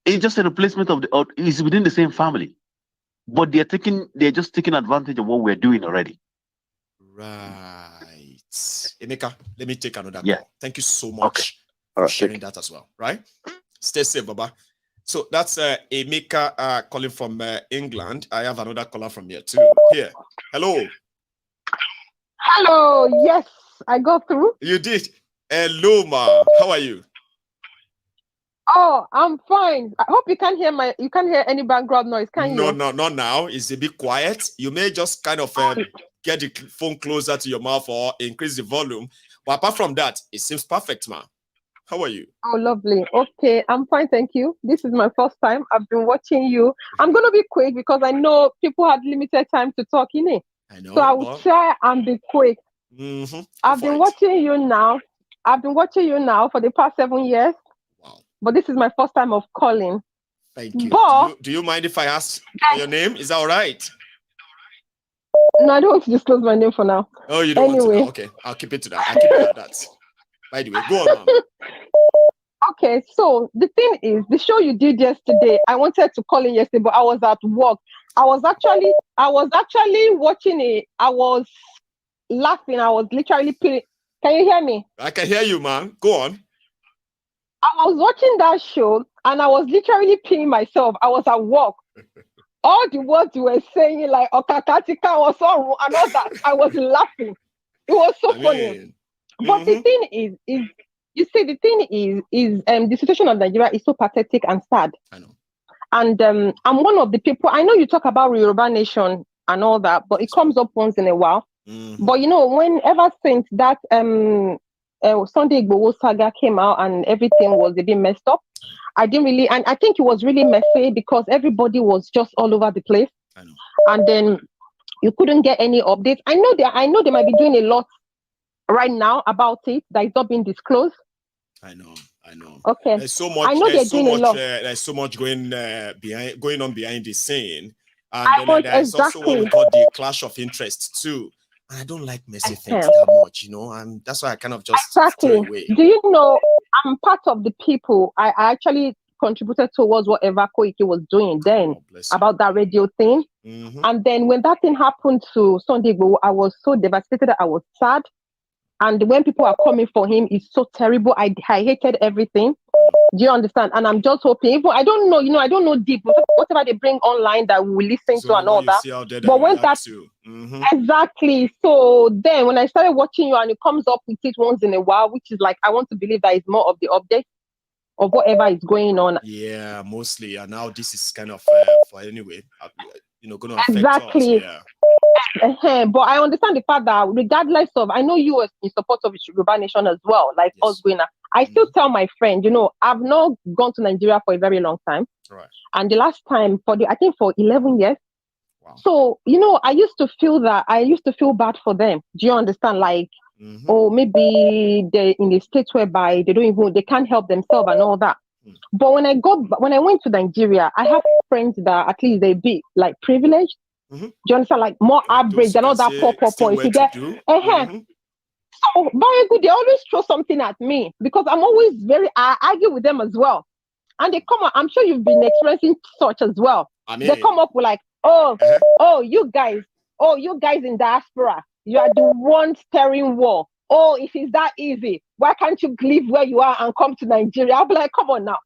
It's just a replacement of it's within the same family. But they're just taking advantage of what we're doing already. Right. Emeka, let me take another call. Thank you so much for sharing that as well. Right? Stay safe, Baba. So that's Emeka calling from England. I have another caller from here too. Here. Hello. Hello. Yes, I got through. You did. Hello, ma. How are you? Oh, I'm fine. I hope you can't hear any background noise, can you? No, not now. It's a bit quiet. You may just kind of get the phone closer to your mouth or increase the volume. But apart from that, it seems perfect, ma. How are you? Oh, lovely. Okay, I'm fine, thank you. This is my first time. I've been watching you. I'm going to be quick because I know people had limited time to talk, innit? I know. So I will try and be quick. I've been watching you now. I've been watching you now for the past 7 years. But this is my first time of calling. Thank you. But, do you mind if I ask for your name? Is that all right? No, I don't want to disclose my name for now. Oh, you don't want to know? Okay, I'll keep it to that. I'll keep it at that. By the way, go on, ma'am. Okay, so the thing is, the show you did yesterday, I wanted to call in yesterday, but I was at work. I was actually watching it. I was laughing. I was literally Can you hear me? I can hear you, man. Go on. I was watching that show and I was literally peeing myself. I was at work. All the words you were saying, like Okakatika was all and all that, I was laughing. It was so funny. But the thing is You see, the thing is the situation of Nigeria is so pathetic and sad. I know. And I'm one of the people. I know you talk about Yoruba nation and all that, but it comes up once in a while. Mm-hmm. But ever since that Sunday Igboho saga came out and everything was a bit messed up, I didn't really, and I think it was really messy because everybody was just all over the place. I know. And then you couldn't get any updates. I know they might be doing a lot right now about it that is not being disclosed. I know. Okay. There's so much. I know There's they're doing a lot. There's so much going on behind the scene, and then there's also what we exactly. call the clash of interests too. And I don't like messy things that much, and that's why I kind of just stay away. Do you know I'm part of the people? I actually contributed towards whatever Koiki was doing then about that radio thing. Mm-hmm. And then when that thing happened to Sunday Igboho, I was so devastated that I was sad. And when people are coming for him, it's so terrible. I hated everything. Do you understand? And I'm just hoping, I don't know, I don't know deep, whatever they bring online that we listen to and all that. But when that, exactly. So then when I started watching you and it comes up with it once in a while, which is like, I want to believe that it's more of the update of whatever is going on. Yeah, mostly. And now this is kind of, for anyway, going to affect exactly. us. Yeah. But I understand the fact that regardless of, I know you are in support of the Yoruba nation as well, like us going. I still tell my friend, I've not gone to Nigeria for a very long time. Right. And the last time for 11 years. Wow. So, I used to feel bad for them. Do you understand? Like, or maybe they're in a state whereby they can't help themselves and all that. But when I went to Nigeria, I have friends that at least they be like privileged. Do you understand? Like more average than all that poor. If you get, so very good. They always throw something at me because I'm always I argue with them as well, and they come up. I'm sure you've been experiencing such as well. They come up with like, you guys in diaspora, you are the ones stirring war. Oh, if it's that easy, why can't you leave where you are and come to Nigeria? I'll be like, come on now.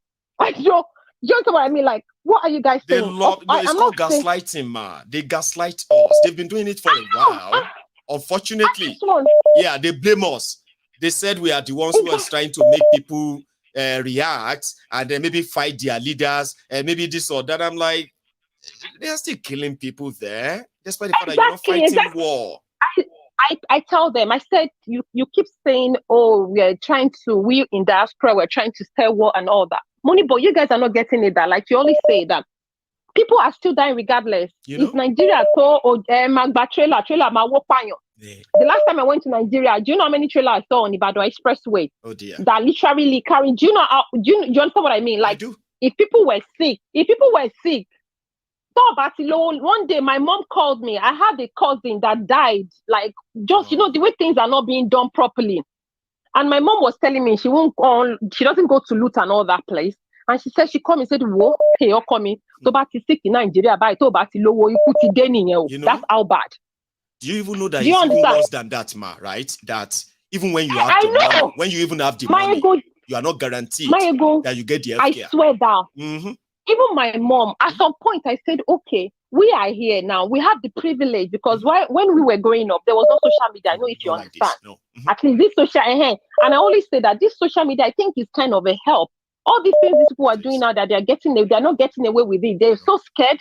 You know what I mean? Like, what are you guys saying? It's called gaslighting, ma. They gaslight us. They've been doing it for a while. Unfortunately, they blame us. They said we are the ones who are trying to make people react and then maybe fight their leaders and maybe this or that. I'm like, they are still killing people there, despite the fact that you're not fighting war. I tell them, I said, you keep saying, we in diaspora, we're trying to stir war and all that. Money, but you guys are not getting it that. Like you always say that people are still dying regardless. It's Nigeria, so Magba trailer, the last time I went to Nigeria, do you know how many trailers I saw on Ibadan Expressway? Oh dear. That literally carrying, do you understand what I mean? Like, if people were sick, one day my mom called me. I had a cousin that died, like just the way things are not being done properly. And my mom was telling me she doesn't go to loot and all that place. And she said she called me and said, "Whoa, hey, you're coming. So bad sick in Nigeria, that's how bad." Do you even know that it's even worse than that, ma? Right? That even when you have money, when you even have the money, you are not guaranteed that you get the healthcare. I swear down. Even my mom, at some point, I said, okay, we are here now. We have the privilege because when we were growing up, there was no social media. I know if you understand. At least this social, and I always say that this social media, I think, is kind of a help. All these things these people are doing now that they're not getting away with it. They're so scared.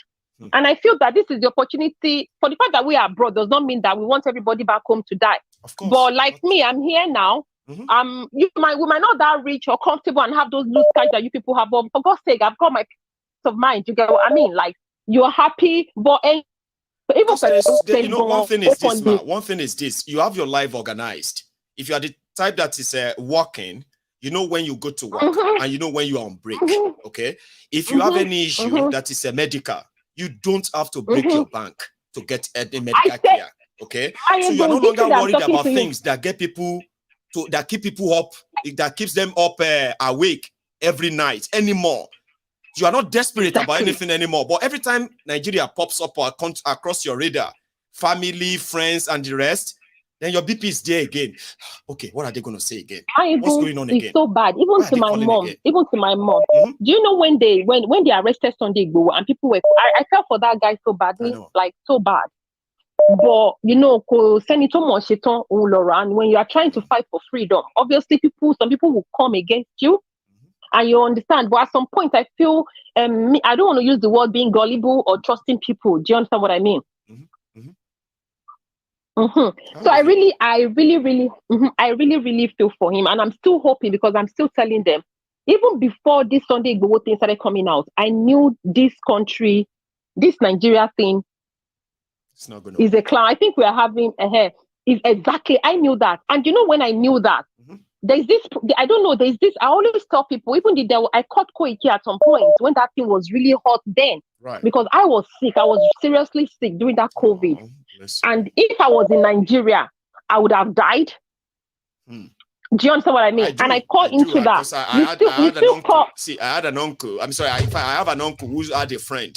And I feel that this is the opportunity for the fact that we are abroad does not mean that we want everybody back home to die. Of course. But like me, I'm here now. We might not that rich or comfortable and have those loose cash that you people have. But for God's sake, I've got my peace of mind. You get what I mean? Like you're happy, but even one thing is this, man. One thing is this: you have your life organized. If you are the type that is working, you know when you go to work and you know when you are on break. Okay. If you have any issue that is medical, you don't have to break your bank to get any medical care. Okay. So you're no longer worried about things that keep people up, that keeps them up awake every night anymore. You are not desperate about anything anymore. But every time Nigeria pops up across your radar, family, friends, and the rest, then your BP is there again. Okay, what are they going to say again? What's going on again? It's so bad. Even to my mom. Do you know when they arrested Sunday Igboho and people were? I felt for that guy so badly, like so bad. But you know, Senator Monsheton Laura, and when you are trying to fight for freedom, obviously some people will come against you, and you understand. But at some point, I feel I don't want to use the word being gullible or trusting people. Do you understand what I mean? So I really feel for him, and I'm still hoping, because I'm still telling them, even before this Sunday Igboho thing started coming out, I knew this country, this Nigeria thing, it's not gonna is a clown. I think we are having a hair. Is exactly. I knew that, and you know when I knew that, there's this. I don't know. There's this. I always tell people, even I caught Koiki at some point when that thing was really hot then, right? Because I was sick. I was seriously sick during that COVID. And if I was in Nigeria, I would have died. Do you understand what I mean? And I call into that. I had an uncle. I'm sorry. I have an uncle who had a friend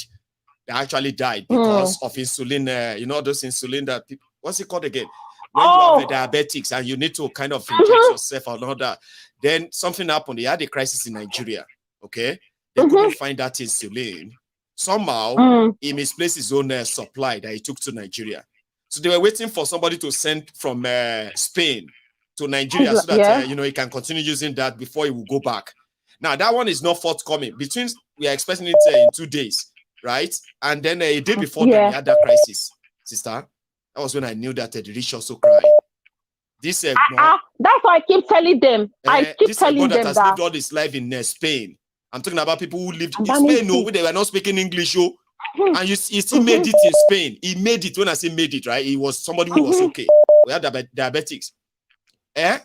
that actually died because of insulin. You know those insulin that people, what's it called again? When you have a diabetics and you need to kind of inject yourself and all that. Then something happened. They had a crisis in Nigeria. Okay, they couldn't find that insulin. Somehow he misplaced his own supply that he took to Nigeria. So they were waiting for somebody to send from Spain to Nigeria so that you know, he can continue using that before he will go back. Now that one is not forthcoming. We are expecting it in 2 days, right? And then a day before that, we had that crisis, sister. That was when I knew that the rich also cried. This that's why I keep telling them. I keep telling them that has lived all his life in Spain. I'm talking about people who lived in Spain. No, they were not speaking English. And he still made it in Spain. He made it. When I say made it, right? He was somebody who was okay. We had diabetics. That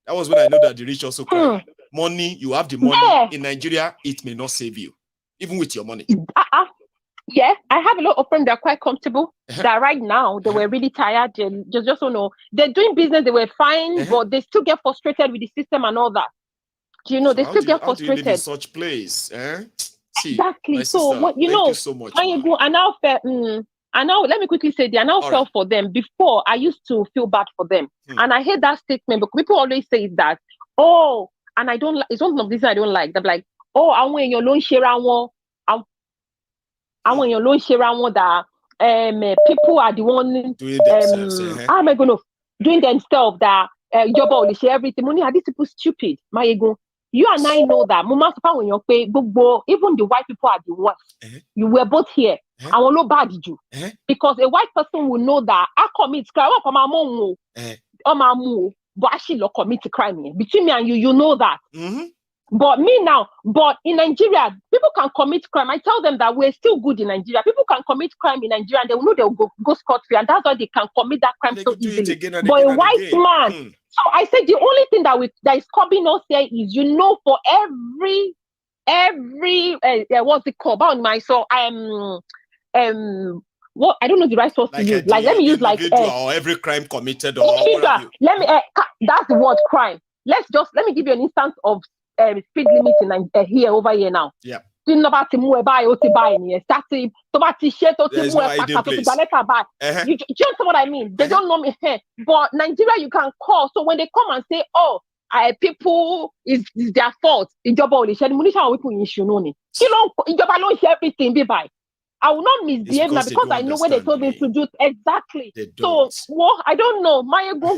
was when I know that the rich also cry. Money, you have the money. In Nigeria, it may not save you, even with your money. Yeah, I have a lot of friends that are quite comfortable. That right now they were really tired. They just don't know. They're doing business. They were fine, but they still get frustrated with the system and all that. Do you know? They still get frustrated. How do you live in such place? See, exactly. So what you thank know, you so much. I now let me quickly say that I now felt for them. Before I used to feel bad for them, and I hate that statement. But people always say that. And I don't like. It's one of these I don't like. They're like, I want your loan share. I want your loan share. I want that. People are the one doing themselves. How am I going to doing themselves that job only share everything? Money are these people stupid? My ego. You and I know that. When you pay, even the white people are the worst. You were both here. I will not bad you because a white person will know that I commit crime. But actually, commit crime between me and you know that. But me now, in Nigeria, people can commit crime. I tell them that we're still good in Nigeria. People can commit crime in Nigeria and they will know they'll go scot-free, and that's why they can commit that crime so easily. But a white man. So I said the only thing that is coming us here is, for every what's it called? What I don't know the right source to use. Like let me use like or every crime committed or let me that's the word crime. Let me give you an instance of speed limit in here over here now. Yeah. Do you know about you understand what I mean? They don't know me here. But Nigeria, you can call. So when they come and say, people is their fault. Everything be by. I will not misbehave now because I know where they told me to do exactly. So, I don't know.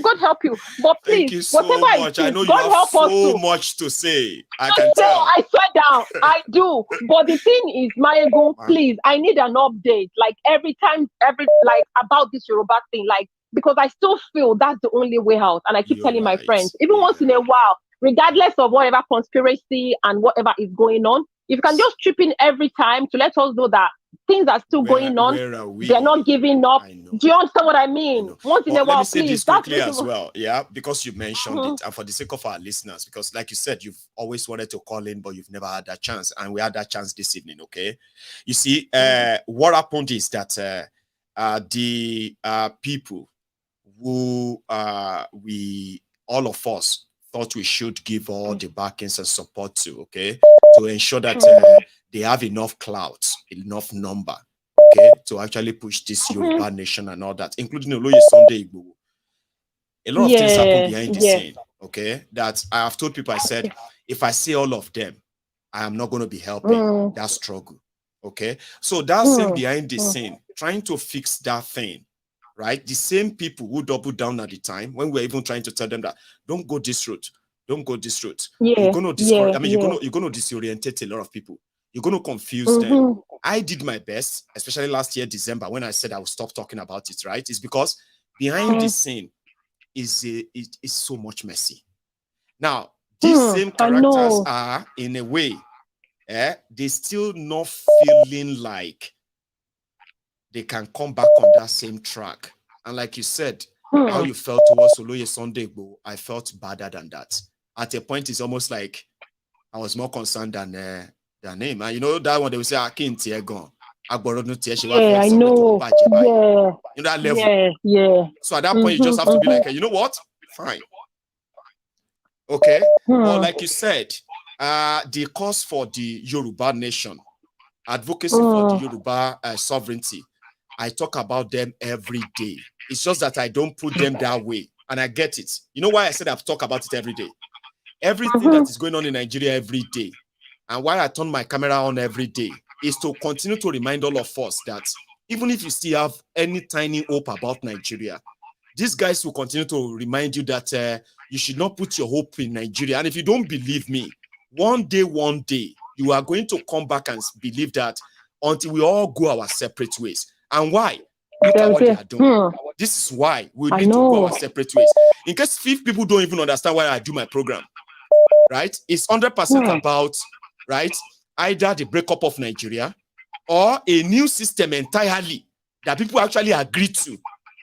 God help you. But please, thank you so much. I know God you have so much to say. I can tell. I swear down. I do. But the thing is, please, I need an update. Like every time, about this Yoruba thing. Like, because I still feel that's the only way out. And I keep telling my friends, even once in a while, regardless of whatever conspiracy and whatever is going on, if you can just chip in every time to let us know that things are still going on. They're not giving up. Do you understand what I mean? Once in a while, let me say please. This quickly as well. Yeah, because you mentioned it, and for the sake of our listeners, because like you said, you've always wanted to call in, but you've never had that chance, and we had that chance this evening. Okay, you see, what happened is that the people who all of us thought we should give all the backings and support to, okay, to ensure that they have enough clout, enough number, okay, to actually push this Yoruba nation and all that, including Oloye Sunday Igboho. A lot of things happen behind the scene, okay, that I have told people. I said, if I see all of them, I am not going to be helping that struggle, okay? So that thing behind the scene, trying to fix that thing, right? The same people who doubled down at the time when we were even trying to tell them that don't go this route, don't go this route. You're going to discourage. I mean, you're going to disorientate a lot of people. You're going to confuse them. I did my best, especially last year, December, when I said I would stop talking about it, right? It's because behind this scene is so much messy. Now, these same characters are, in a way, they still not feeling like they can come back on that same track. And like you said, how you felt towards Oloye Sunday Igboho, I felt badder than that. At a point, it's almost like I was more concerned than him. And you know that one they will say, I can't tear gone. I know. Yeah. In that level. Yeah. So at that point, you just have to be like, hey, you know what? Fine. Okay. Well, like you said, the cause for the Yoruba nation, advocacy for the Yoruba sovereignty, I talk about them every day. It's just that I don't put them that way. And I get it. You know why I said I've talked about it every day? Everything that is going on in Nigeria every day, and why I turn my camera on every day, is to continue to remind all of us that even if you still have any tiny hope about Nigeria, these guys will continue to remind you that you should not put your hope in Nigeria. And if you don't believe me, one day, you are going to come back and believe that until we all go our separate ways. And why? Look at what they are doing. This is why we need to go our separate ways. In case if people don't even understand why I do my program, right? It's 100% about, right, either the breakup of Nigeria or a new system entirely that people actually agree to,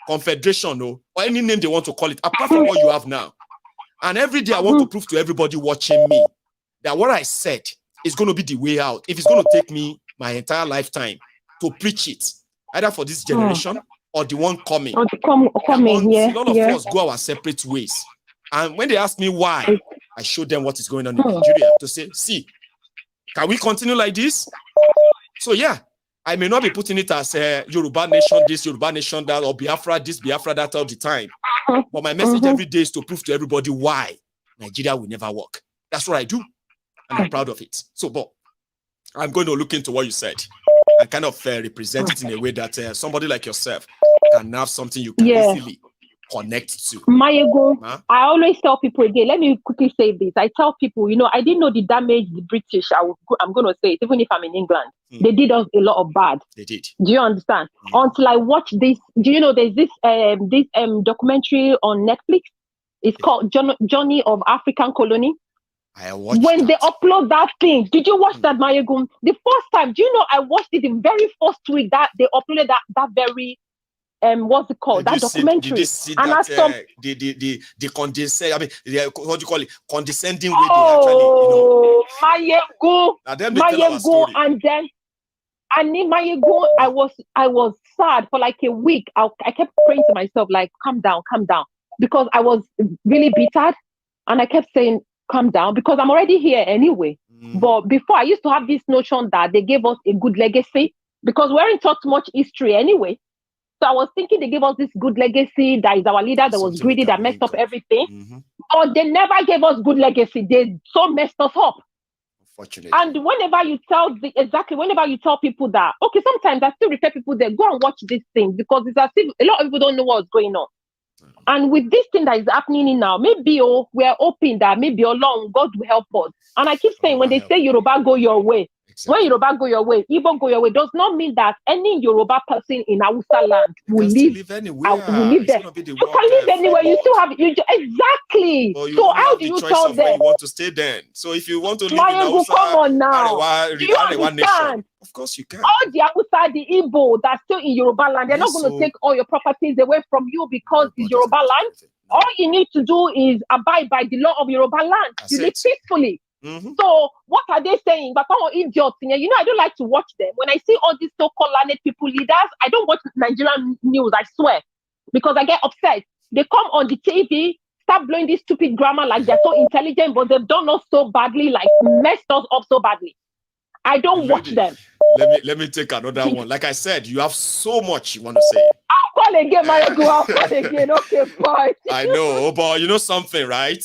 confederation or any name they want to call it, apart from what you have now. And every day I want to prove to everybody watching me that what I said is going to be the way out. If it's going to take me my entire lifetime to preach it, either for this generation or the one coming. All of us go our separate ways. And when they ask me why, I show them what is going on in Nigeria to say, see, can we continue like this? So yeah, I may not be putting it as a Yoruba nation this, Yoruba nation that, or Biafra this, Biafra that all the time. But my message every day is to prove to everybody why Nigeria will never work. That's what I do. And I'm proud of it. So, but I'm going to look into what you said and kind of represent it in a way that somebody like yourself can have something you can easily connect to. Mayego, I always tell people again, let me quickly say this. I tell people, you know, I didn't know the damage the British, I'm going to say it, even if I'm in England, they did us a lot of bad. They did. Do you understand? Until I watched this, do you know there's this documentary on Netflix? It's called Journey of African Colony. I watched when they upload that thing, did you watch that, Mayego? The first time, do you know I watched it the very first week that they uploaded that very what's it called? That documentary. Did you see that the condescending, I mean, what do you call it? Condescending way they actually, you know. Mayego, and then in Mayego, I was sad for like a week. I kept praying to myself, like, calm down, because I was really bitter, and I kept saying, calm down, because I'm already here anyway. But before, I used to have this notion that they gave us a good legacy, because we weren't taught much history anyway. So I was thinking they gave us this good legacy, that is our leader that was greedy, that messed up everything. Or they never gave us good legacy. They so messed us up. Unfortunately. And whenever you tell people that, okay, sometimes I still refer people there, go and watch this thing, because it's as if a lot of people don't know what's going on. And with this thing that is happening now, maybe we're hoping that maybe along God will help us. And I keep saying, when they say Yoruba go your way, when Yoruba go your way, Igbo go your way, does not mean that any Yoruba person in Hausa land will live anywhere. You can live anywhere. You still have exactly. So how do you tell them? You want to stay then? So if you want to live in Hausa, come on now. Do you understand? Of course you can. All the Hausa, the Igbo that's still in Yoruba land, they're not going to take all your properties away from you because it's Yoruba land. All you need to do is abide by the law of Yoruba land. You live peacefully. So what are they saying? But all idiots, you know, I don't like to watch them. When I see all these so-called learned people leaders, I don't watch Nigerian news, I swear, because I get upset. They come on the TV, start blowing this stupid grammar like they're so intelligent, but they've done us so badly, like messed us up so badly. I don't watch them. Let me take another one. Like I said, you have so much you want to say. I'll call again, I'll call again. Okay, fine. I know, but you know something, right?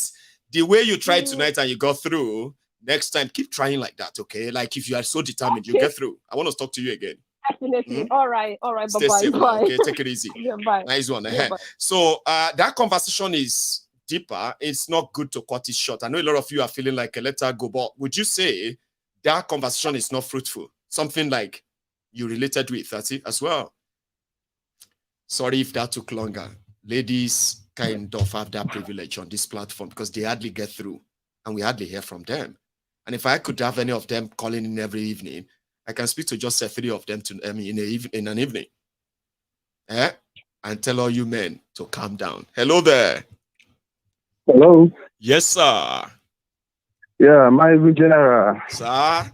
The way you tried tonight and you got through, next time, keep trying like that, okay? Like if you are so determined, you get through. I want to talk to you again. Definitely. All right. Stay Bye-bye. safe Bye. now. Okay, take it easy. Yeah, bye. Nice one. Yeah, bye. So that conversation is deeper. It's not good to cut it short. I know a lot of you are feeling like, let her go, but would you say that conversation is not fruitful? Something like you related with, that's it as well. Sorry if that took longer. Ladies kind of have that privilege on this platform because they hardly get through and we hardly hear from them. And if I could have any of them calling in every evening, I can speak to just 3 of them in an evening. And tell all you men to calm down. Hello there. Hello. Yes, sir. Yeah, my general. Sir,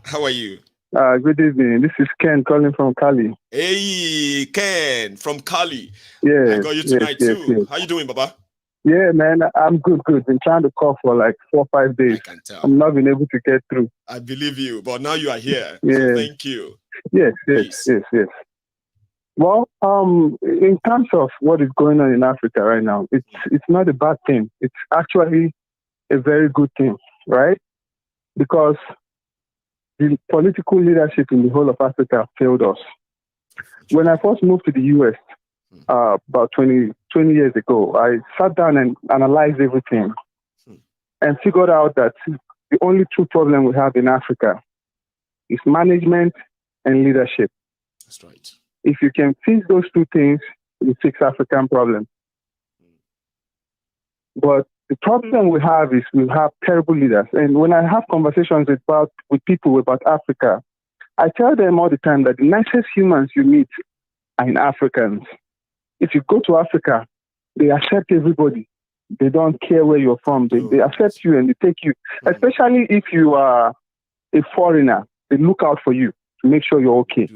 how are you? Good evening. This is Ken calling from Cali. Hey, Ken from Cali. Yeah. I got you tonight too. Yes. How you doing, Baba? Yeah, man, I'm good. Been trying to call for like 4 or 5 days. I can tell. I'm not been able to get through. I believe you, but now you are here. Yeah. So thank you. Yes. Well, in terms of what is going on in Africa right now, it's not a bad thing. It's actually a very good thing, right? Because the political leadership in the whole of Africa failed us. When I first moved to the US about 20 years ago, I sat down and analyzed everything and figured out that the only true problem we have in Africa is management and leadership. That's right. If you can fix those 2 things, you fix African problem. But the problem we have is we have terrible leaders. And when I have conversations with people about Africa, I tell them all the time that the nicest humans you meet are in Africans. If you go to Africa, they accept everybody. They don't care where you're from. They accept you and they take you. Especially if you are a foreigner, they look out for you to make sure you're okay.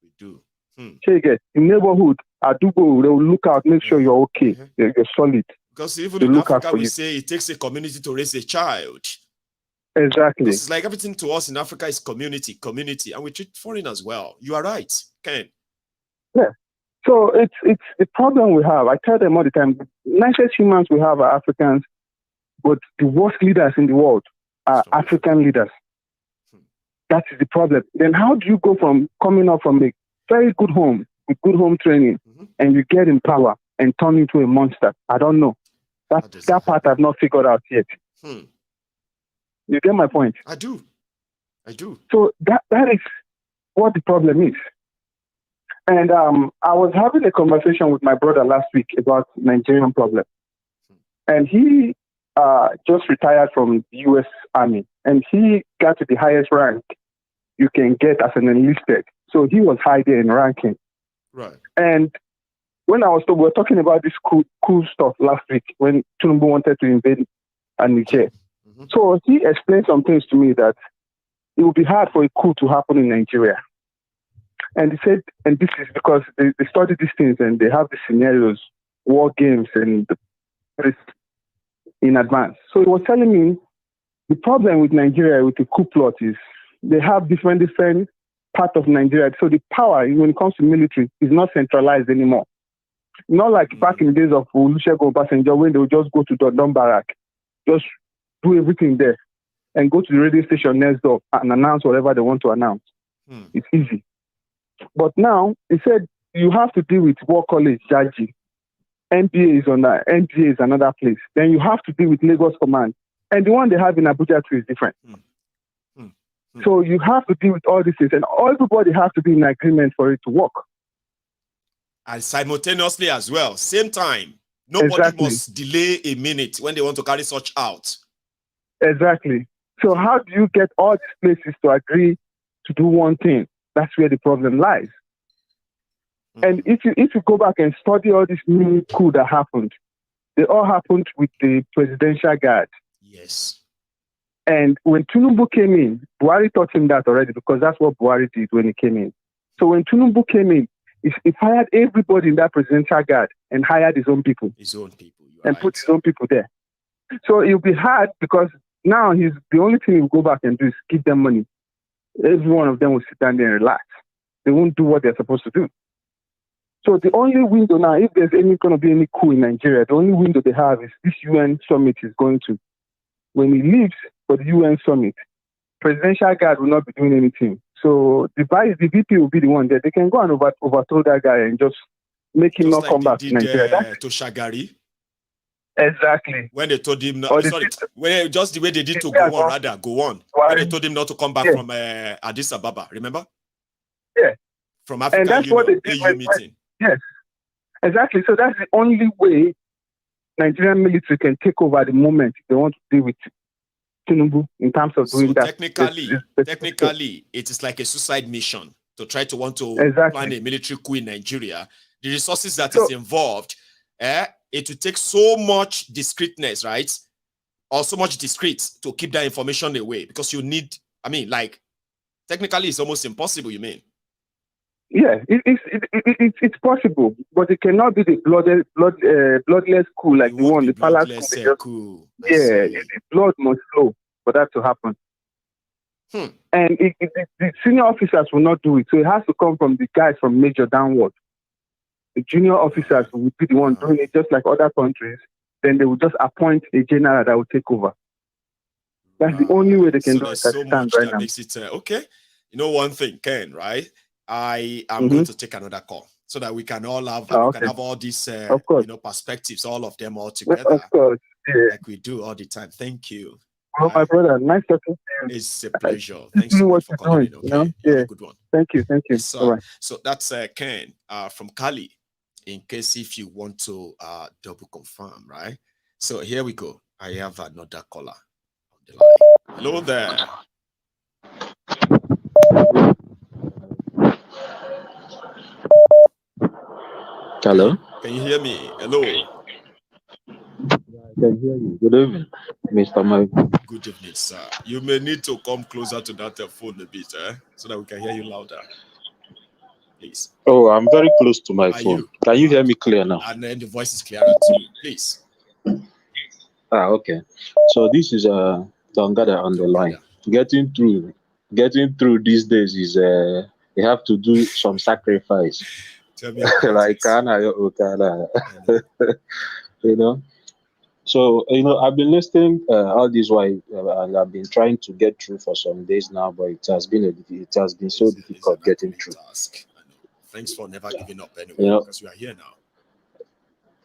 We do. In neighborhood, Adubo, they will look out, make sure you're okay. You're solid. Because even they in look Africa, out for we you. say it takes a community to raise a child. Exactly. It's like everything to us in Africa is community, and we treat foreigners well. You are right, Ken. Yeah. So it's the problem we have. I tell them all the time, the nicest humans we have are Africans, but the worst leaders in the world are African leaders. That is the problem. Then how do you go from coming up from a very good home, with good home training, and you get in power and turn into a monster? I don't know. That part I've not figured out yet. You get my point? I do. So that is what the problem is. And I was having a conversation with my brother last week about Nigerian problem. And he just retired from the U.S. Army. And he got to the highest rank you can get as an enlisted. So he was high there in ranking. Right. And when we were talking about this coup stuff last week, when Tinubu wanted to invade Niger. So he explained some things to me that it would be hard for a coup to happen in Nigeria. And he said, and this is because they study these things and they have the scenarios, war games, and in advance. So he was telling me the problem with Nigeria with the coup plot is they have different parts of Nigeria. So the power, when it comes to military, is not centralized anymore. Not like back in the days of Olusegun Obasanjo, when they would just go to Dodon Barrack, just do everything there, and go to the radio station next door and announce whatever they want to announce. It's easy. But now, he said, you have to deal with War College, Jaji. NBA is another place. Then you have to deal with Lagos Command. And the one they have in Abuja too is different. So you have to deal with all these things. And everybody has to be in agreement for it to work. And simultaneously as well, same time. Nobody must delay a minute when they want to carry such out. Exactly. So how do you get all these places to agree to do one thing? That's where the problem lies. And if you go back and study all this new coup that happened, they all happened with the presidential guard. Yes. And when Tinubu came in, Buhari taught him that already because that's what Buhari did when he came in. So when Tinubu came in, he fired everybody in that presidential guard and hired his own people. And put his own people there. So it'll be hard because now the only thing he'll go back and do is give them money. Every one of them will sit down there and relax. They won't do what they're supposed to do. So the only window now, if there's going to be any coup in Nigeria, the only window they have is this UN summit is going to. When he leaves for the UN summit, presidential guard will not be doing anything. So the VP will be the one there. They can go and overthrow that guy and just make him just not like come they back to did Nigeria. to Shagari. Exactly. When they told him, Or sorry, when just the way they did to go on, rather go on. When they told him not to come back from Addis Ababa, remember? Yeah. From African and that's Union, what they did AU meeting. Yes. Exactly. So that's the only way Nigerian military can take over at the moment they want to deal with Tinubu in terms of doing that. Technically, it is like a suicide mission to try to want to plan a military coup in Nigeria. The resources that is involved, it will take so much discreetness, right? Or so much discreet to keep that information away because you need, I mean, like, technically it's almost impossible, you mean? Yeah, it's possible, but it cannot be the bloodless coup like the one, the palace coup. Yeah, blood must flow for that to happen. And the senior officers will not do it, so it has to come from the guys from major downward. The junior officers will be the one doing it, just like other countries. Then they will just appoint a general that will take over. That's the only way they can do it. So much that makes it okay. You know one thing, Ken, right? I am going to take another call so that we can all have can have all these perspectives, all of them all together, of course, like we do all the time. Thank you. Oh, my brother, nice talking to you. It's a pleasure. Thanks so much for calling in. Okay, you know? Have a good one. Thank you. Yes, so that's Ken from Cali. In case if you want to double confirm, right? So here we go. I have another caller on the line. Hello there. Hello? Can you hear me? Hello. I can hear you. Good evening, Mr. Mike. Good evening, sir. You may need to come closer to that phone a bit, so that we can hear you louder. Please. Oh, I'm very close to my phone. Can you hear me clear now? And then the voice is clearer too. Please. Okay. So this is Dongada on the line. Getting through these days is you have to do some sacrifice. Tell me like you know. So I've been listening all this while, and I've been trying to get through for some days now, but it has been so difficult getting through. Task. I know. Thanks for never giving up anyway, because we are here now.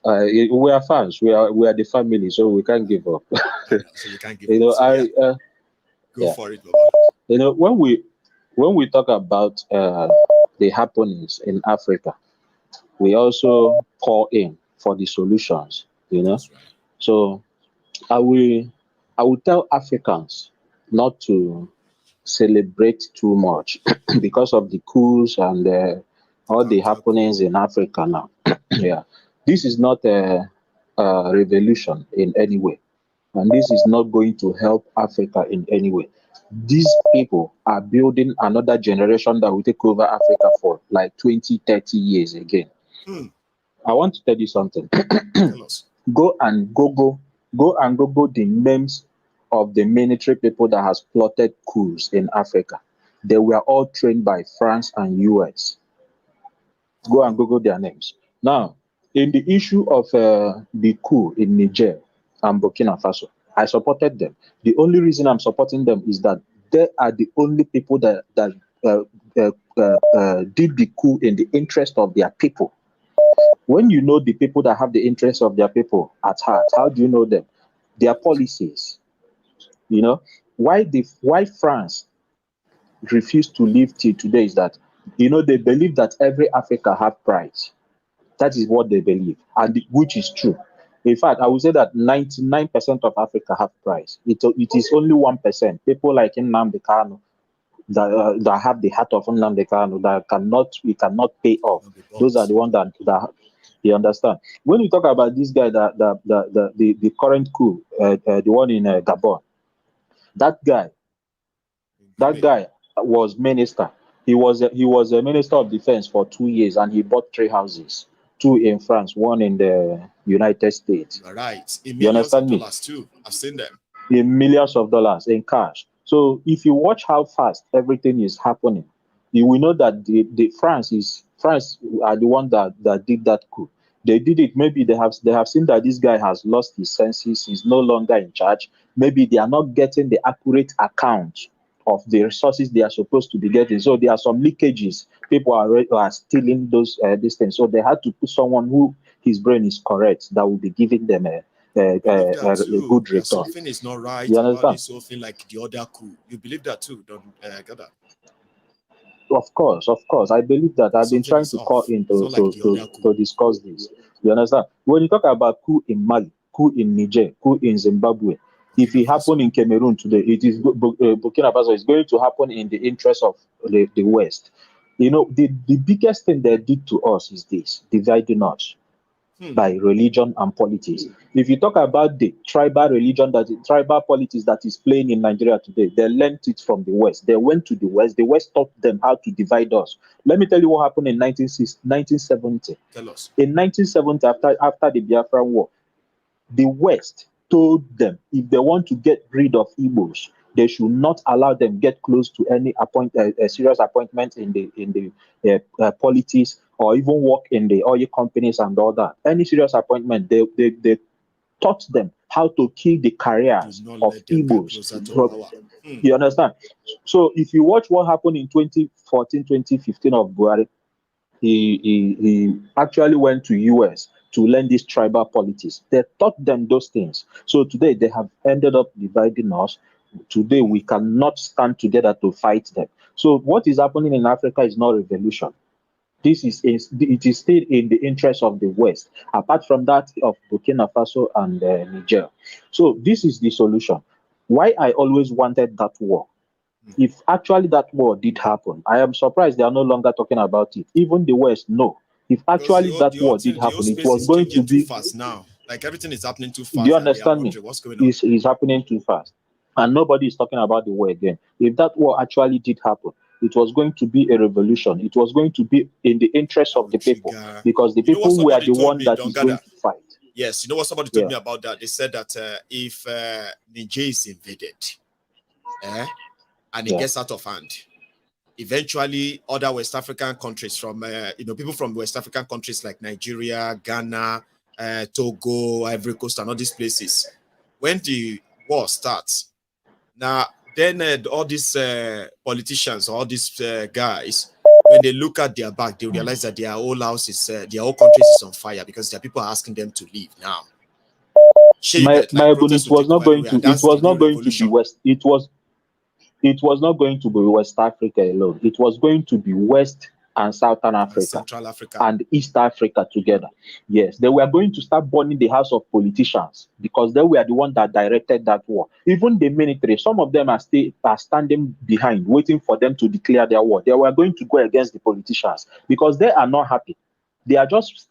We are fans. We are the family, so we can't give up. So you can't give up. So go for it, Baba. When we talk about the happenings in Africa, we also call in for the solutions. That's right. So I will tell Africans not to celebrate too much because of the coups and all the happenings in Africa now. Yeah, this is not a revolution in any way, and this is not going to help Africa in any way. These people are building another generation that will take over Africa for like 20, 30 years again. I want to tell you something. Tell us. Go and Google the names of the military people that has plotted coups in Africa. They were all trained by France and US. Go and Google their names. Now, in the issue of the coup in Niger and Burkina Faso, I supported them. The only reason I'm supporting them is that they are the only people that did the coup in the interest of their people. When you know the people that have the interests of their people at heart, how do you know them? Their policies. Why France refused to leave till today is that they believe that every Africa have price. That is what they believe, and which is true. In fact, I would say that 99% of Africa have price. It is only 1%. People like Nnamdi Kanu that have the heart of Nnamdi Kanu that we cannot pay off. Those are the ones that you understand. When you talk about this guy, the current coup, the one in Gabon, that guy was minister. He was a minister of defense for 2 years, and he bought 3 houses, 2 in France, 1 in the United States. You're right. You understand me? Too. I've seen them. In millions of dollars in cash. So if you watch how fast everything is happening, you will know that the France are the one that did that coup. They did it. Maybe they have seen that this guy has lost his senses. He's no longer in charge. Maybe they are not getting the accurate account of the resources they are supposed to be getting. So there are some leakages. People are stealing these things. So they had to put someone who his brain is correct that will be giving them a good return. Something is not right You about understand? this whole thing, like the other coup. You believe that too? Don't get that? Of course. I believe that. I've been trying to call in to discuss this. You understand? When you talk about coup in Mali, coup in Niger, coup in Zimbabwe, if it happened in Cameroon today, it is Burkina Faso is going to happen in the interest of the West. You know, the biggest thing they did to us is this, dividing us by religion and politics. If you talk about the tribal religion, tribal politics that is playing in Nigeria today, they learned it from the West. They went to the West taught them how to divide us. Let me tell you what happened in 1970. Tell us. In 1970, after the Biafran War, the West told them if they want to get rid of Igbos, they should not allow them get close to any serious appointment in the politics, or even work in the oil companies and all that. Any serious appointment, they taught them how to kill the careers of Igbos. You understand? So if you watch what happened in 2014, 2015 of Buhari, he actually went to US to learn this tribal politics. They taught them those things. So today they have ended up dividing us. Today we cannot stand together to fight them. So what is happening in Africa is not revolution. It is still in the interest of the West, apart from that of Burkina Faso and Niger. So this is the solution. Why I always wanted that war. If actually that war did happen, I am surprised they are no longer talking about it. Even the West, no. If actually that war did happen, it was going to be too fast now. Like everything is happening too fast. Do you understand me? What's going on? It's happening too fast. And nobody is talking about the war again. If that war actually did happen, it was going to be a revolution. It was going to be in the interest of the people, because the people were the one that is going to fight. Yes, you know what somebody told me about that? They said that if Niger is invaded, and it gets out of hand, eventually other West African countries from, people from West African countries like Nigeria, Ghana, Togo, Ivory Coast, and all these places, when the war starts, now then all these politicians, all these guys, when they look at their back, they realize that their whole house is, their whole country is on fire, because there are people asking them to leave now. It was not going to be West. It was not going to be West Africa alone. It was going to be West and Southern Africa, Central Africa, and East Africa together. Yes, they were going to start burning the house of politicians, because they were the one that directed that war. Even the military, some of them are standing behind, waiting for them to declare their war. They were going to go against the politicians because they are not happy. They are just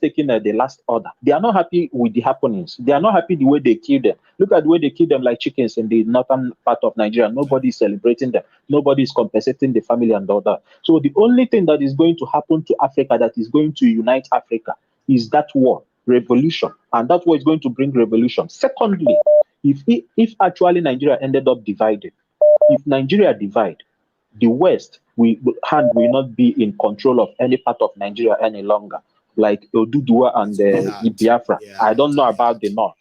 taking the last order. They are not happy with the happenings. They are not happy the way they kill them. Look at the way they kill them like chickens in the northern part of Nigeria. Nobody is celebrating them. Nobody is compensating the family and all that. So the only thing that is going to happen to Africa, that is going to unite Africa, is that war, revolution. And that war is going to bring revolution. Secondly, if actually Nigeria ended up divided, if Nigeria divide, the West will not be in control of any part of Nigeria any longer, like Oduduwa and Biafra. I don't know about the North.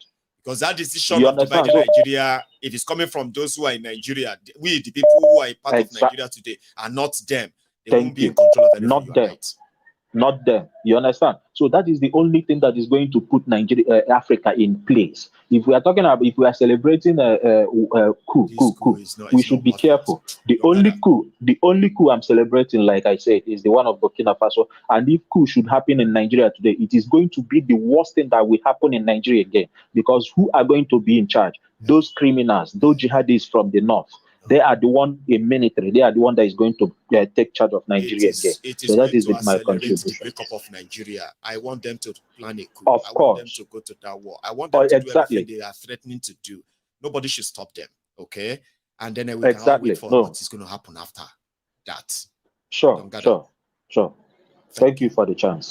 Because that decision of dividing Nigeria, it is coming from those who are in Nigeria. We, the people who are a part of Nigeria today, are not them. They won't be in control of anything. Not them. Not them. You understand? So that is the only thing that is going to put Africa in place. If we are talking about, if we are celebrating coup, we should be careful. The only coup I'm celebrating, like I said, is the one of Burkina Faso. And if coup should happen in Nigeria today, it is going to be the worst thing that will happen in Nigeria again. Because who are going to be in charge? Those criminals, those jihadists from the north. They are the one in military. They are the one that is going to take charge of Nigeria again. So that is with my contribution. The breakup of Nigeria. I want them to plan a coup. Of I course. want them to go to that war. I want them to do everything they are threatening to do. Nobody should stop them. Okay? And then we can all wait for what is going to happen after that. Sure. Thank you for the chance.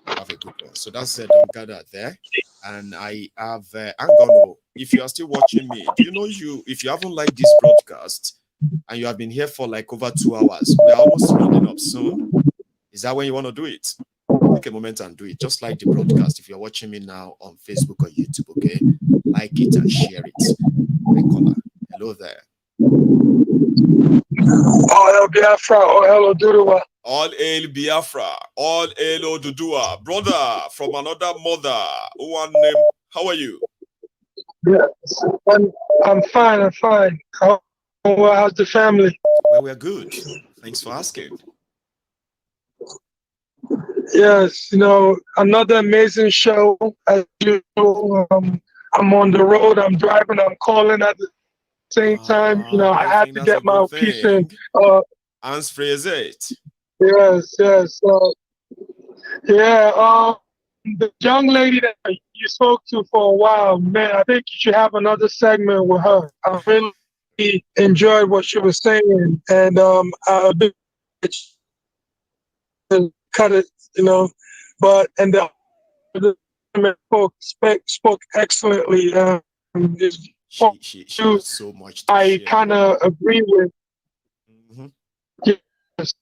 Have a good one. So that's Don Gada there. And I have Angono. If you are still watching me, do you know if you haven't liked this broadcast and you have been here for like over 2 hours, we are almost rounding up soon. Is that when you want to do it? Take a moment and do it. Just like the broadcast. If you're watching me now on Facebook or YouTube, okay? Like it and share it. My caller. Hello there. Biafra, all hail Oduduwa. All hail Biafra, all hail Oduduwa. Brother from another mother, one name, how are you? Yes, I'm fine, how's the family? Well, we're good. Thanks for asking. Yes, another amazing show as usual. I'm on the road, I'm driving, I'm calling at the same time. I had to get my piece in. Hans phrase it. Yes. The young lady that you spoke to for a while, man, I think you should have another segment with her. I really enjoyed what she was saying, and I cut it, but the spoke excellently. She has so much to I share. kind of agree with. Yes.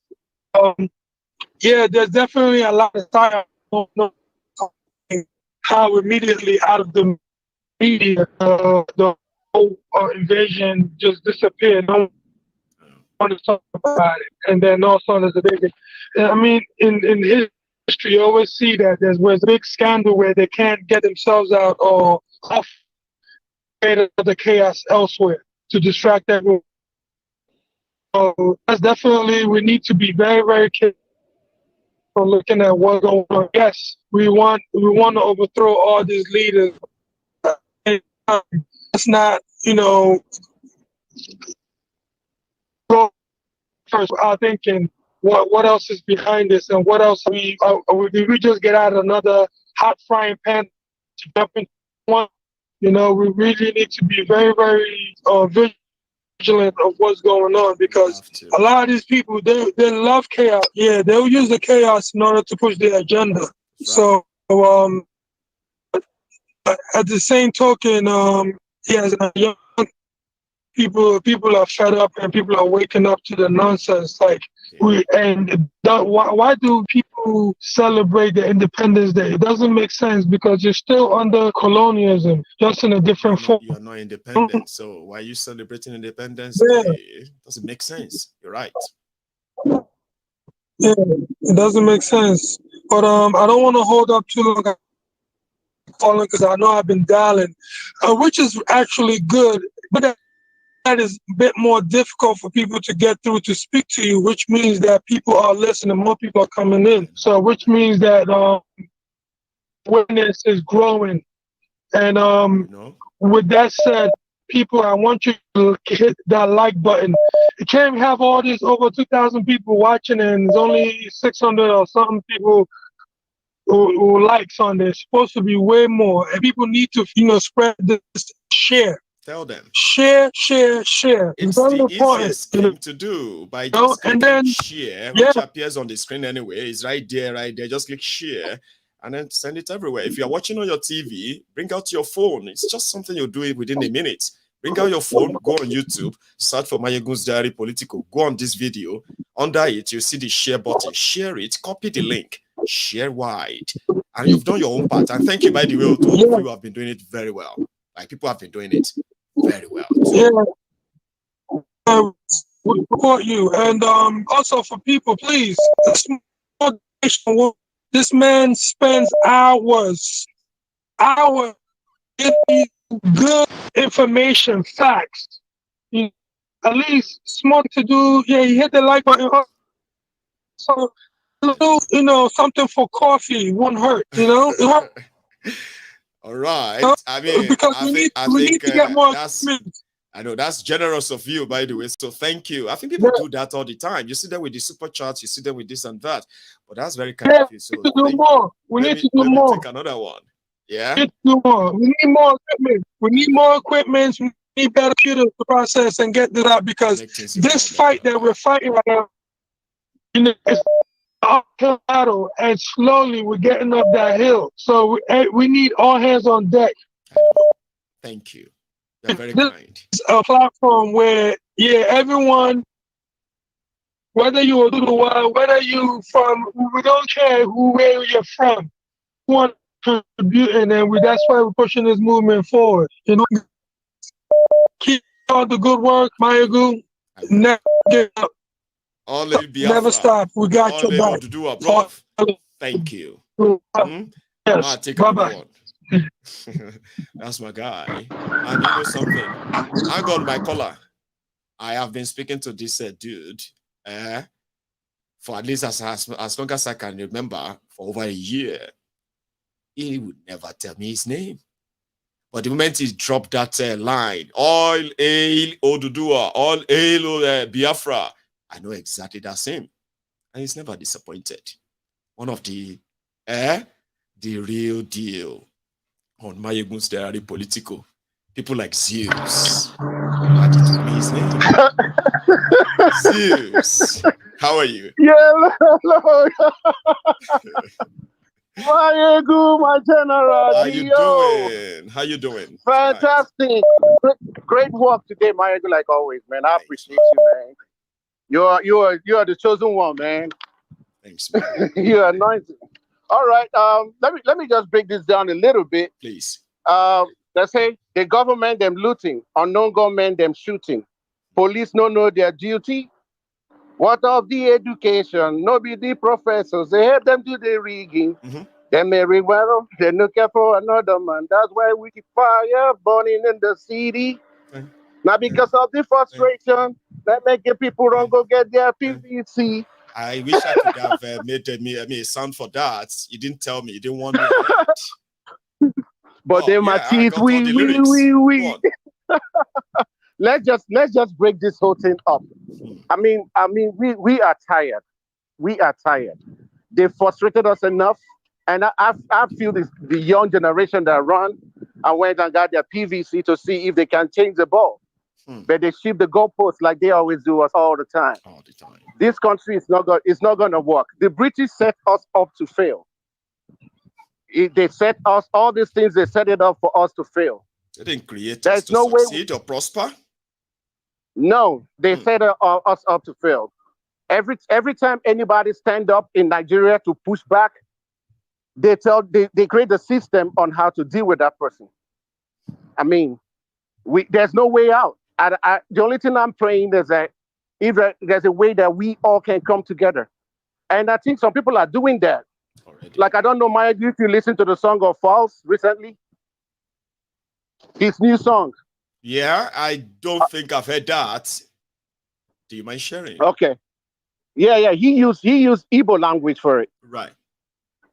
Yeah, there's definitely a lot of time. How immediately out of the media, the whole invasion just disappeared. No one wanted to talk about it. And then also there's a big, I mean, in history, you always see that there's a big scandal where they can't get themselves out or off the chaos elsewhere to distract everyone. So that's definitely, we need to be very, very careful looking at what's going on. Yes, we want to overthrow all these leaders. It's not, go first without thinking what else is behind this and what else did we just get out another hot frying pan to jump into one? We really need to be very, very vigilant of what's going on, because a lot of these people, they love chaos. Yeah, they'll use the chaos in order to push their agenda. Right. So at the same token, yes, young people are fed up and people are waking up to the nonsense. Why do people celebrate the Independence Day? It doesn't make sense, because you're still under colonialism, just in a different form. You're not independent, so why are you celebrating Independence Day? It doesn't make sense. You're right. Yeah, it doesn't make sense. But I don't want to hold up too long, because I know I've been dialing, which is actually good, but that is a bit more difficult for people to get through to speak to you, which means that people are listening, more people are coming in. So which means that awareness is growing. And with that said, people, I want you to hit that like button. You can't have all these over 2,000 people watching and there's only 600 or something people who likes on there. It's supposed to be way more. And people need to, spread this, share. Tell them. Share. It's the easiest thing to do by just clicking share, which appears on the screen anyway. It's right there. Just click share and then send it everywhere. If you're watching on your TV, bring out your phone. It's just something you'll do it within a minute. Bring out your phone, go on YouTube, search for Mayegun's Diary Political. Go on this video. Under it, you'll see the share button. Share it, copy the link, share wide. And you've done your own part. And thank you, by the way, to all of you who have been doing it very well. People have been doing it very well. Yeah. We support you. And also for people, please, this man spends hours getting good information, facts. At least smart to do. Yeah, you hit the like button. So, something for coffee won't hurt. All right. I mean, because we need to get more. I know that's generous of you, by the way. So thank you. I think people do that all the time. You see them with the super chats, you see them with this and that. But that's very kind of you. So we need to do more. We need to do more. Let me take another one. Yeah. We need to do more. We need more equipment. We need more equipment. We need better computers to process and get this out, because this fight that we're fighting right now, it's an uphill battle, and slowly we're getting up that hill. So we need all hands on deck. Thank you. You're very kind. It's a platform where, everyone, whether you're whether you from, we don't care where you're from, we want to contribute, and then that's why we're pushing this movement forward. Keep all the good work, Mayagu. Never give up. All Biafra. Never stop. We got All your back. Oduduwa, bro. Thank you. Yes. Take Bye-bye. That's my guy. And you know something? I got my collar. I have been speaking to this dude for at least as long as I can remember, for over a year. He would never tell me his name. But the moment he dropped that line, all hail Oduduwa, all hail Biafra, I know exactly that's him. And he's never disappointed. One of the real deal on Mayegun's diary political. People like Zeus. Had he told me his name. Zeus. How are you? Yeah, hello. Mayegu, my general. How you doing? How you doing? Fantastic. Great work today, Mayegu, like always, man. I appreciate you, man. You are the chosen one, man. Thanks, man. You're anointed. All right. Let me just break this down a little bit. Please. Let's say the government them looting, unknown government them shooting. Police no know their duty. What of the education? No be the professors. They help them do the rigging. They may rig well, they no care for another man. That's why we keep fire burning in the city. Now because of the frustration, that making people don't go get their PVC. I wish I could have made me a sound for that. You didn't tell me. You didn't want me. But then my teeth, we. Let's just break this whole thing up. I mean, we are tired. We are tired. They frustrated us enough, and I feel the young generation that run and went and got their PVC to see if they can change the ball. But they shift the goalposts like they always do us all the time. This country is not going to work. The British set us up to fail. They set us all these things. They set it up for us to fail. They didn't create There's us to no way succeed or prosper. No, they set us up to fail. Every time anybody stand up in Nigeria to push back, they create a system on how to deal with that person. I mean, there's no way out. The only thing I'm praying is that if there's a way that we all can come together, and I think some people are doing that. Already. Like I don't know, Maya, if you listen to the song of False recently, his new song. Yeah, I don't think I've heard that. Do you mind sharing? Okay. Yeah. He used Igbo language for it. Right.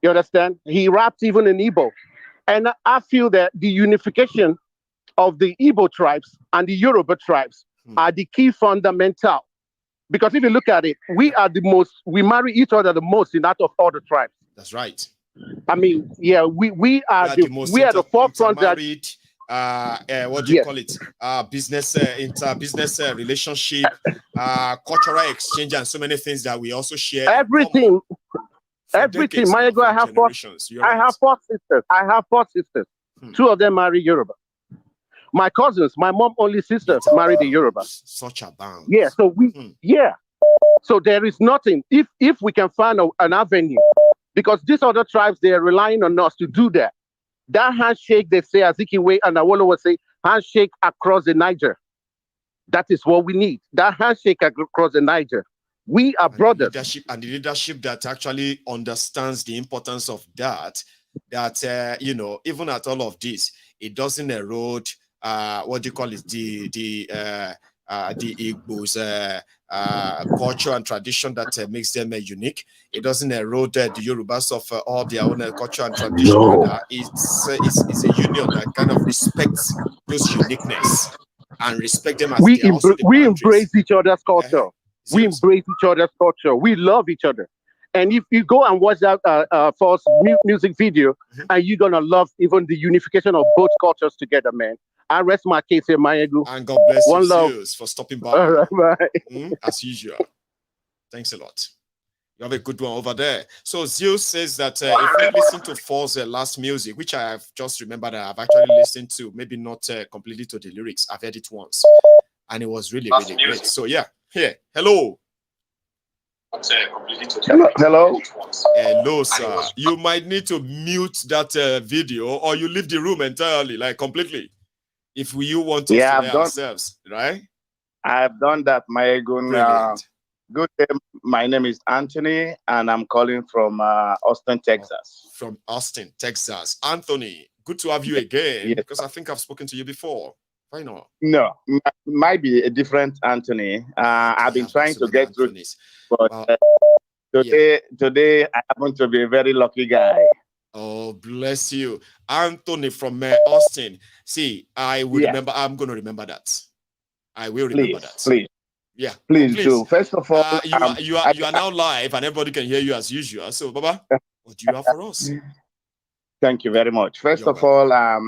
You understand? He raps even in Igbo. And I feel that the unification of the Igbo tribes and the Yoruba tribes are the key fundamental. Because if you look at it, we marry each other the most in that of all the tribes. That's right. I mean, yeah, we are the forefront that what do you call it? Business interbusiness relationship, cultural exchange, and so many things that we also share. Everything. Mayego, I have four sisters. I have four sisters. Two of them marry Yoruba. My cousins, my mom only sisters married a Yoruba. Such a bound. Yeah, so so there is nothing. If we can find an avenue, because these other tribes, they are relying on us to do that. That handshake, they say, Azikiwe and Awolo will say, handshake across the Niger. That is what we need. That handshake across the Niger. We are brothers. The leadership that actually understands the importance of that, even at all of this, it doesn't erode, what do you call it, the Igbo's culture and tradition that makes them unique. It doesn't erode the Yorubas of all their own culture and tradition. No. It's a union that kind of respects those uniqueness and respect them as we embrace each other's culture. We embrace each other's culture. We love each other. And if you go and watch that first music video, and you're gonna love even the unification of both cultures together, man. I rest my case here, Mayegu. And God bless you, Zeus, for stopping by. All right, bye. As usual. Thanks a lot. You have a good one over there. So Zeus says that if you listen to Falls last music, which I have just remembered that I've actually listened to, maybe not completely to the lyrics. I've heard it once. And it was really, really great. So yeah, here. Hello. Hello, sir. You might need to mute that video, or you leave the room entirely, like completely. If you want to hear ourselves, right? I've done that, Maegun. Good day. My name is Anthony, and I'm calling from Austin, Texas. From Austin, Texas. Anthony, good to have you again, because I think I've spoken to you before. Why not? No, might be a different Anthony. I've been trying to get through, but today I happen to be a very lucky guy. Oh, bless you. Anthony from Austin. See, I will remember. I'm going to remember that. I will remember that. Please. Yeah. Please do. First of all, you are now live and everybody can hear you as usual. So, Baba, what do you have for us? Thank you very much. First of all, I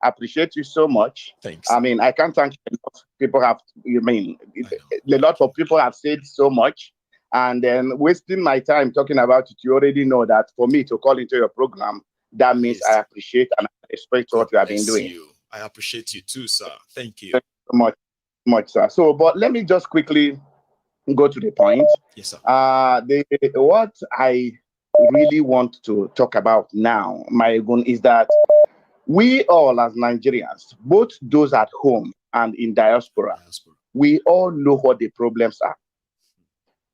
appreciate you so much. Thanks. I mean, I can't thank you enough. People have, a lot of people have said so much, and then wasting my time talking about it. You already know that for me to call into your program, that means I appreciate and I respect what you have been doing. I appreciate you too, sir. Thank you. Thank you so much, sir. So, but let me just quickly go to the point. Yes, sir. What I really want to talk about now, Ogun, is that we all as Nigerians, both those at home and in diaspora, we all know what the problems are.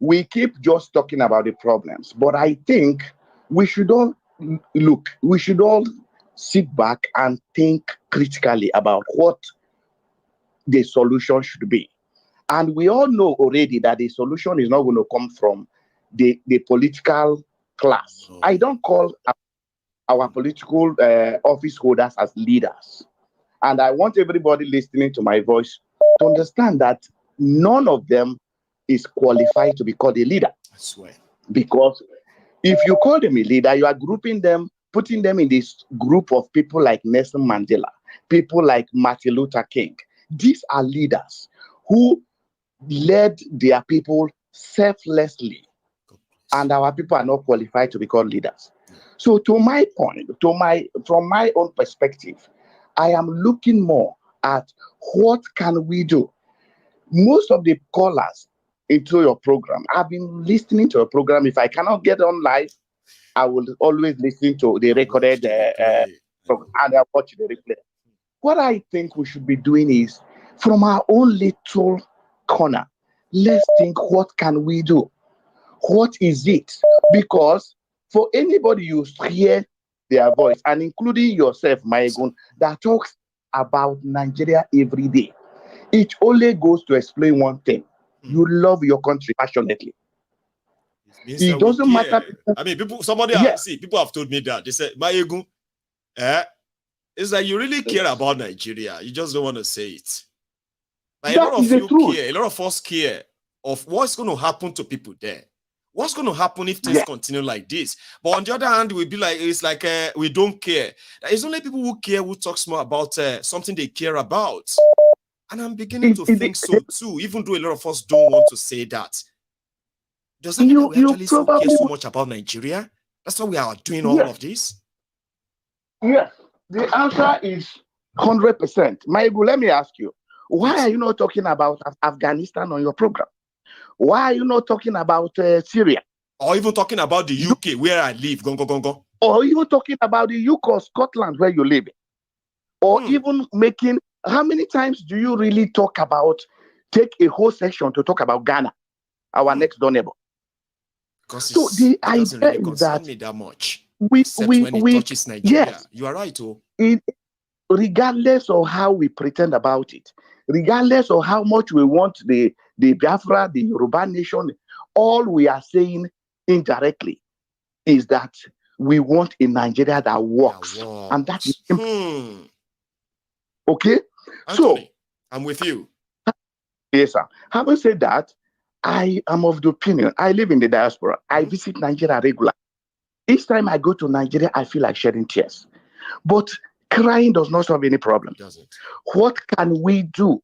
We keep just talking about the problems, but I think we should all sit back and think critically about what the solution should be. And we all know already that the solution is not going to come from the political class. I don't call our political office holders as leaders. And I want everybody listening to my voice to understand that none of them is qualified to be called a leader. I swear. Because if you call them a leader, you are grouping them, putting them in this group of people like Nelson Mandela, people like Martin Luther King. These are leaders who led their people selflessly, and our people are not qualified to be called leaders. So to my point, from my own perspective, I am looking more at what can we do. Most of the callers into your program, I've been listening to a program. If I cannot get on live, I will always listen to the recorded program, and I watch the replay. What I think we should be doing is, from our own little corner, let's think, what can we do? What is it? Because for anybody you hear their voice, and including yourself, Maegun, that talks about Nigeria every day, it only goes to explain one thing. You love your country passionately. It doesn't matter. I mean, people have told me that. They said, Maegun, it's like you really care about Nigeria. You just don't want to say it. Like, a lot of you care, a lot of us care of what's going to happen to people there. What's going to happen if things continue like this? But on the other hand, we'll be like, it's like we don't care. It's only people who care who talks more about something they care about. And I'm beginning to think so too, even though a lot of us don't want to say that. Does that mean that we actually still care so much about Nigeria? That's why we are doing all of this? Yes. The answer is 100%. Maegun, let me ask you, why are you not talking about Afghanistan on your program? Why are you not talking about Syria? Or even talking about the UK, where I live, go. Or even talking about the UK or Scotland, where you live? Or even making, how many times do you really take a whole section to talk about Ghana, our next door neighbor? Because so it doesn't really concern me that much. Except when it touches Nigeria. Yes, you are right, regardless of how we pretend about it, regardless of how much we want the Biafra, the Yoruba nation, all we are saying indirectly is that we want a Nigeria that works. And that is okay. Anthony, so I'm with you. Yes, sir. Having said that, I am of the opinion, I live in the diaspora. I visit Nigeria regularly. Each time I go to Nigeria, I feel like shedding tears. But crying does not solve any problem. What can we do?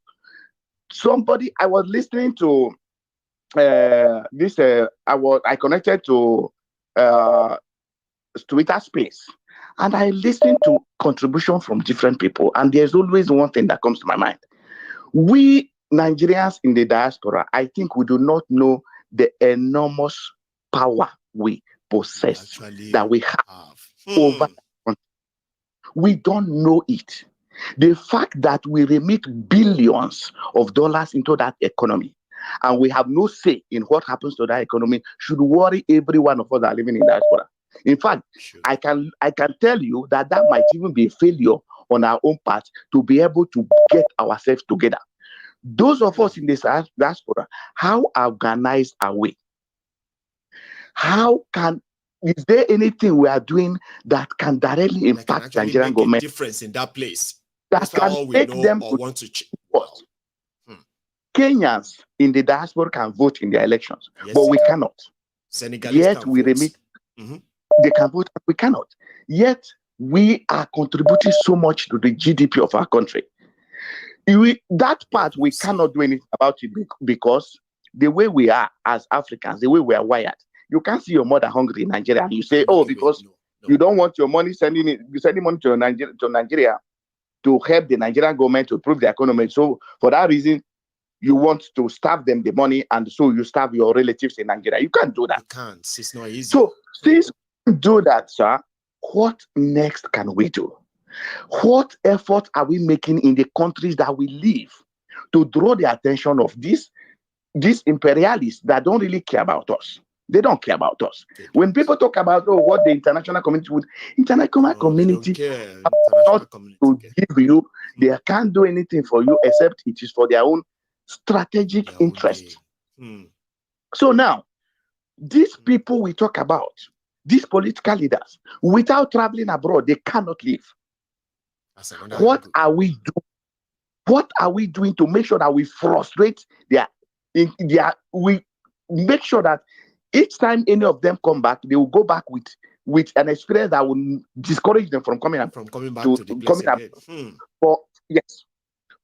I was listening to I connected to Twitter space, and I listened to contribution from different people, and there's always one thing that comes to my mind. We Nigerians in the diaspora, I think we do not know the enormous power we possess, that we have over the country. We don't know it. The fact that we remit billions of dollars into that economy, and we have no say in what happens to that economy should worry every one of us that are living in diaspora. In fact, I can tell you that might even be a failure on our own part to be able to get ourselves together. Those of us in this diaspora, how organized are we? Is there anything we are doing that can directly impact the Nigerian government? Difference in that place. That can take them or want to what? Kenyans in the diaspora can vote in the elections, but we cannot. Senegalese Yet we remain. They can vote, but we cannot. Yet we are contributing so much to the GDP of our country. That part we cannot do anything about it because the way we are as Africans, the way we are wired, you can't see your mother hungry in Nigeria and you say, because you don't want your money sending money to Nigeria to help the Nigerian government to improve the economy. So for that reason, you want to starve them the money, and so you starve your relatives in Nigeria. You can't do that. You can't. It's not easy. So since we do that, sir, what next can we do? What effort are we making in the countries that we live to draw the attention of these imperialists that don't really care about us? They don't care about us. When people talk about what the international community would, international community not to give you, they can't do anything for you except it is for their own strategic interest. So now, these people we talk about, these political leaders, without traveling abroad, they cannot live. What are we doing? What are we doing to make sure that we frustrate we make sure that each time any of them come back, they will go back with an experience that will discourage them from coming back to the place again. Yes.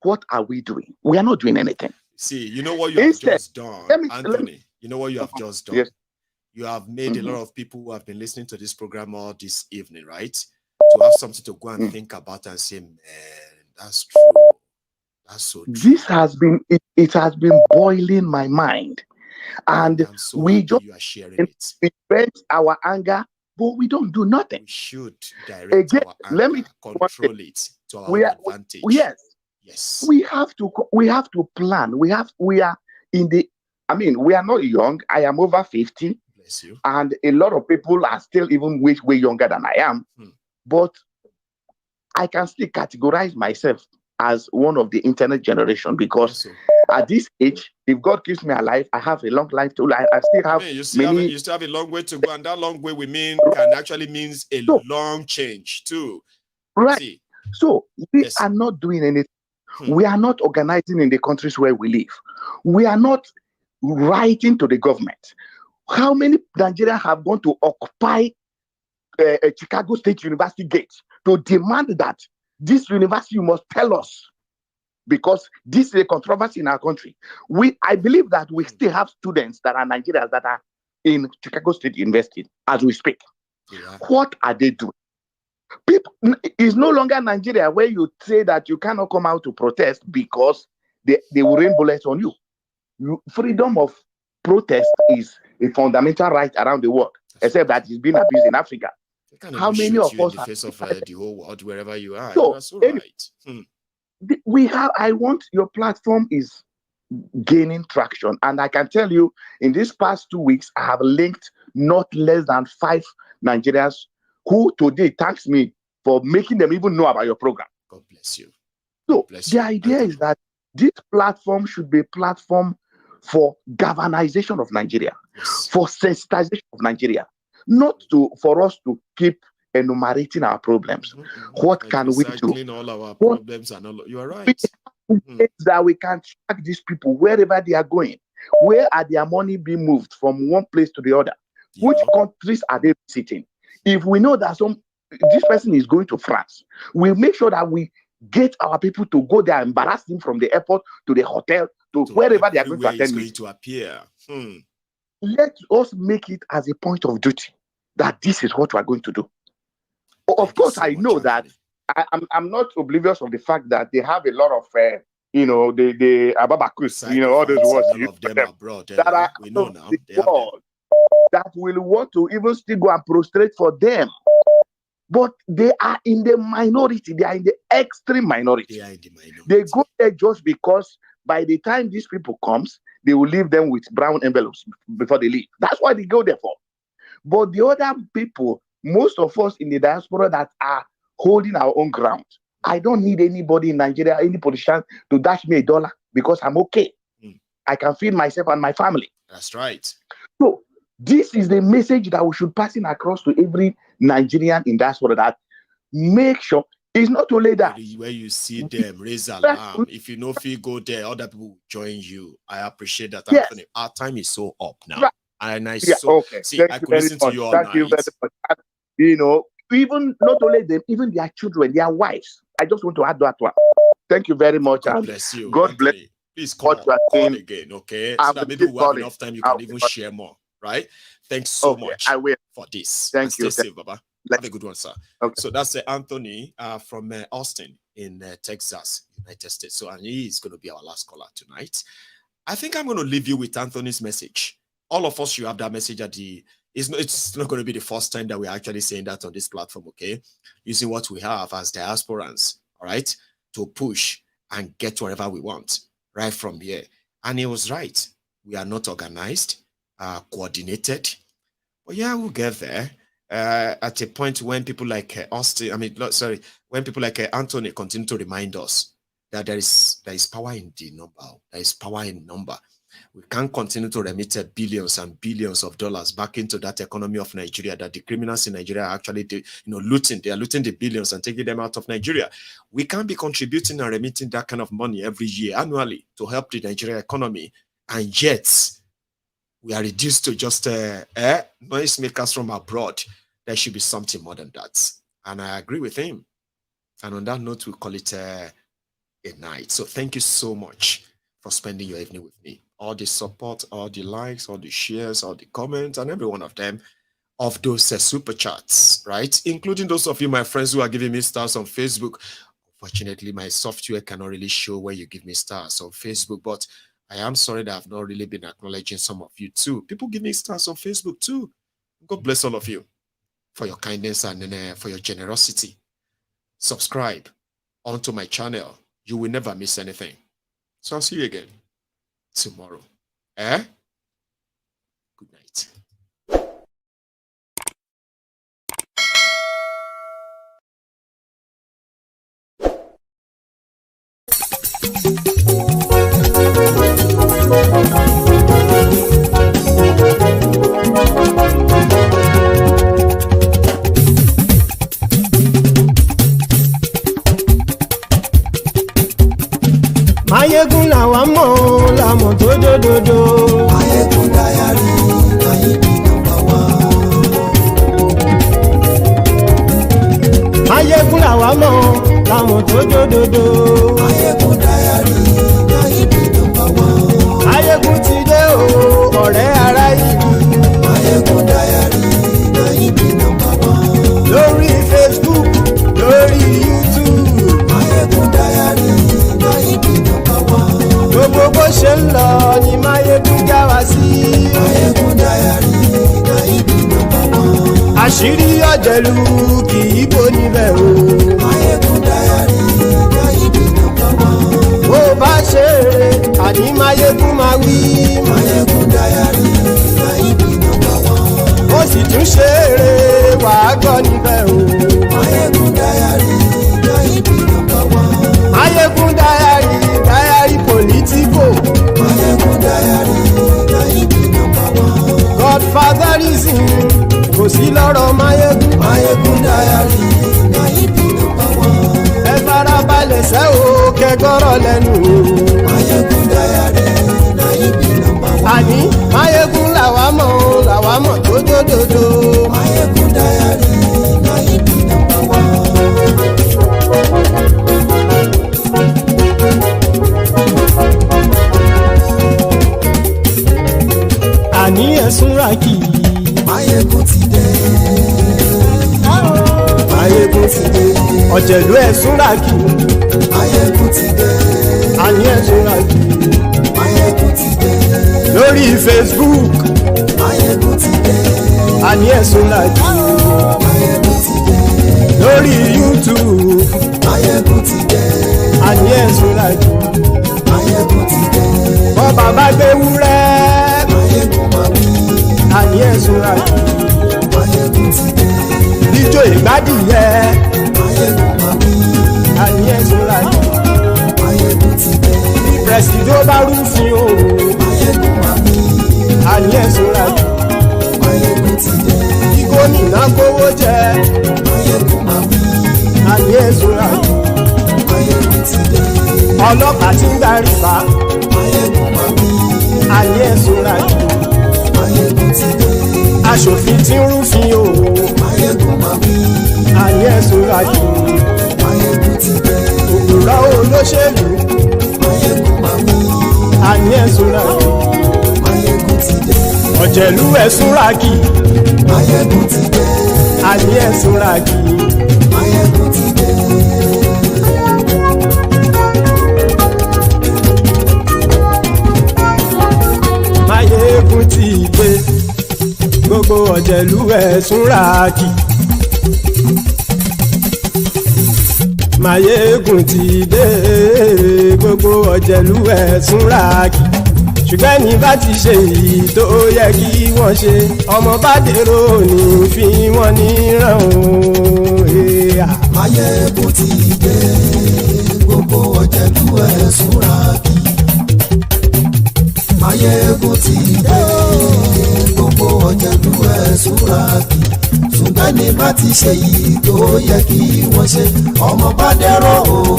What are we doing? We are not doing anything. See, you know what you have just done, Anthony? You know what you have just done? Yes. You have made a lot of people who have been listening to this program all this evening, right? To have something to go and think about and say, man, that's true. That's so true. This has been, it has been boiling my mind. And so we just you are sharing it. Vent our anger, but we don't do nothing. We should direct our anger, control it to our advantage. Yes. We have to plan. We are in the, we are not young. I am over 50. Bless you. And a lot of people are still even way younger than I am. But I can still categorize myself as one of the internet generation because at this age, if God keeps me alive, I have a long life to live. I still have you still have a long way to go, and that long way can actually means a long change too. Right. See. So we are not doing anything. We are not organizing in the countries where we live. We are not writing to the government. How many Nigerians have gone to occupy a Chicago State University gate to demand that this university must tell us, because this is a controversy in our country. I believe that we still have students that are Nigerians that are in Chicago State University as we speak. Yeah. What are they doing? People, it's no longer Nigeria where you say that you cannot come out to protest because they will rain bullets on you. Freedom of protest is a fundamental right around the world, except that it's been abused in Africa. How many of us in the face of the whole world, wherever you are? So, that's all right. I want your platform is gaining traction, and I can tell you, in these past 2 weeks, I have linked not less than 5 Nigerians who today thanks me for making them even know about your program. God bless you. So the idea is that this platform should be a platform for galvanization of Nigeria, for sensitization of Nigeria, not for us to keep enumerating our problems. What can we do? All our problems and all. You are right. That we can track these people wherever they are going. Where are their money being moved from one place to the other? Yeah. Which countries are they visiting? If we know that this person is going to France, we'll make sure that we get our people to go there, embarrass them from the airport to the hotel to wherever they are going to attend. Going to appear. Let us make it as a point of duty that this is what we are going to do. Of course, I know that I'm not oblivious of the fact that they have a lot of, the ababakus, all those words. All of them abroad. That we know now. That will want to even still go and prostrate for them. But they are in the minority. They are in the extreme minority. They go there just because by the time these people comes, they will leave them with brown envelopes before they leave. That's why they go there for. But the other people, most of us in the diaspora that are holding our own ground, I don't need anybody in Nigeria, any politician to dash me $1 because I'm okay. I can feed myself and my family. That's right. So this is the message that we should pass in across to every Nigerian in diaspora, that make sure it's not only that. Where you see them, raise alarm. If you know if you go there, other people will join you. I appreciate that, Anthony. Yes. Our time is so up now. Right. And I okay. See, I could listen to you all Thank night. You very much. You know, even not only them, even their children, their wives. I just want to add that one. Thank you very much. God bless you. God Anthony, bless. Please call again, okay? So that maybe we'll have enough time you can even share more, right? Thanks so much for this. Thank you. Stay safe, Baba. Have a good one, sir. Okay. So that's Anthony from Austin in Texas, United States. So and he is going to be our last caller tonight. I think I'm going to leave you with Anthony's message. All of us should have that message at the. It's not going to be the first time that we're actually saying that on this platform, okay? Using what we have as diasporans, all right, to push and get wherever we want right from here. And he was right. We are not organized, coordinated. But yeah, we'll get there. At a point when people like when people like Anthony continue to remind us that there is power in the number. There is power in number. We can't continue to remit billions and billions of dollars back into that economy of Nigeria that the criminals in Nigeria are actually looting. They are looting the billions and taking them out of Nigeria. We can't be contributing and remitting that kind of money every year, annually, to help the Nigerian economy. And yet, we are reduced to just noisemakers from abroad. There should be something more than that. And I agree with him. And on that note, we call it a night. So thank you so much for spending your evening with me. All the support, all the likes, all the shares, all the comments, and every one of them of those super chats, right? Including those of you, my friends, who are giving me stars on Facebook. Unfortunately, my software cannot really show where you give me stars on Facebook, but I am sorry that I've not really been acknowledging some of you too. People give me stars on Facebook too. God bless all of you for your kindness and for your generosity. Subscribe onto my channel. You will never miss anything. So I'll see you again tomorrow. Good night. Mayegun làwa mọ̀ làmọ̀ tó dòdòdò. Mayegun dayari Mayegun number one. Mayegun làwa mọ̀ làmọ̀ tó dòdòdò. Mayegun dayari Mayegun number one. Mayegun ti dé o ọ̀rẹ́ ara ìlú. Mayegun dayari Mayegun number one. Lórí Facebook, lórí YouTube. Mayegun dayari Mayegun number one. Gbogbo bó ṣe ń lọ ni Mayegun já wa sí. Mayegun dayari Mayegun number one. Àṣírí ọ̀jẹ̀lú kì í bò níbẹ̀ o. Mayegun dayari Mayegun number one. Bó bá ṣe eré àní Mayegun máa wí. Mayegun dayari Mayegun number one. Ó sì tún ṣe eré wàá gbọ́ níbẹ̀ o. Mayegun dayari Mayegun number one. Mayegun dayari political. Mayegun dayari Mayegun number one. Godfatherism kò sí lọ́rọ̀ Mayegun. Mayegun dayari Mayegun number one. Ẹ farabalẹ̀ sẹ́ o kẹgọ́rọ̀ lẹ́nu o. Mayegun dayari Mayegun number one. Àní Mayegun làwa mọ̀ tó dòdòdò. Mayegun dayari Mayegun number one. Àní ẹ̀sùn ràkì. Mayegun ti dé. Mayegun ti dé. Ọ̀jẹ̀lú ẹ̀sùn ràkì. Mayegun ti dé. Àní ẹ̀sùn ràkì. Mayegun ti dé. Lórí Facebook. Mayegun ti dé. Àní ẹ̀sùn ràkì. Mayegun ti dé. Lórí YouTube. Mayegun ti dé. Àní ẹ̀sùn ràkì. Mayegun ti dé. Bọ́ bàbá gbé wú. pẹ̀sìdó bá rúfin o. Máyégún máa wí. Àní ẹ̀ ṣọ́ra jù. Máyégún ti dé. Kí gómìnà kówó jẹ. Máyégún máa wí. Àní ẹ̀ ṣọ́ra jù. Máyégún ti dé. Ọlọ́pàá tí ń gba rìbá. Máyégún máa wí. Àní ẹ̀ ṣọ́ra jù. Máyégún ti dé. Aṣòfin tí ń rúfin o. Máyégún máa wí. Àní ẹ̀ ṣọ́ra jù. Máyégún ti dé. Òpùrọ́ olóṣèlú. Máyégún máa wí. Àní ẹ̀ ṣọ́ra jù. Máyégún ti dé. Ọ̀jẹ̀lú ẹ̀ súnra kì. Máyégún ti dé. Àní ẹ̀ súnra kì. Máyégún ti dé. Máyégún ti dé. Gbogbo ọ̀jẹ̀lú ẹ̀ súnra kì. Máyégún ti dé. Gbogbo ọ̀jẹ̀lú ẹ̀ súnra kì. Ṣùgbọ́n ní bá ti ṣe èyí tó yẹ kí wọ́n ṣe, ọmọ bá dèrò ní fi wọ́n níran o. Máyégún ti dé. Gbogbo ọ̀jẹ̀lú ẹ̀ súnra kì. Máyégún ti dé. Gbogbo ọ̀jẹ̀lú ẹ̀ súnra kì. Ṣùgbọ́n ní bá ti ṣe èyí tó yẹ kí wọ́n ṣe, ọmọ bá dèrò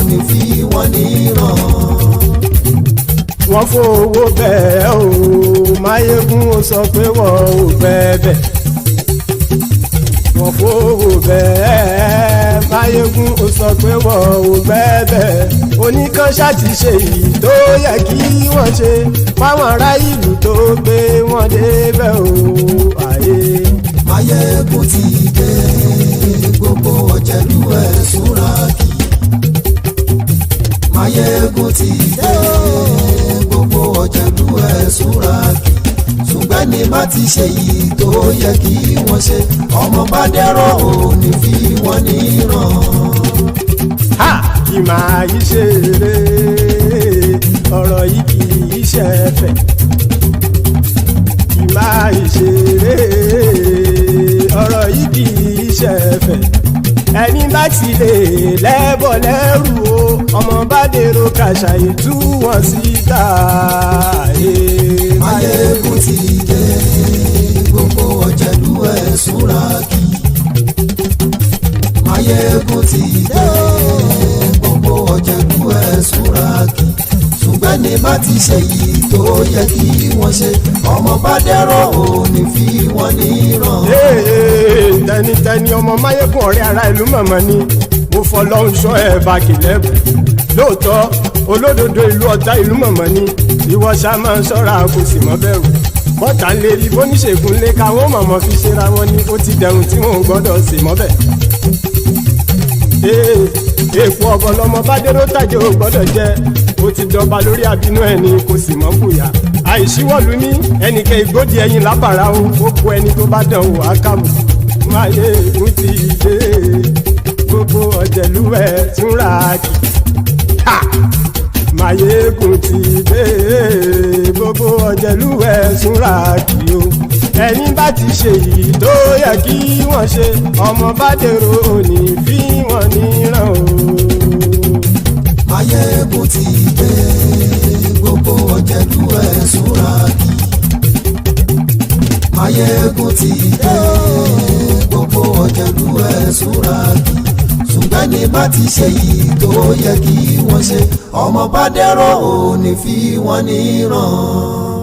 ní fi wọ́n níran. Wọ́n fowó bẹ́ẹ̀ o, Máyégún ó sọ pé wọ́n ò bẹ́ẹ̀. Wọ́n fowó bẹ́ẹ̀, Máyégún ó sọ pé wọ́n ò bẹ́ẹ̀. Oníkan ṣáàtì ṣe èyí tó yẹ kí wọ́n ṣe fáwọn ará ìlú tó gbé wọn débẹ̀ o. Máyégún ti dé. Gbogbo ọ̀jẹ̀lú ẹ̀ súnra kì. Máyégún ti dé. Gbogbo ọ̀jẹ̀lú ẹ̀ súnra kì. Ṣùgbọ́n ní má ti ṣe yìí tó yẹ kí wọ́n ṣe, ọmọ bá dẹ́rọ̀ ò ní fi wọ́n níran. Kì máa yí ṣe eré, ọ̀rọ̀ yìí kì í ṣe ẹ̀fẹ̀. Kì máa yí ṣe eré, ọ̀rọ̀ yìí kì í ṣe ẹ̀fẹ̀. Ẹni bá ti lè lẹ́bọ̀ lẹ́rù o, ọmọ bá dèrò kàṣàyè tú wọn síta. Máyégún ti dé. Gbogbo ọ̀jẹ̀lú ẹ̀ súnra kì. Máyégún ti dé. Gbogbo ọ̀jẹ̀lú ẹ̀ súnra kì. Ṣùgbọ́n ní bá ti ṣe yìí tó yẹ kí wọ́n ṣe, ọmọ bá dẹ́rọ̀ ò ní fi wọ́n níran. Tẹnitẹni ọmọ Máyégún ọ̀rẹ́ ara ìlú mọ̀mọ́ ni mo fọlọ́run ṣọ́ ẹ̀ bá kìlẹ́bù. Lóòótọ́ olódodo ìlú ọ̀tá ìlú mọ̀mọ́ ni ìwọ ṣá máa ń ṣọ́ra kò sì mọ́ bẹ̀rù. Bọ́tà ń lè rí bóníṣègùn lé káwọn mọ̀mọ́ fi ṣera wọn ni ó ti dẹrùn tí wọn ò gbọ́dọ̀ sì mọ́ bẹ̀. Èèpo ọ̀gọ̀ lọmọ bá dérò tàjẹ́ ò gbọ́dọ̀ jẹ́, ó ti dọba lórí àbínú ẹni kò sì mọ́ bùyà. Àìsíwọ́lu ní ẹnìkẹ́ ìgbódì ẹyin lábàrá o, ó kó ẹni tó bá dán wò á kàmù. Máyégún ti dé. Gbogbo ọ̀jẹ̀lú ẹ̀ túnra kì. Máyégún ti dé. Gbogbo ọ̀jẹ̀lú ẹ̀ túnra kì o. Ẹni bá ti ṣe yìí tó yẹ kí wọ́n ṣe, ọmọ bá dèrò òní fi wọ́n níran o. Máyégún ti dé. Gbogbo ọ̀jẹ̀lú ẹ̀ súnra kì. Máyégún ti dé. Gbogbo ọ̀jẹ̀lú ẹ̀ súnra kì. Ṣùgbọ́n ní bá ti ṣe yìí tó yẹ kí wọ́n ṣe, ọmọ bá dẹ́rọ̀ ò ní fi wọ́n níran.